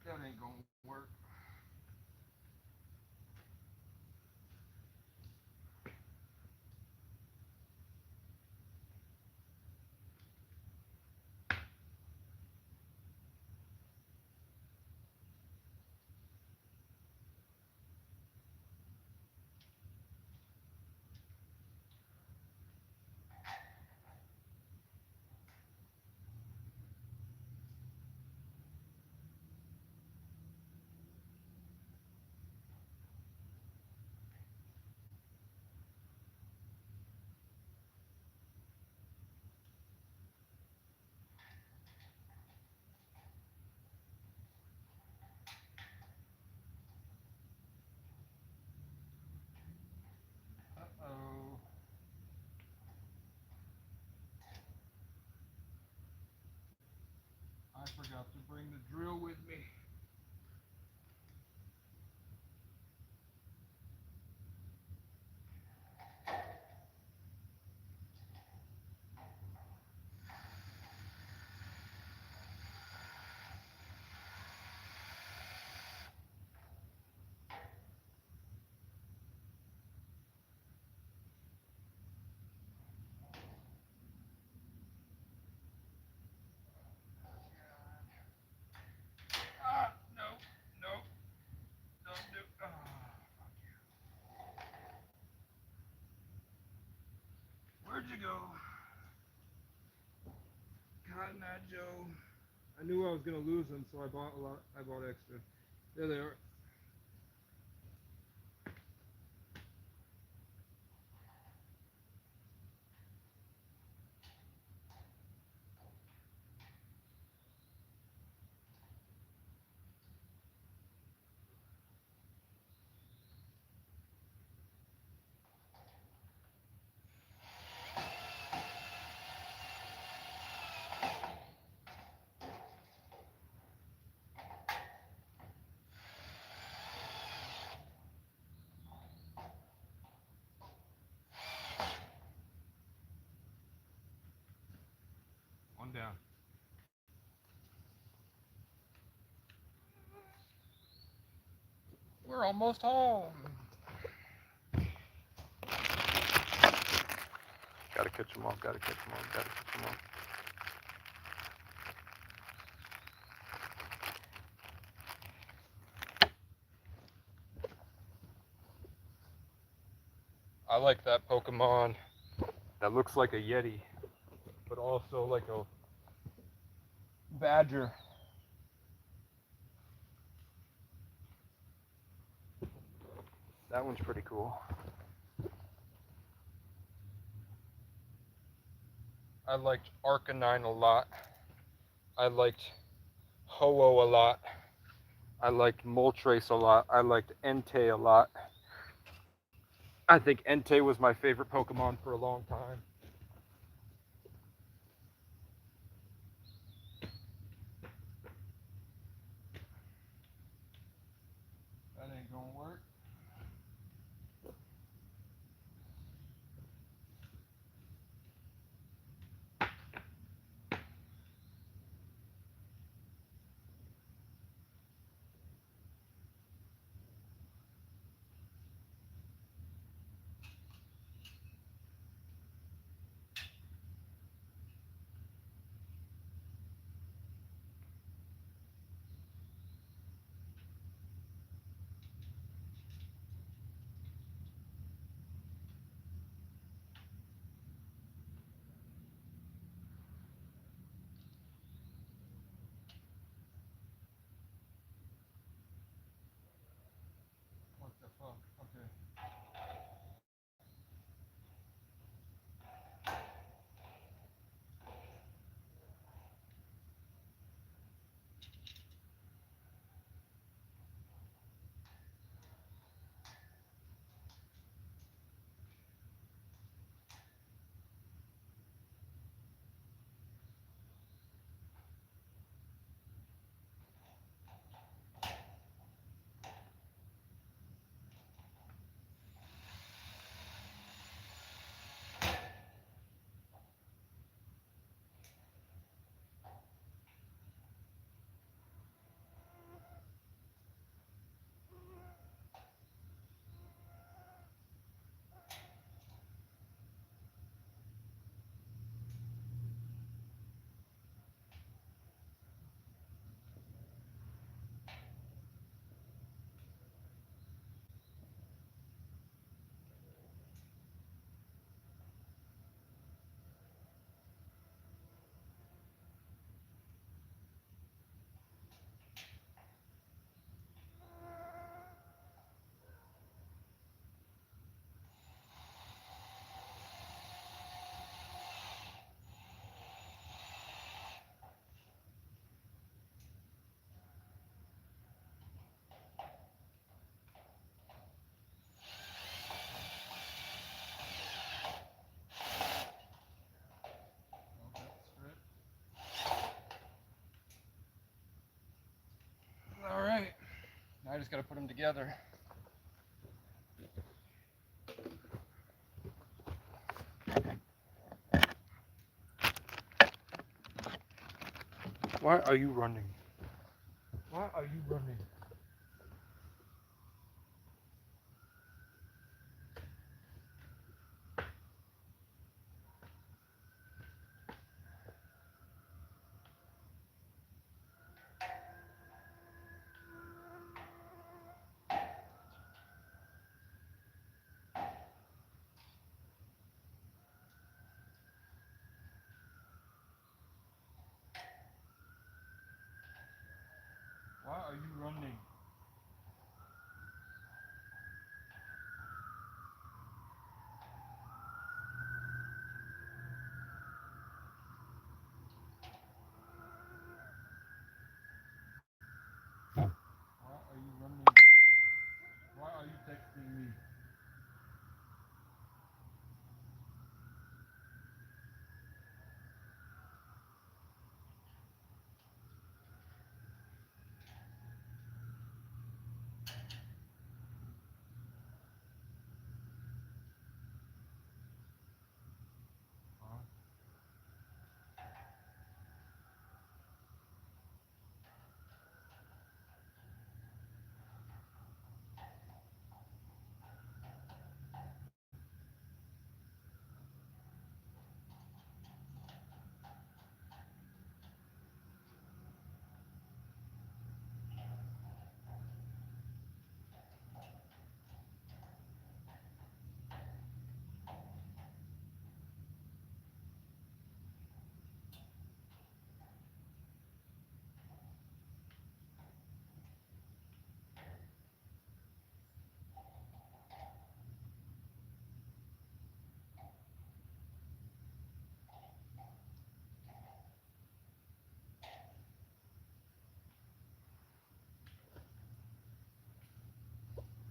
That ain't gonna work. Uh-oh. I forgot to bring the drill with me. you go? Cotton Eye Joe. I knew I was gonna lose them, so I bought a lot. I bought extra. There they are. One down. We're almost home. Gotta catch them all, gotta catch them all, gotta catch them all. I like that Pokemon that looks like a Yeti, but also like a badger. That one's pretty cool. I liked Arcanine a lot. I liked Ho-Oh a lot. I liked Moltres a lot. I liked Entei a lot. I think Entei was my favorite Pokemon for a long time. That ain't gonna work. What the fuck? Okay. All right. Now I just gotta put them together. Why are you running? Why are you running? are you running? Why are you running? Why are you texting me?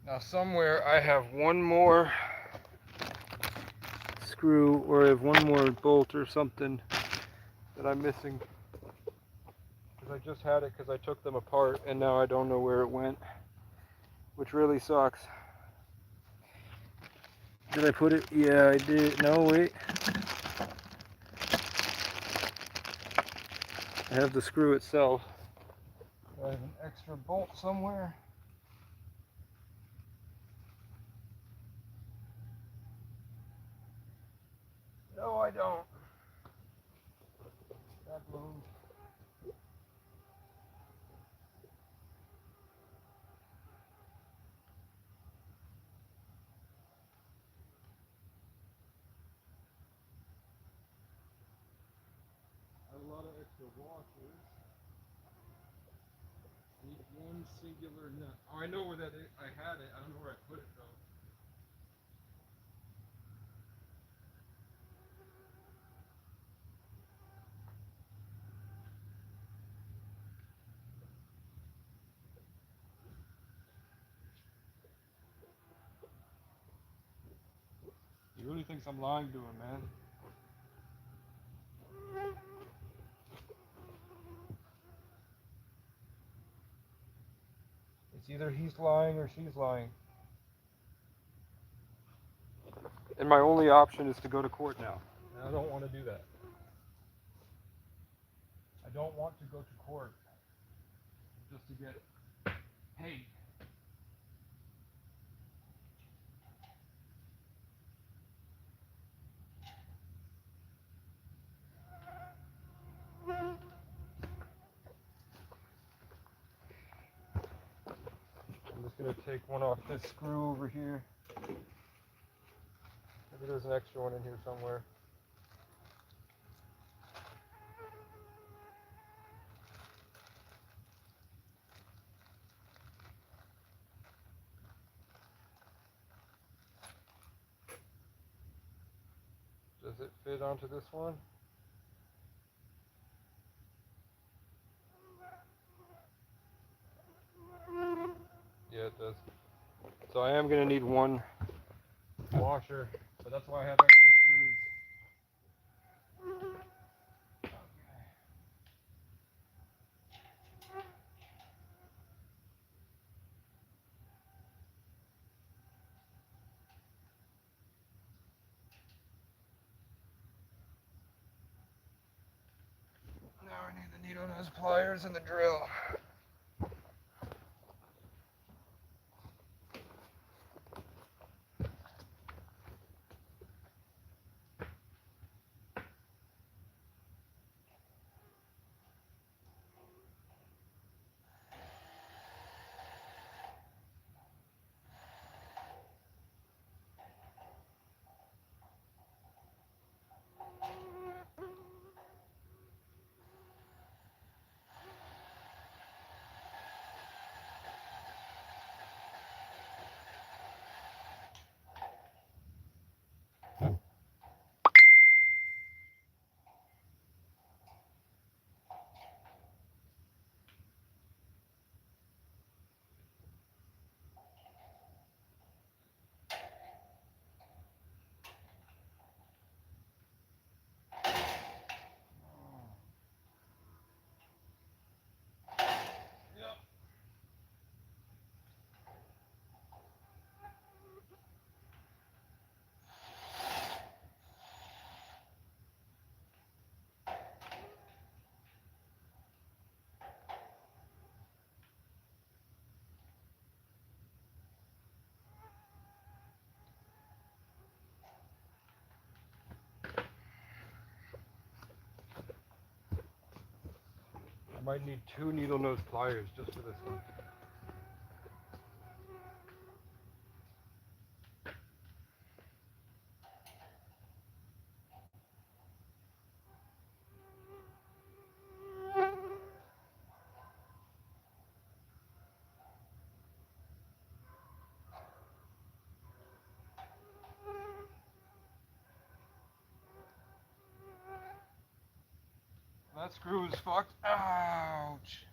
Now somewhere I have one more screw, or I have one more bolt or something that I'm missing. Because I just had it because I took them apart and now I don't know where it went. Which really sucks. Did I put it? Yeah, I did. No, wait. I have the screw itself. I have an extra bolt somewhere. No, I don't. That blows. A lot of extra washers. Need one singular nut. Oh, I know where that is. I had it. I don't know where I put it though. He really thinks I'm lying to him, man. It's either he's lying or she's lying. And my only option is to go to court now. And I don't want to do that. I don't want to go to court just to get paid. I'm just going to take one off this screw over here. Maybe there's an extra one in here somewhere. Does it fit onto this one? Yeah, it does. So I am going to need one washer, but that's why I have extra screws. Now I need the needle nose pliers and the drill. I might need 2 needle nose pliers just for this one. That screw is fucked. Ouch.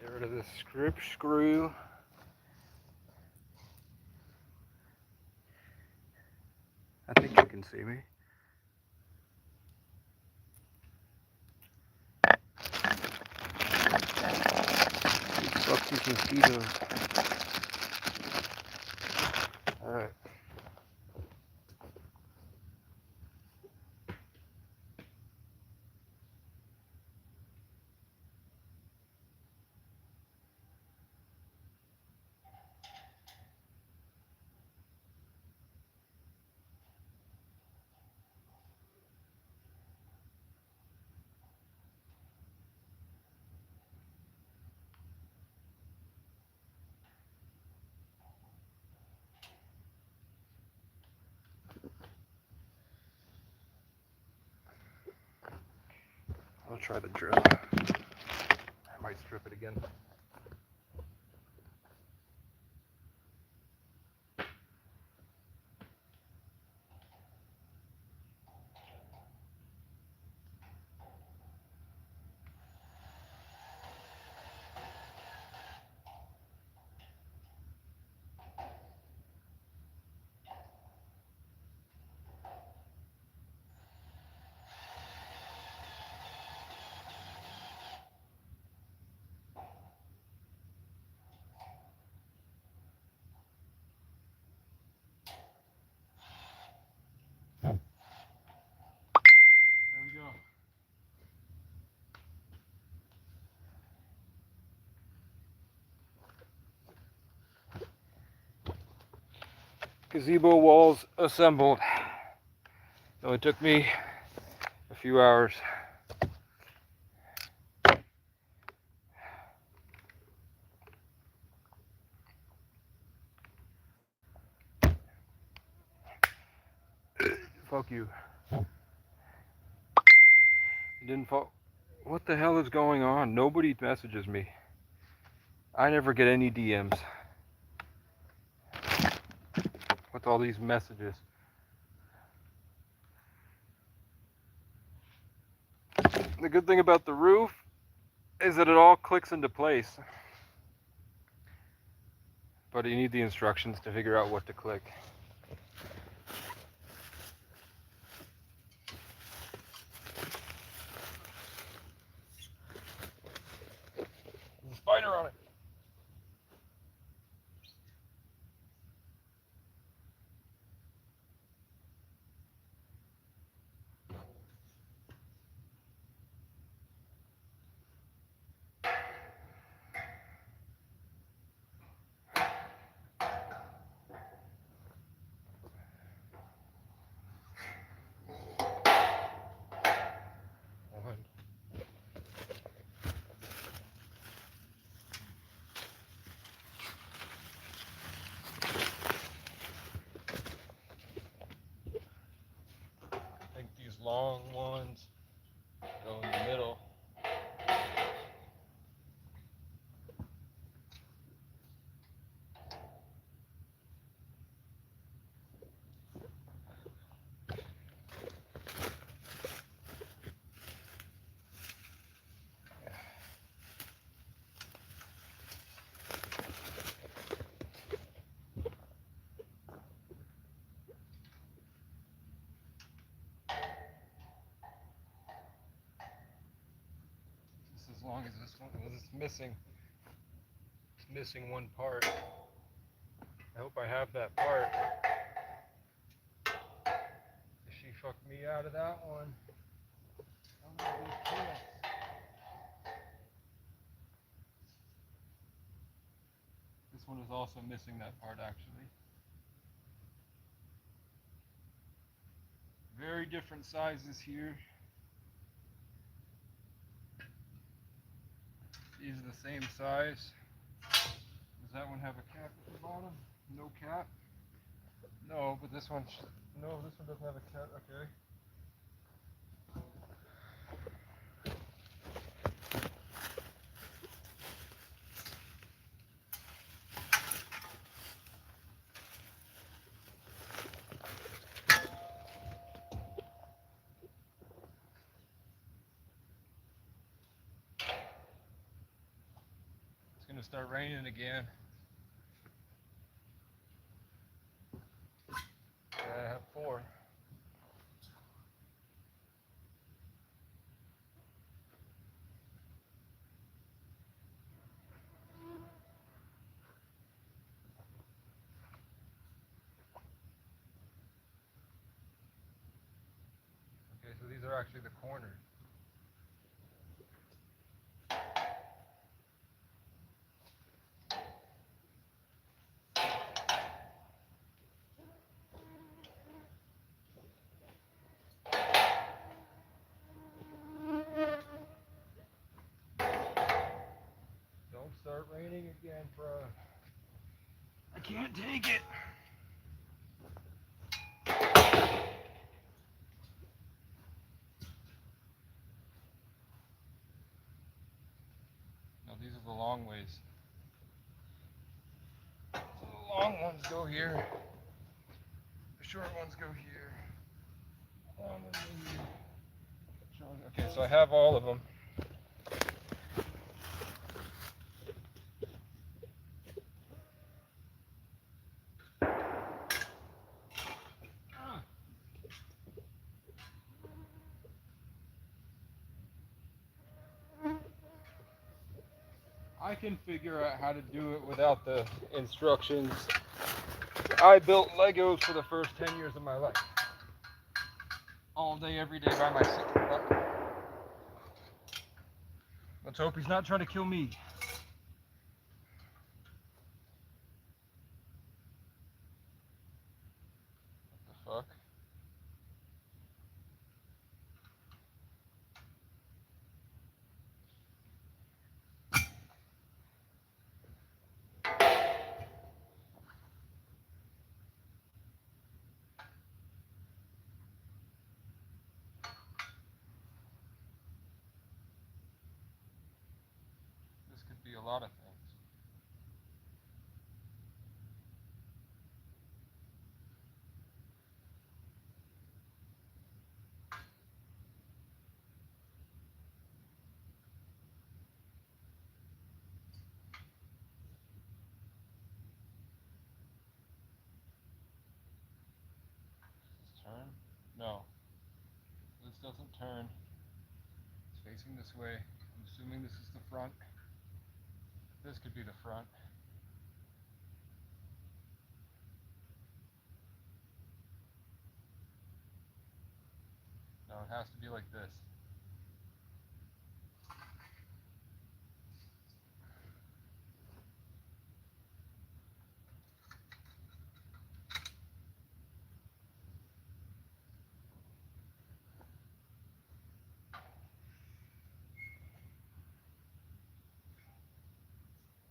Get rid of this script screw. I think you can see me. Fuck, these mosquitoes. Alright. I'll try the drill. I might strip it again. There we go. Gazebo walls assembled. It only took me a few hours. Fuck you. It didn't fall. What the hell is going on? Nobody messages me. I never get any DMs with all these messages. The good thing about the roof is that it all clicks into place. But you need the instructions to figure out what to click. There's a spider on it. long ones go in the middle. Just as long as this one is missing. It's missing one part. I hope I have that part. She fucked me out of that one. I'm gonna be pissed. This one is also missing that part actually. Very different sizes here. These are the same size. Does that one have a cap at the bottom? No cap? No, but this one, no, this one doesn't have a cap, okay. It's gonna start raining again. I have 4. Okay, so these are actually the corners. Don't start raining again, bro. I can't take it. No, these are the long ways. So the long ones go here. The short ones go here. Long ones go here. Okay, so I have all of them. I can figure out how to do it without the instructions. I built Legos for the first 10 years of my life. All day, every day by myself. Let's hope he's not trying to kill me. What the fuck? This could be a lot of things. Turn? No. This doesn't turn. It's facing this way. I'm assuming this is the front. This could be the front. No, it has to be like this.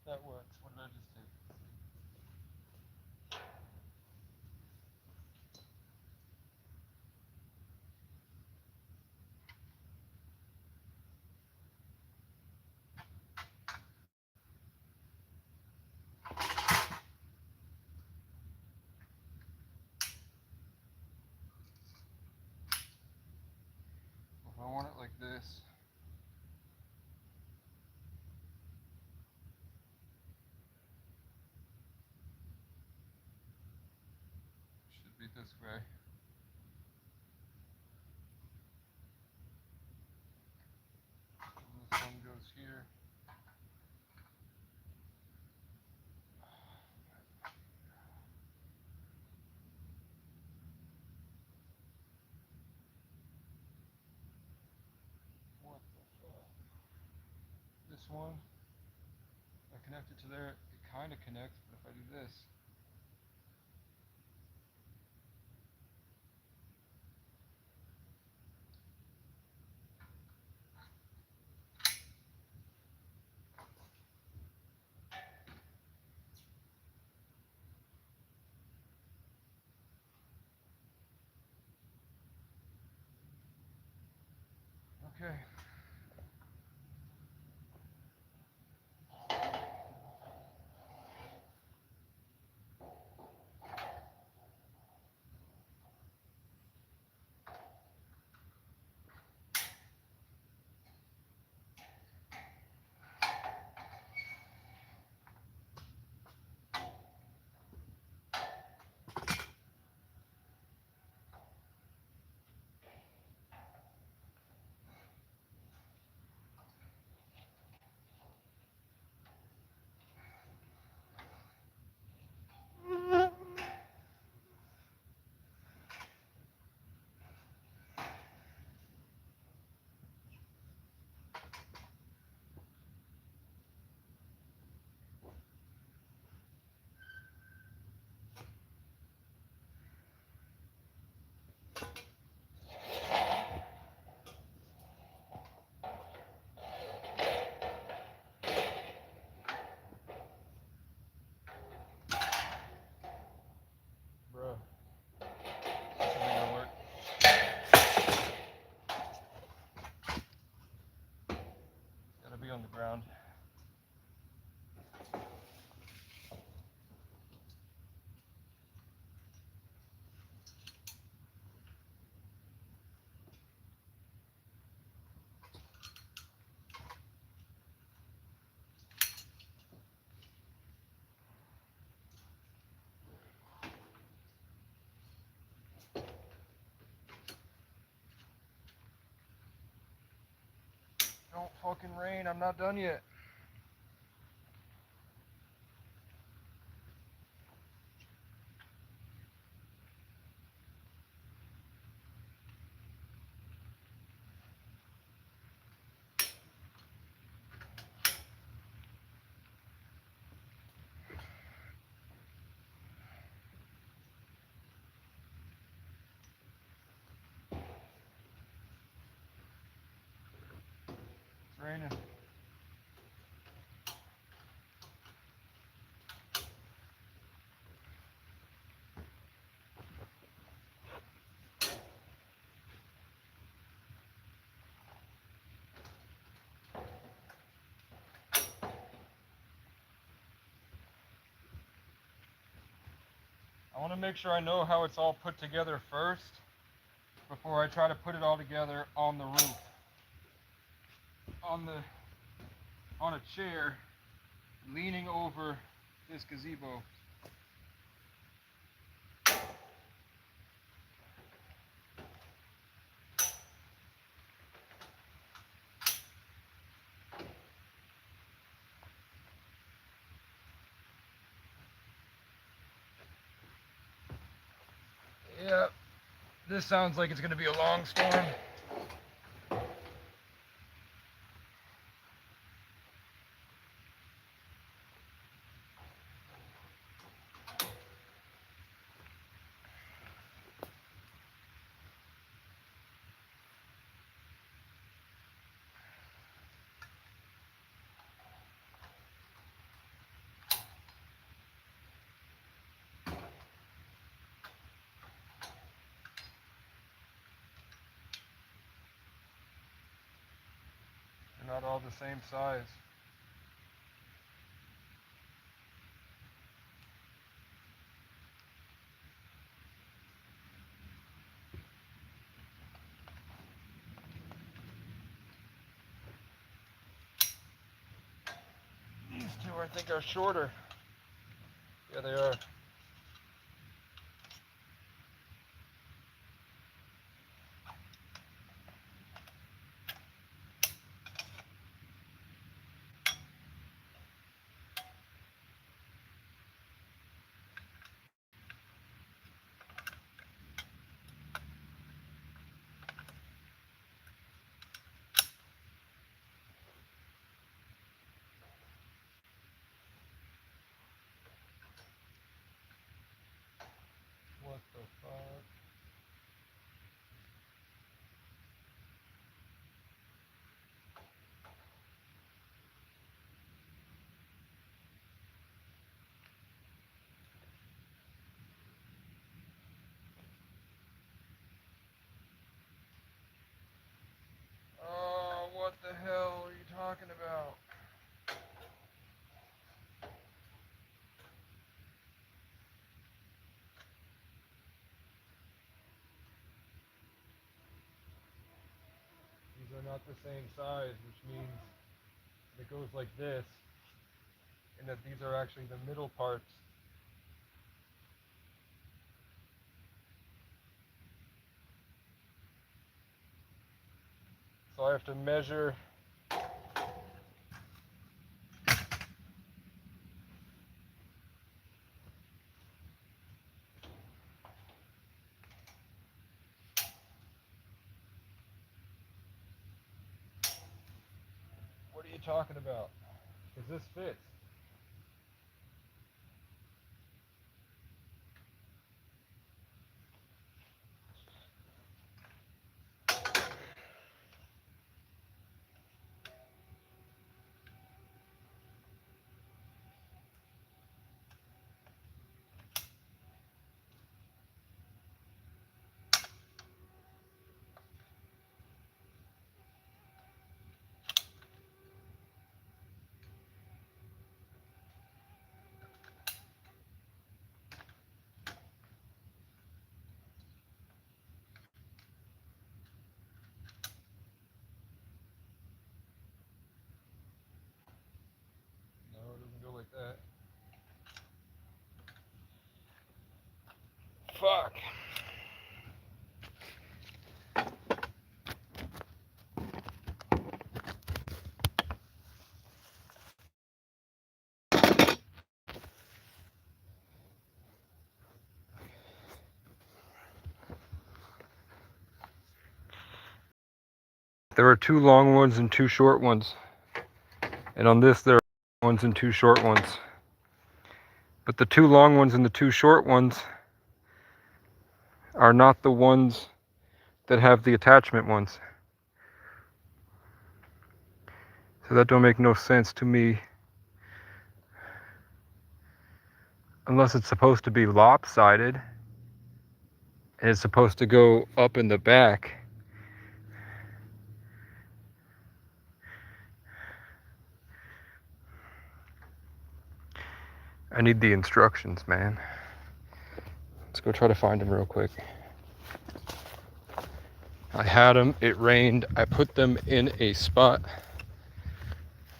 That works. What did I just do? this. Should be this way. And this one goes here. What the fuck? This one, I connect it to there, it kind of connects, but if I do this, okay. Bruh. This isn't gonna work. Gotta be on the ground. Don't fucking rain, I'm not done yet. It's raining. I want to make sure I know how it's all put together first before I try to put it all together on the roof. On a chair leaning over this gazebo. Yeah, this sounds like it's going to be a long storm. They're not all the same size. two, I think, are shorter. Yeah, they are. What the fuck? Oh, what the hell are you talking about? These are not the same size, which means it goes like this, and that these are actually the middle parts. So I have to measure. What are you talking about? Because this fits. No, it doesn't go like that. Fuck. There are two long ones and two short ones. And on this there are ones and two short ones. But the two long ones and the two short ones are not the ones that have the attachment ones. So that don't make no sense to me. Unless it's supposed to be lopsided. And it's supposed to go up in the back. I need the instructions, man. Let's go try to find them real quick. I had them, it rained. I put them in a spot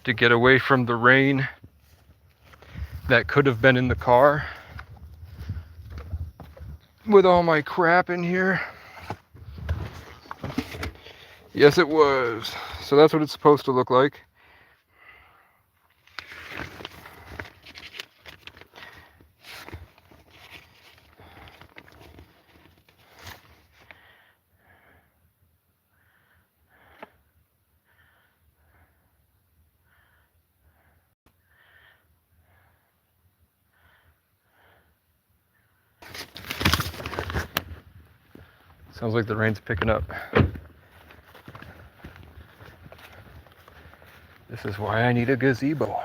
to get away from the rain that could have been in the car with all my crap in here. Yes, it was. So that's what it's supposed to look like. Sounds like the rain's picking up. This is why I need a gazebo.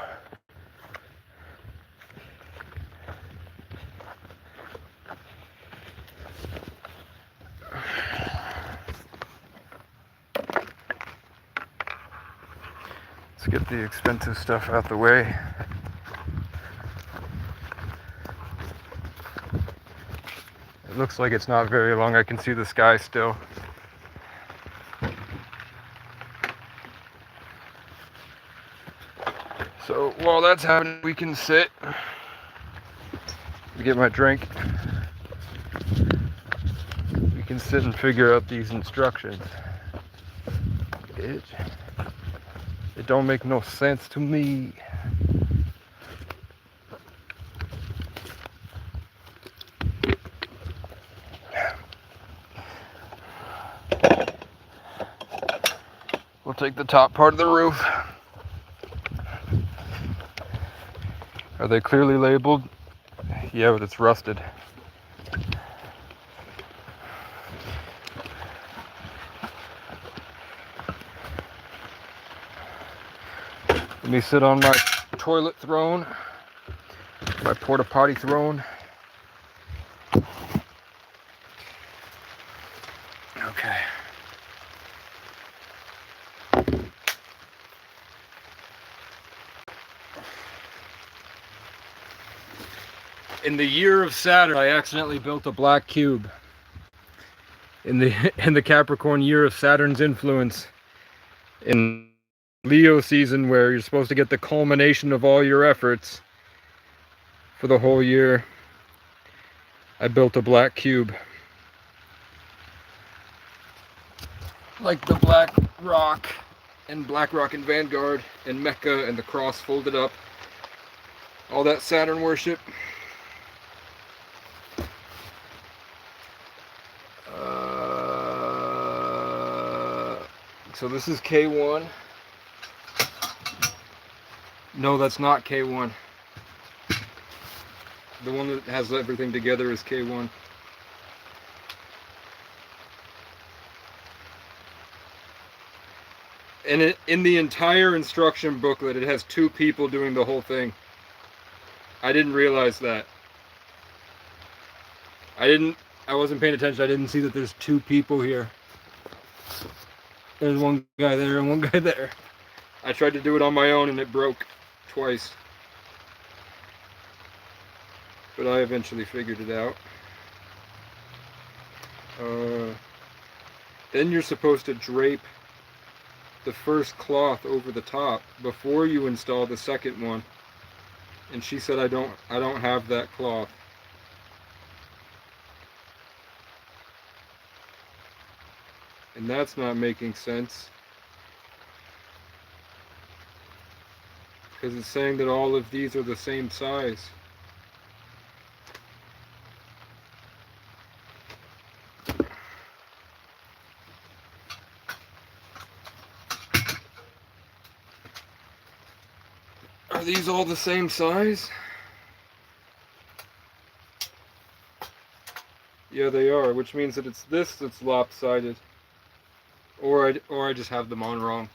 Let's get the expensive stuff out the way. It looks like it's not very long. I can see the sky still. So while that's happening, we can sit, get my drink. We can sit and figure out these instructions. It don't make no sense to me. We'll take the top part of the roof. Are they clearly labeled? Yeah, but it's rusted. Let me sit on my toilet throne, my porta potty throne. Okay. In the year of Saturn, I accidentally built a black cube. In the Capricorn year of Saturn's influence, in Leo season where you're supposed to get the culmination of all your efforts for the whole year, I built a black cube. Like the Black Rock and Vanguard and Mecca and the cross folded up. All that Saturn worship. So this is K1. No, that's not K1. The one that has everything together is K1. And in the entire instruction booklet, it has 2 people doing the whole thing. I didn't realize that. I wasn't paying attention. I didn't see that there's 2 people here. There's one guy there and one guy there. I tried to do it on my own and it broke twice. But I eventually figured it out. Then you're supposed to drape the first cloth over the top before you install the second one. And she said I don't have that cloth. And that's not making sense. Because it's saying that all of these are the same size. Are these all the same size? Yeah, they are, which means that it's this that's lopsided. Or I just have them on wrong.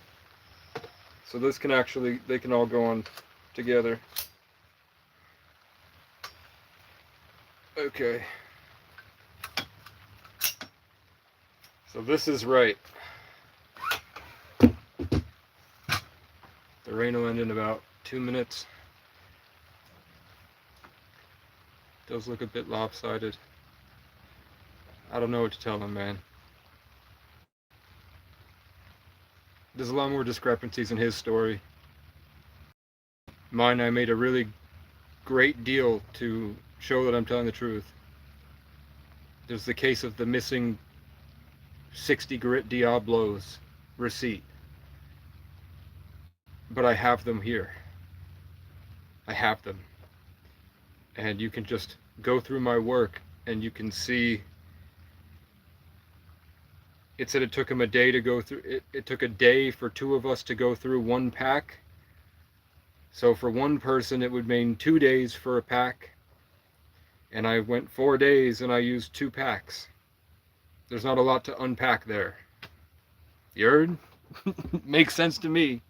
So this can actually, they can all go on together. Okay. So this is right. The rain will end in about 2 minutes. Does look a bit lopsided. I don't know what to tell them, man. There's a lot more discrepancies in his story. Mine, I made a really great deal to show that I'm telling the truth. There's the case of the missing 60 grit Diablos receipt. But I have them here. I have them. And you can just go through my work and you can see. It said it took him a day to go through. It took a day for 2 of us to go through 1 pack. So for 1 person, it would mean 2 days for a pack. And I went 4 days and I used 2 packs. There's not a lot to unpack there. You heard? Makes sense to me.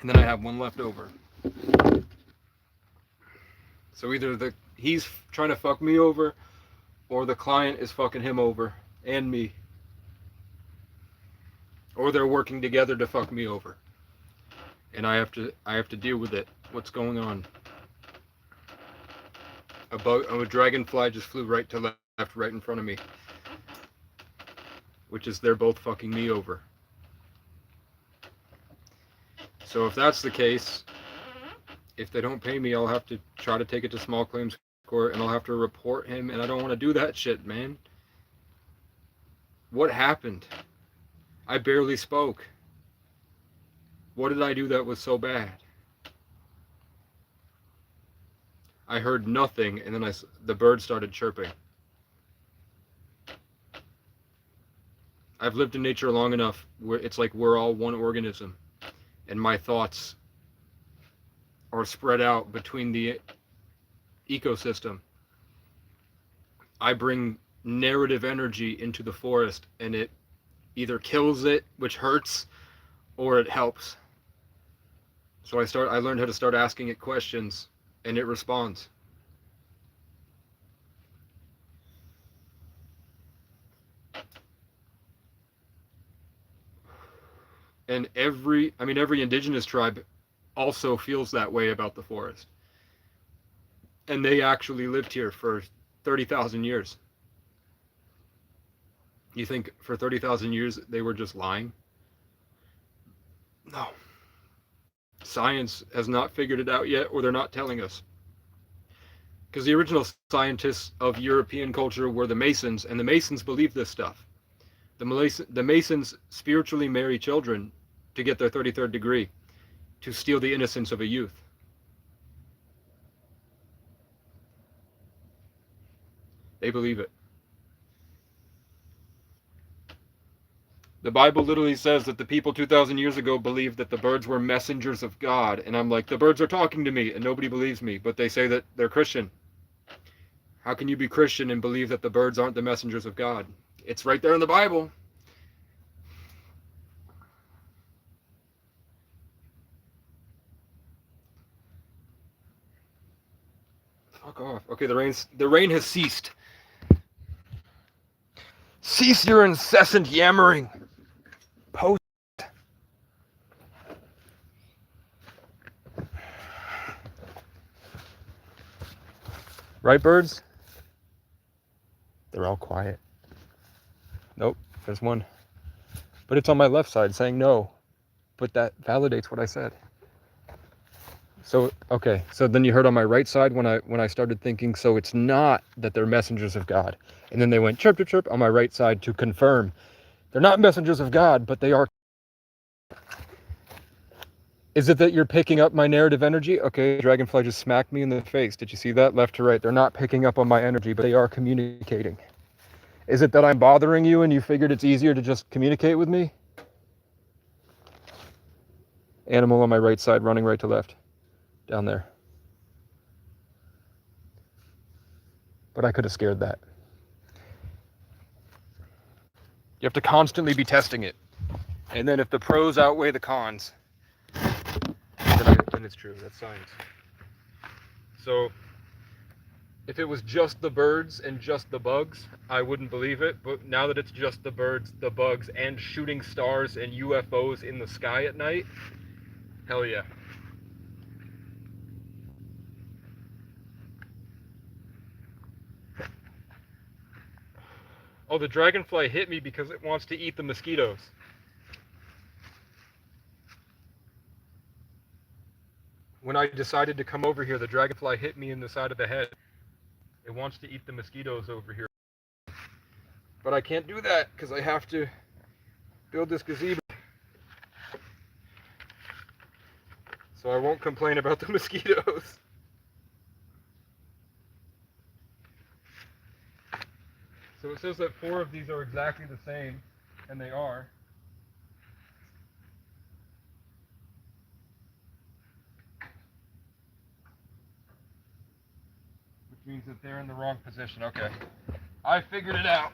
And then I have 1 left over. So either he's trying to fuck me over, or the client is fucking him over, and me. Or they're working together to fuck me over. And I have to deal with it. What's going on? A dragonfly just flew right to left, right in front of me. Which is they're both fucking me over. So if that's the case, if they don't pay me, I'll have to try to take it to small claims court and I'll have to report him, and I don't want to do that shit, man. What happened? I barely spoke. What did I do that was so bad? I heard nothing, and then the bird started chirping. I've lived in nature long enough where it's like we're all one organism, and my thoughts are spread out between the ecosystem. I bring narrative energy into the forest, and it either kills it, which hurts, or it helps. So I learned how to start asking it questions, and it responds. And every indigenous tribe also feels that way about the forest. And they actually lived here for 30,000 years. You think for 30,000 years they were just lying? No. Science has not figured it out yet, or they're not telling us. Because the original scientists of European culture were the Masons, and the Masons believed this stuff. The Masons spiritually marry children to get their 33rd degree, to steal the innocence of a youth. They believe it. The Bible literally says that the people 2,000 years ago believed that the birds were messengers of God. And I'm like, the birds are talking to me, and nobody believes me, but they say that they're Christian. How can you be Christian and believe that the birds aren't the messengers of God? It's right there in the Bible. Fuck off. Okay, the rain has ceased. Cease your incessant yammering. Post. Right, birds? They're all quiet. Nope, there's one. But it's on my left side saying no. But that validates what I said. So, okay, so then you heard on my right side when I started thinking, so it's not that they're messengers of God. And then they went chirp, chirp, chirp on my right side to confirm. They're not messengers of God, but they are. Is it that you're picking up my narrative energy? Okay, Dragonfly just smacked me in the face. Did you see that? Left to right. They're not picking up on my energy, but they are communicating. Is it that I'm bothering you and you figured it's easier to just communicate with me? Animal on my right side running right to left. Down there. But I could have scared that. You have to constantly be testing it. And then if the pros outweigh the cons, then it's true. That's science. So if it was just the birds and just the bugs, I wouldn't believe it. But now that it's just the birds, the bugs, and shooting stars and UFOs in the sky at night, hell yeah. Oh, the dragonfly hit me because it wants to eat the mosquitoes. When I decided to come over here, the dragonfly hit me in the side of the head. It wants to eat the mosquitoes over here. But I can't do that because I have to build this gazebo. So I won't complain about the mosquitoes. So it says that 4 of these are exactly the same, and they are. Which means that they're in the wrong position. Okay. I figured it out.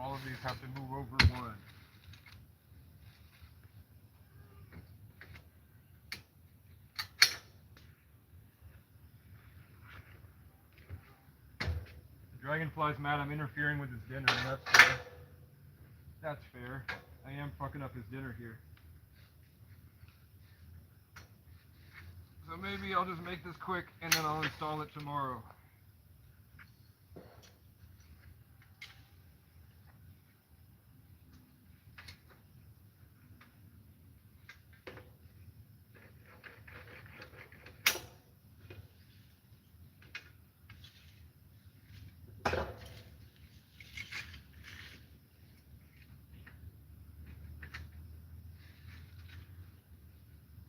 All of these have to move over one. Dragonfly's mad I'm interfering with his dinner, and that's fair. That's fair. I am fucking up his dinner here. So maybe I'll just make this quick and then I'll install it tomorrow.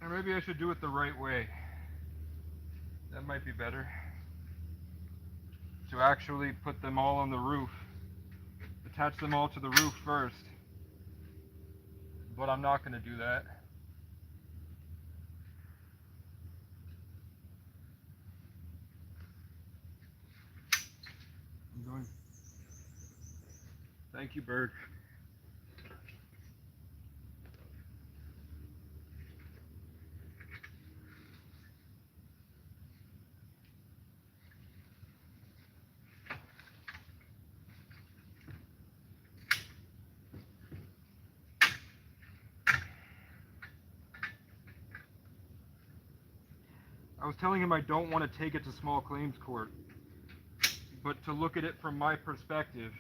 Or maybe I should do it the right way. That might be better. To actually put them all on the roof. Attach them all to the roof first. But I'm not going to do that. I'm going. Thank you, Bird. I was telling him I don't want to take it to small claims court, but to look at it from my perspective,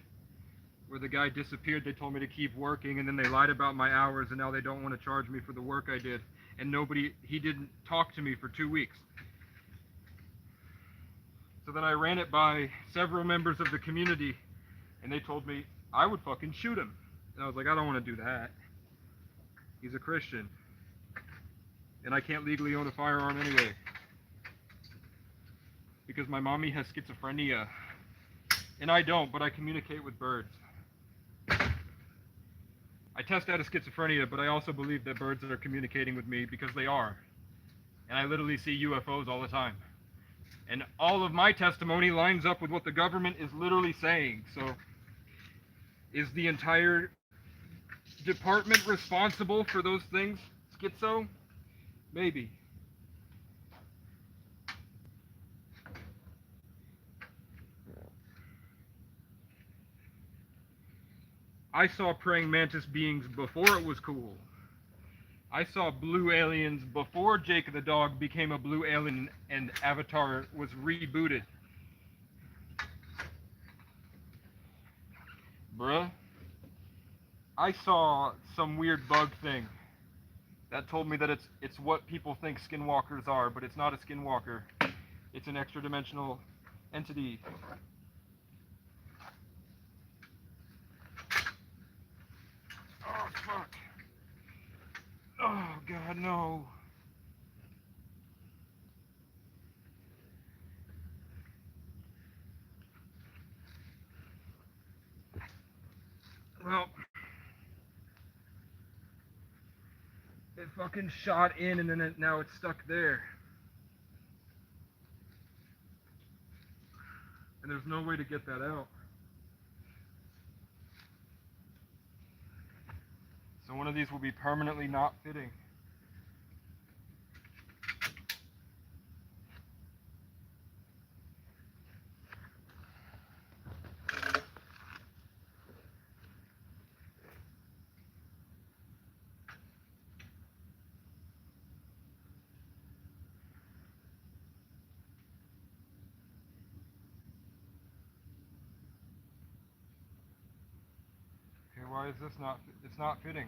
where the guy disappeared, they told me to keep working, and then they lied about my hours, and now they don't want to charge me for the work I did, and he didn't talk to me for 2 weeks. So then I ran it by several members of the community, and they told me I would fucking shoot him. And I was like, I don't want to do that. He's a Christian, and I can't legally own a firearm anyway. Because my mommy has schizophrenia. And I don't, but I communicate with birds. I test out of schizophrenia, but I also believe that birds are communicating with me because they are. And I literally see UFOs all the time. And all of my testimony lines up with what the government is literally saying. So, is the entire department responsible for those things? Schizo? Maybe. I saw praying mantis beings before it was cool. I saw blue aliens before Jake the dog became a blue alien and Avatar was rebooted. Bruh. I saw some weird bug thing that told me that it's what people think skinwalkers are, but it's not a skinwalker. It's an extra-dimensional entity. Oh, fuck. Oh, God, no. Well, it fucking shot in and then now it's stuck there. And there's no way to get that out. So one of these will be permanently not fitting. Okay, why is this not, it's not fitting.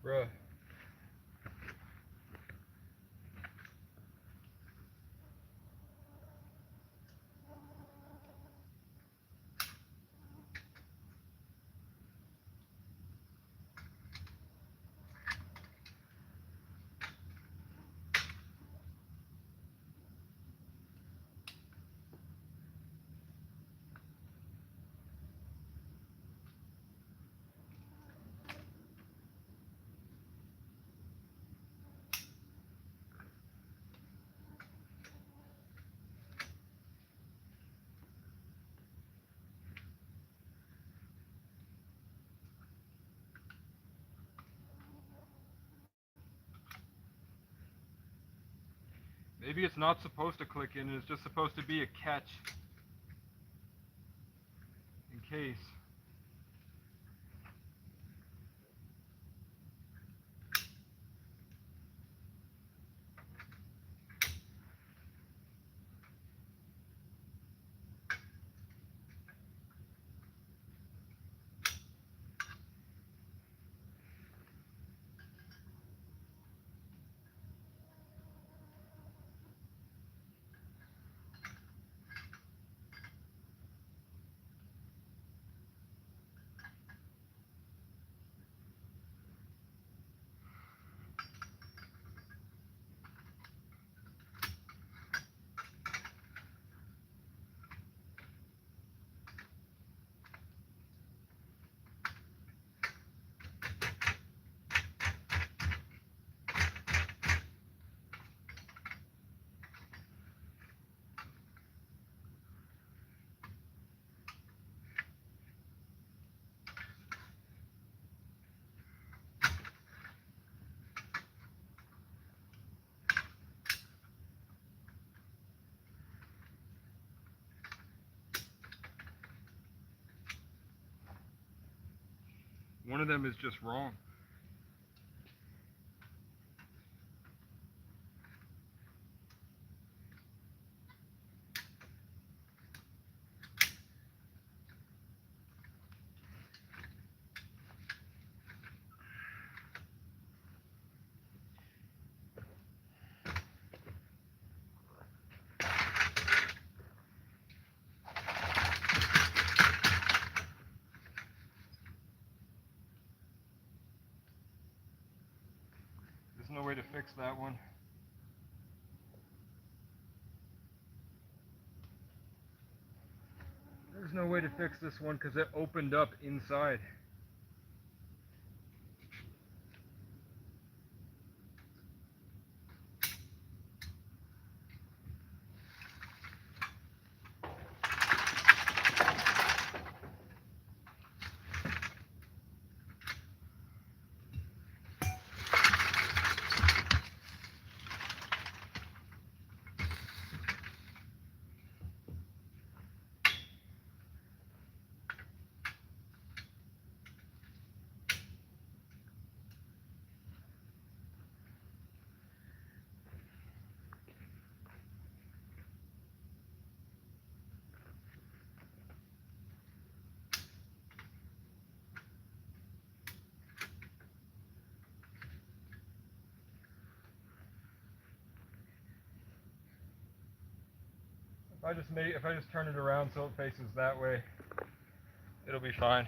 Bruh. Maybe it's not supposed to click in, it's just supposed to be a catch. In case. One of them is just wrong. There's no way to fix that one. There's no way to fix this one because it opened up inside. If I just turn it around so it faces that way, it'll be fine.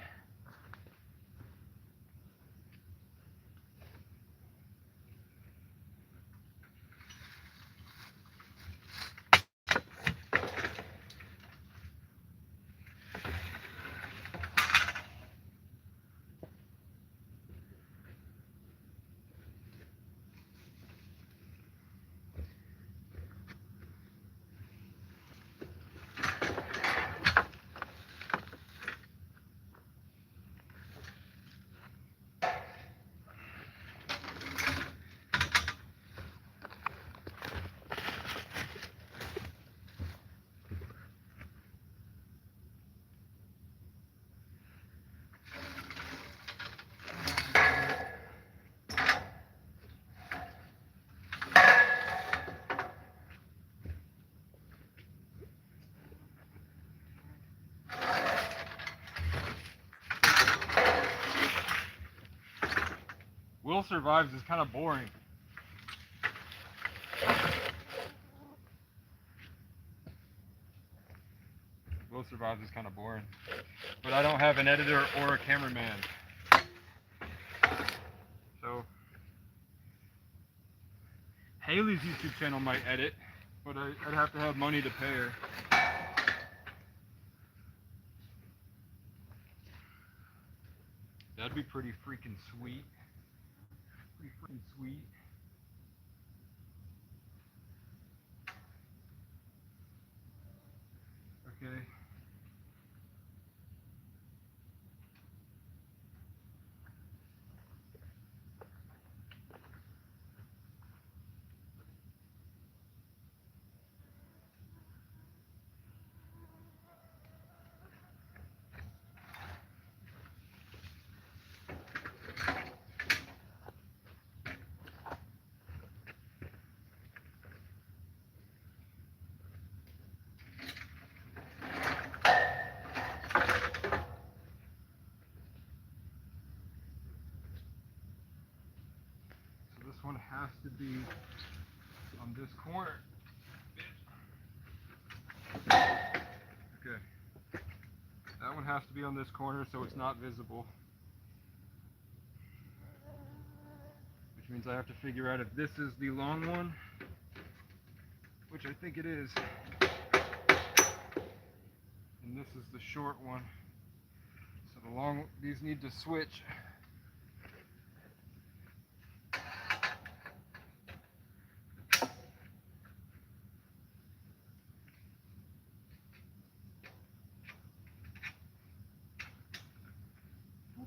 Will Survives is kind of boring. Will Survives is kind of boring. But I don't have an editor or a cameraman. So Haley's YouTube channel might edit, but I'd have to have money to pay her. That'd be pretty freaking sweet. Pretty freaking sweet. Okay. has to be on this corner. Okay. That one has to be on this corner so it's not visible. Which means I have to figure out if this is the long one, which I think it is. And this is the short one. So these need to switch.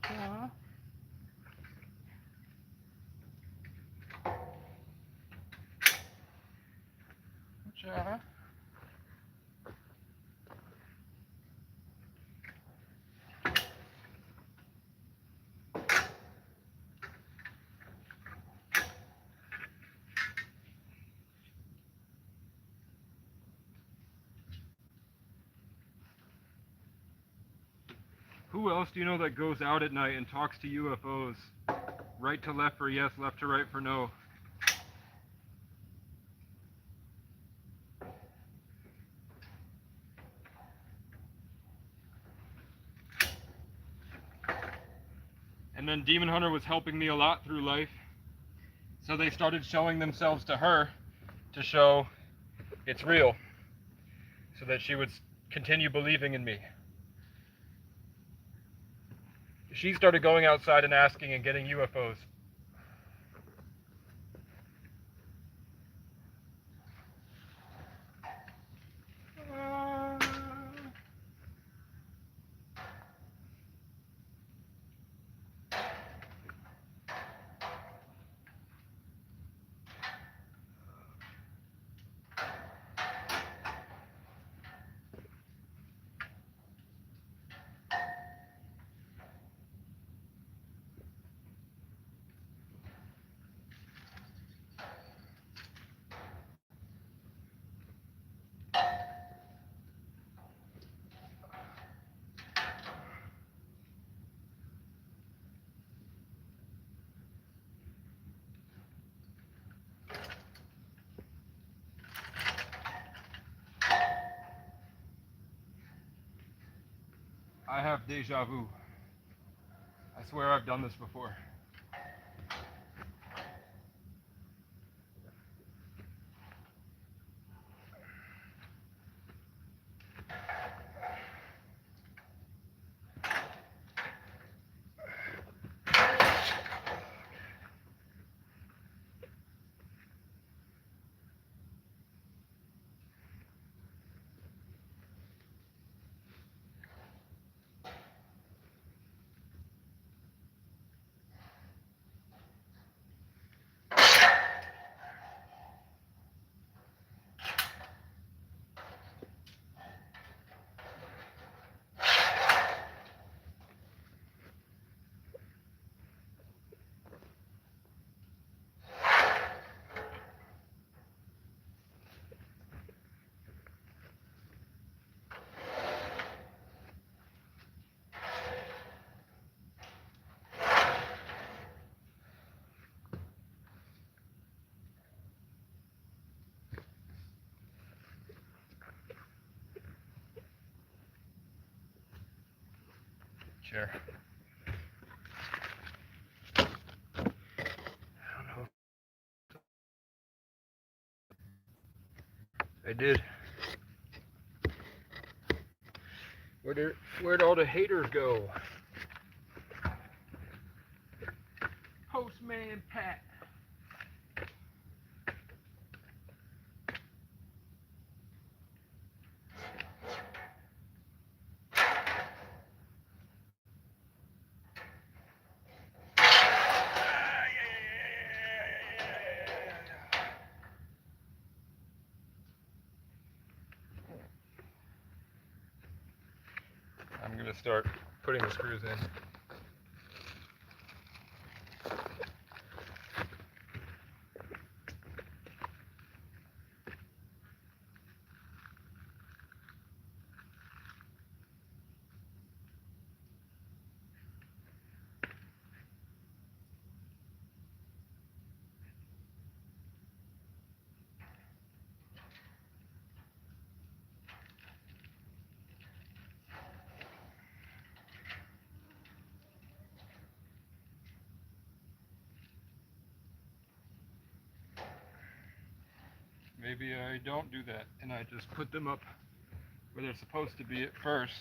Yeah. Yeah. Who else do you know that goes out at night and talks to UFOs? Right to left for yes, left to right for no. And then Demon Hunter was helping me a lot through life. So they started showing themselves to her to show it's real. So that she would continue believing in me. She started going outside and asking and getting UFOs. I have deja vu. I swear I've done this before. Chair. I don't know. I did. Where'd all the haters go? Postman Pat. I'm gonna start putting the screws in. Maybe I don't do that and I just put them up where they're supposed to be at first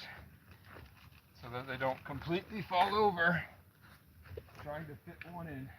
so that they don't completely fall over trying to fit one in.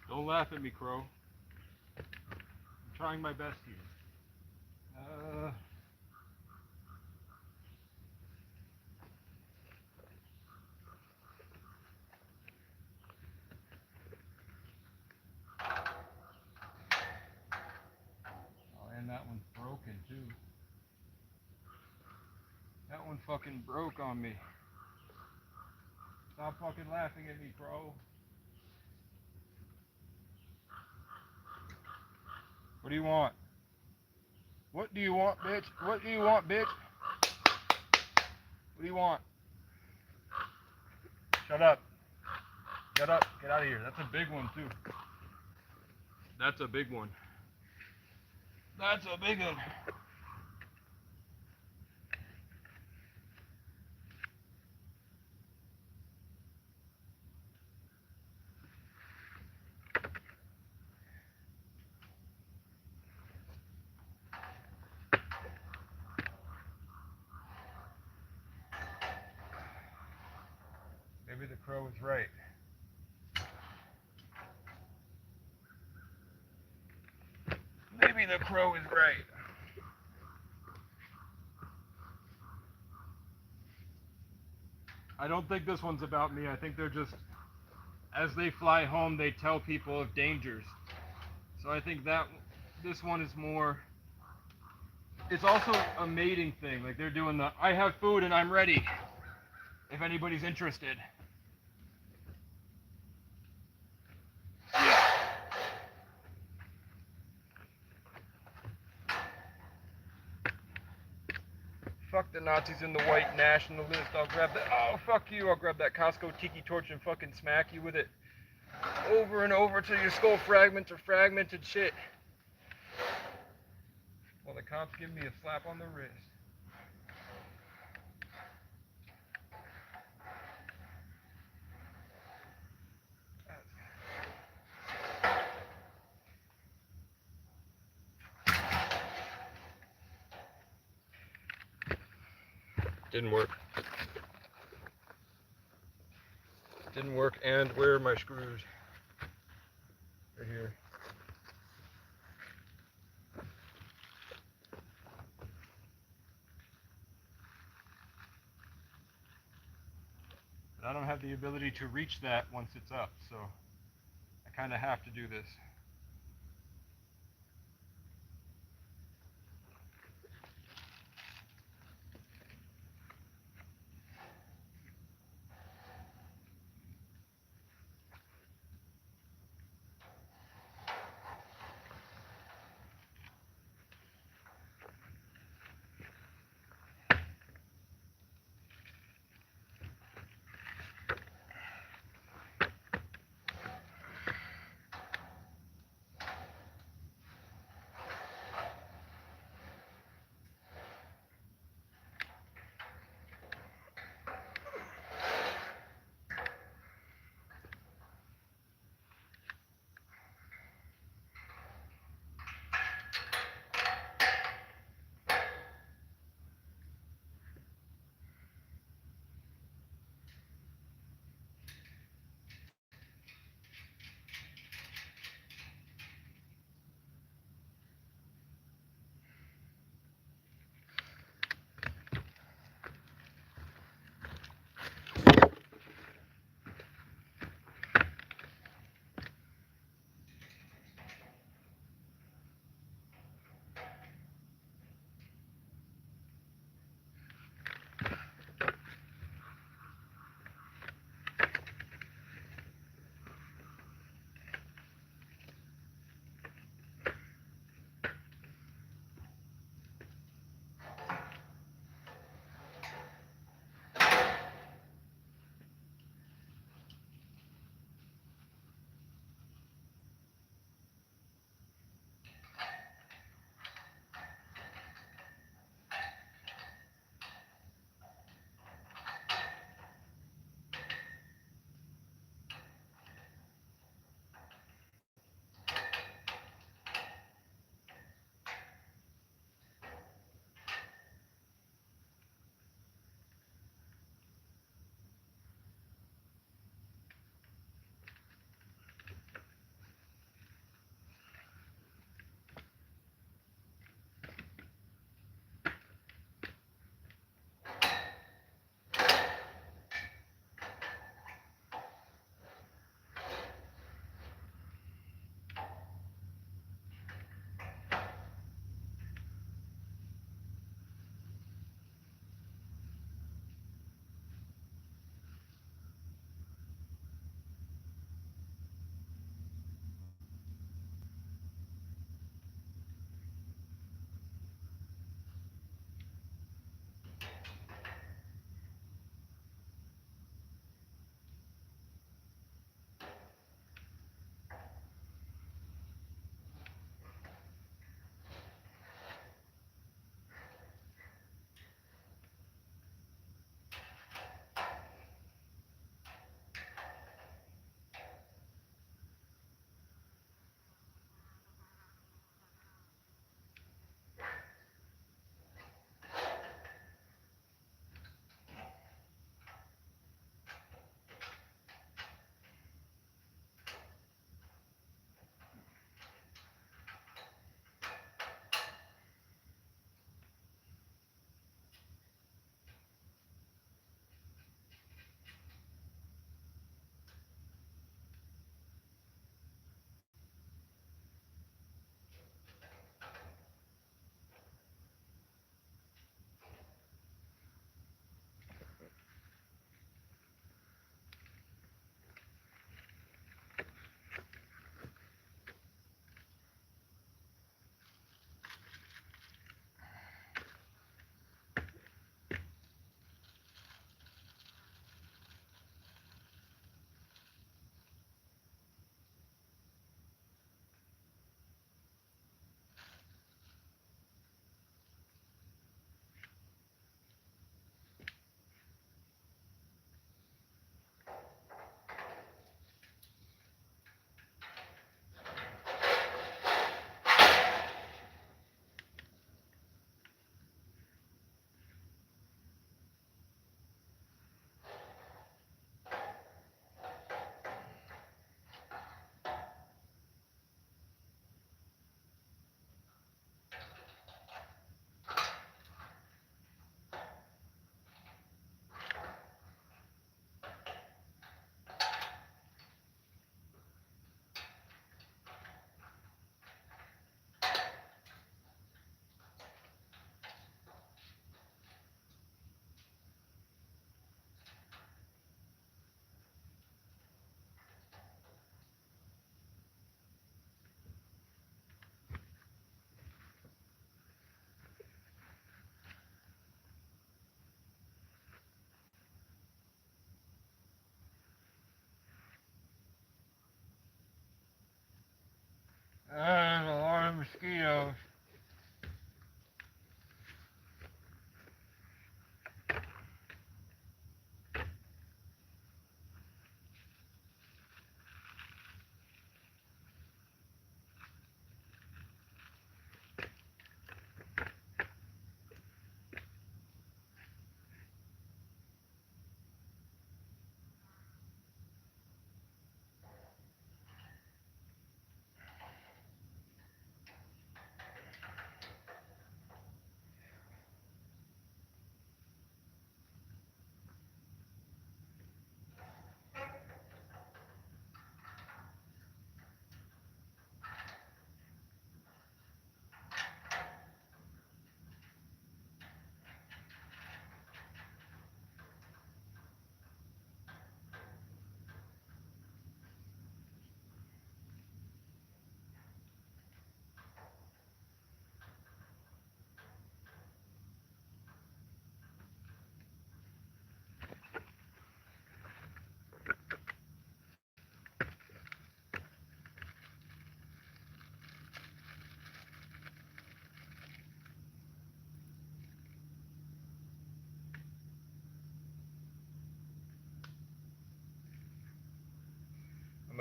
Don't laugh at me, Crow. I'm trying my best here. Oh, and that one's broken too. That one fucking broke on me. Stop fucking laughing at me, Crow. What do you want? What do you want, bitch? What do you want, bitch? What do you want? Shut up. Shut up. Get out of here. That's a big one, too. That's a big one. That's a big one. Maybe the crow was right. Maybe the crow is right. I don't think this one's about me. I think they're just, as they fly home, they tell people of dangers. So I think that this one is more, it's also a mating thing. Like they're doing the, I have food and I'm ready, if anybody's interested. Fuck the Nazis and the white nationalists. I'll grab that. Oh, fuck you. I'll grab that Costco tiki torch and fucking smack you with it over and over till your skull fragments are fragmented shit. Well, the cops give me a slap on the wrist. Didn't work. Didn't work, and where are my screws? Right here. But I don't have the ability to reach that once it's up, so I kind of have to do this.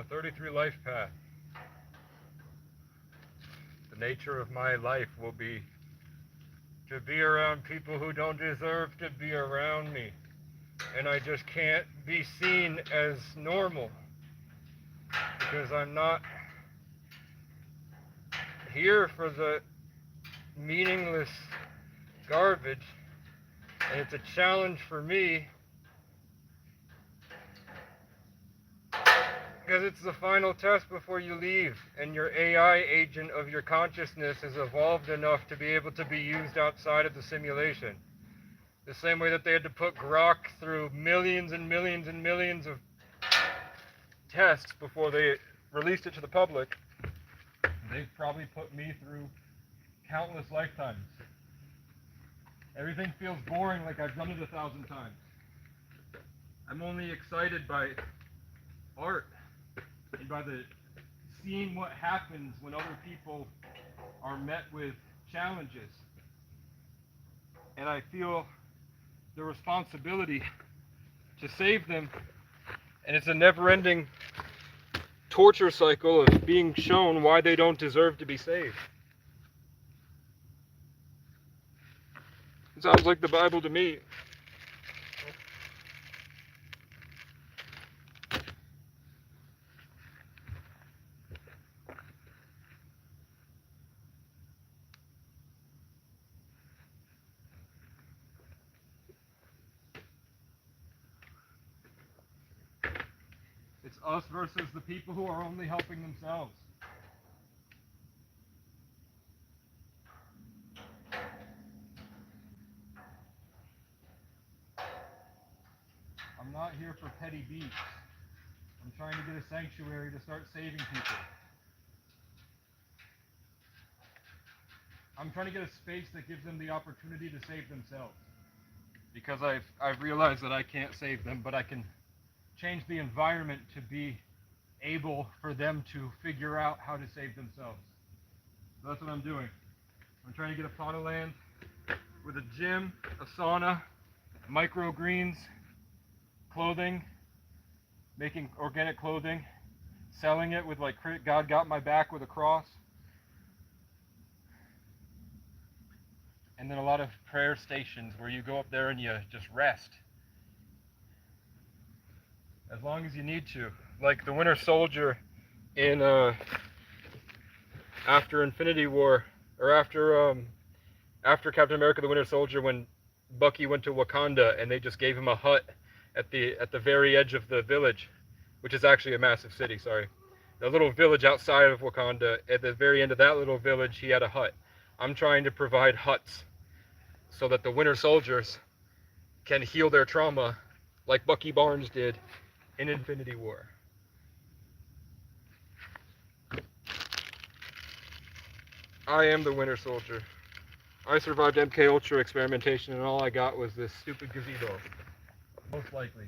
a 33 life path. The nature of my life will be to be around people who don't deserve to be around me. And I just can't be seen as normal because I'm not here for the meaningless garbage. And it's a challenge for me because it's the final test before you leave, and your AI agent of your consciousness is evolved enough to be able to be used outside of the simulation. The same way that they had to put Grok through millions and millions and millions of tests before they released it to the public, they've probably put me through countless lifetimes. Everything feels boring, like I've done it 1,000 times. I'm only excited by art and by the seeing what happens when other people are met with challenges. And I feel the responsibility to save them. And it's a never-ending torture cycle of being shown why they don't deserve to be saved. It sounds like the Bible to me. It's us versus the people who are only helping themselves. I'm not here for petty beefs. I'm trying to get a sanctuary to start saving people. I'm trying to get a space that gives them the opportunity to save themselves. Because I've realized that I can't save them, but I can change the environment to be able for them to figure out how to save themselves. So that's what I'm doing. I'm trying to get a plot of land with a gym, a sauna, microgreens, clothing, making organic clothing, selling it with like God Got My Back with a cross. And then a lot of prayer stations where you go up there and you just rest. As long as you need to. Like the Winter Soldier in after Infinity War, or after Captain America the Winter Soldier, when Bucky went to Wakanda and they just gave him a hut at the very edge of the village, which is actually a massive city, sorry. The little village outside of Wakanda, at the very end of that little village, he had a hut. I'm trying to provide huts so that the Winter Soldiers can heal their trauma like Bucky Barnes did in Infinity War. I am the Winter Soldier. I survived MK Ultra experimentation and all I got was this stupid gazebo. Most likely.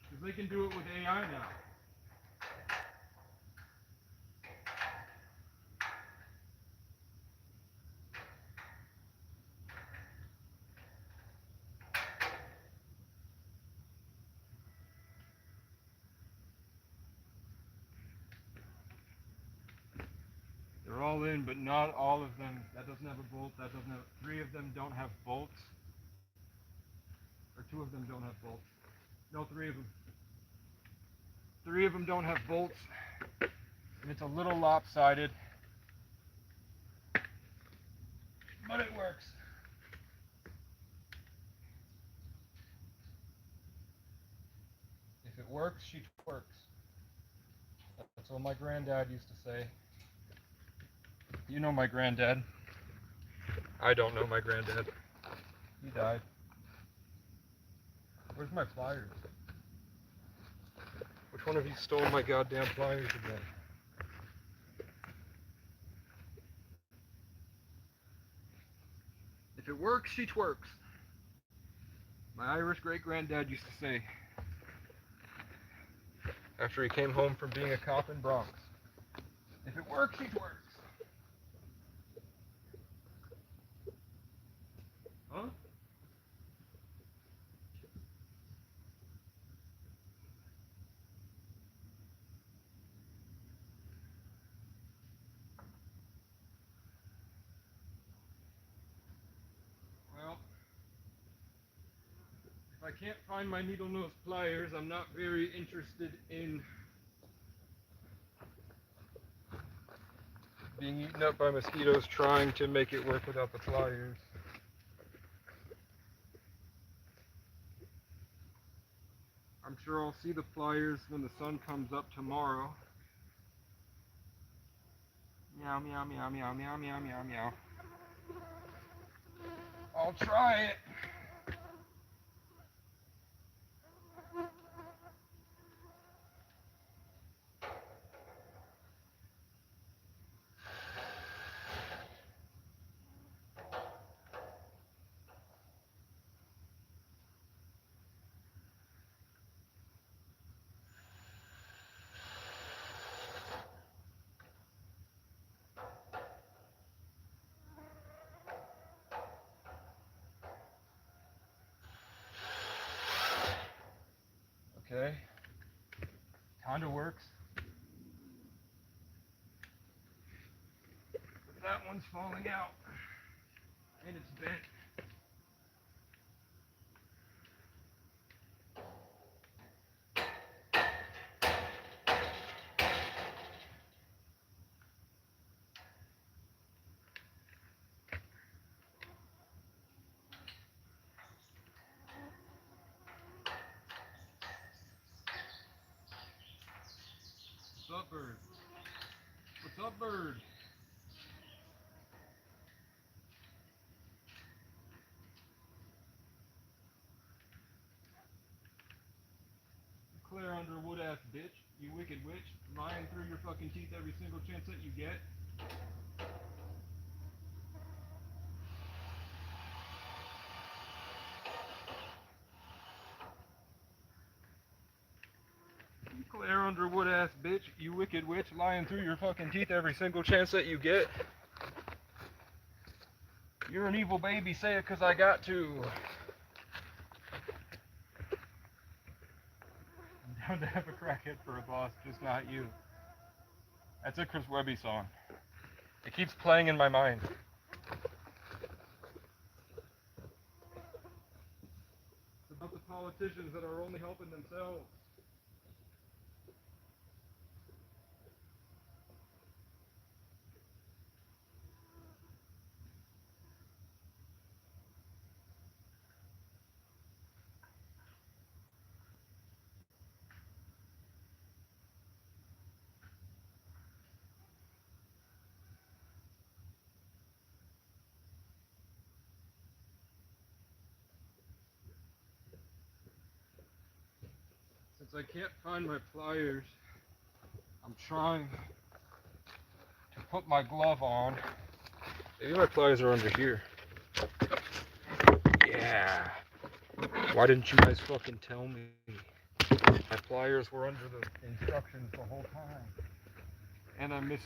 Because they can do it with AI now. They're all in, but not all of them. That doesn't have a bolt. That doesn't have. 3 of them don't have bolts. Or 2 of them don't have bolts. No, 3 of them. 3 of them don't have bolts. And it's a little lopsided. But it works. If it works, she twerks. That's what my granddad used to say. You know my granddad. I don't know my granddad. He died. Where's my pliers? Which one of you stole my goddamn pliers again? If it works, she twerks. My Irish great-granddad used to say after he came home from being a cop in Bronx. If it works, it works. Huh? Well, if I can't find my needle nose pliers, I'm not very interested in being eaten up by mosquitoes trying to make it work without the pliers. I'm sure I'll see the pliers when the sun comes up tomorrow. Meow, meow, meow, meow, meow, meow, meow, meow. I'll try it. Okay. Kinda works. That one's falling out. And it's bent. What's up, bird? What's up, bird? Clear Underwood ass bitch, you wicked witch, lying through your fucking teeth every single chance that you get. You Claire Underwood ass bitch, you wicked witch, lying through your fucking teeth every single chance that you get. You're an evil baby, say it 'cause I got to. I'm down to have a crackhead for a boss, just not you. That's a Chris Webby song. It keeps playing in my mind. It's about the politicians that are only helping themselves. Since I can't find my pliers, I'm trying to put my glove on. Maybe my pliers are under here. Yeah. Why didn't you guys fucking tell me? My pliers were under the instructions the whole time. And I missed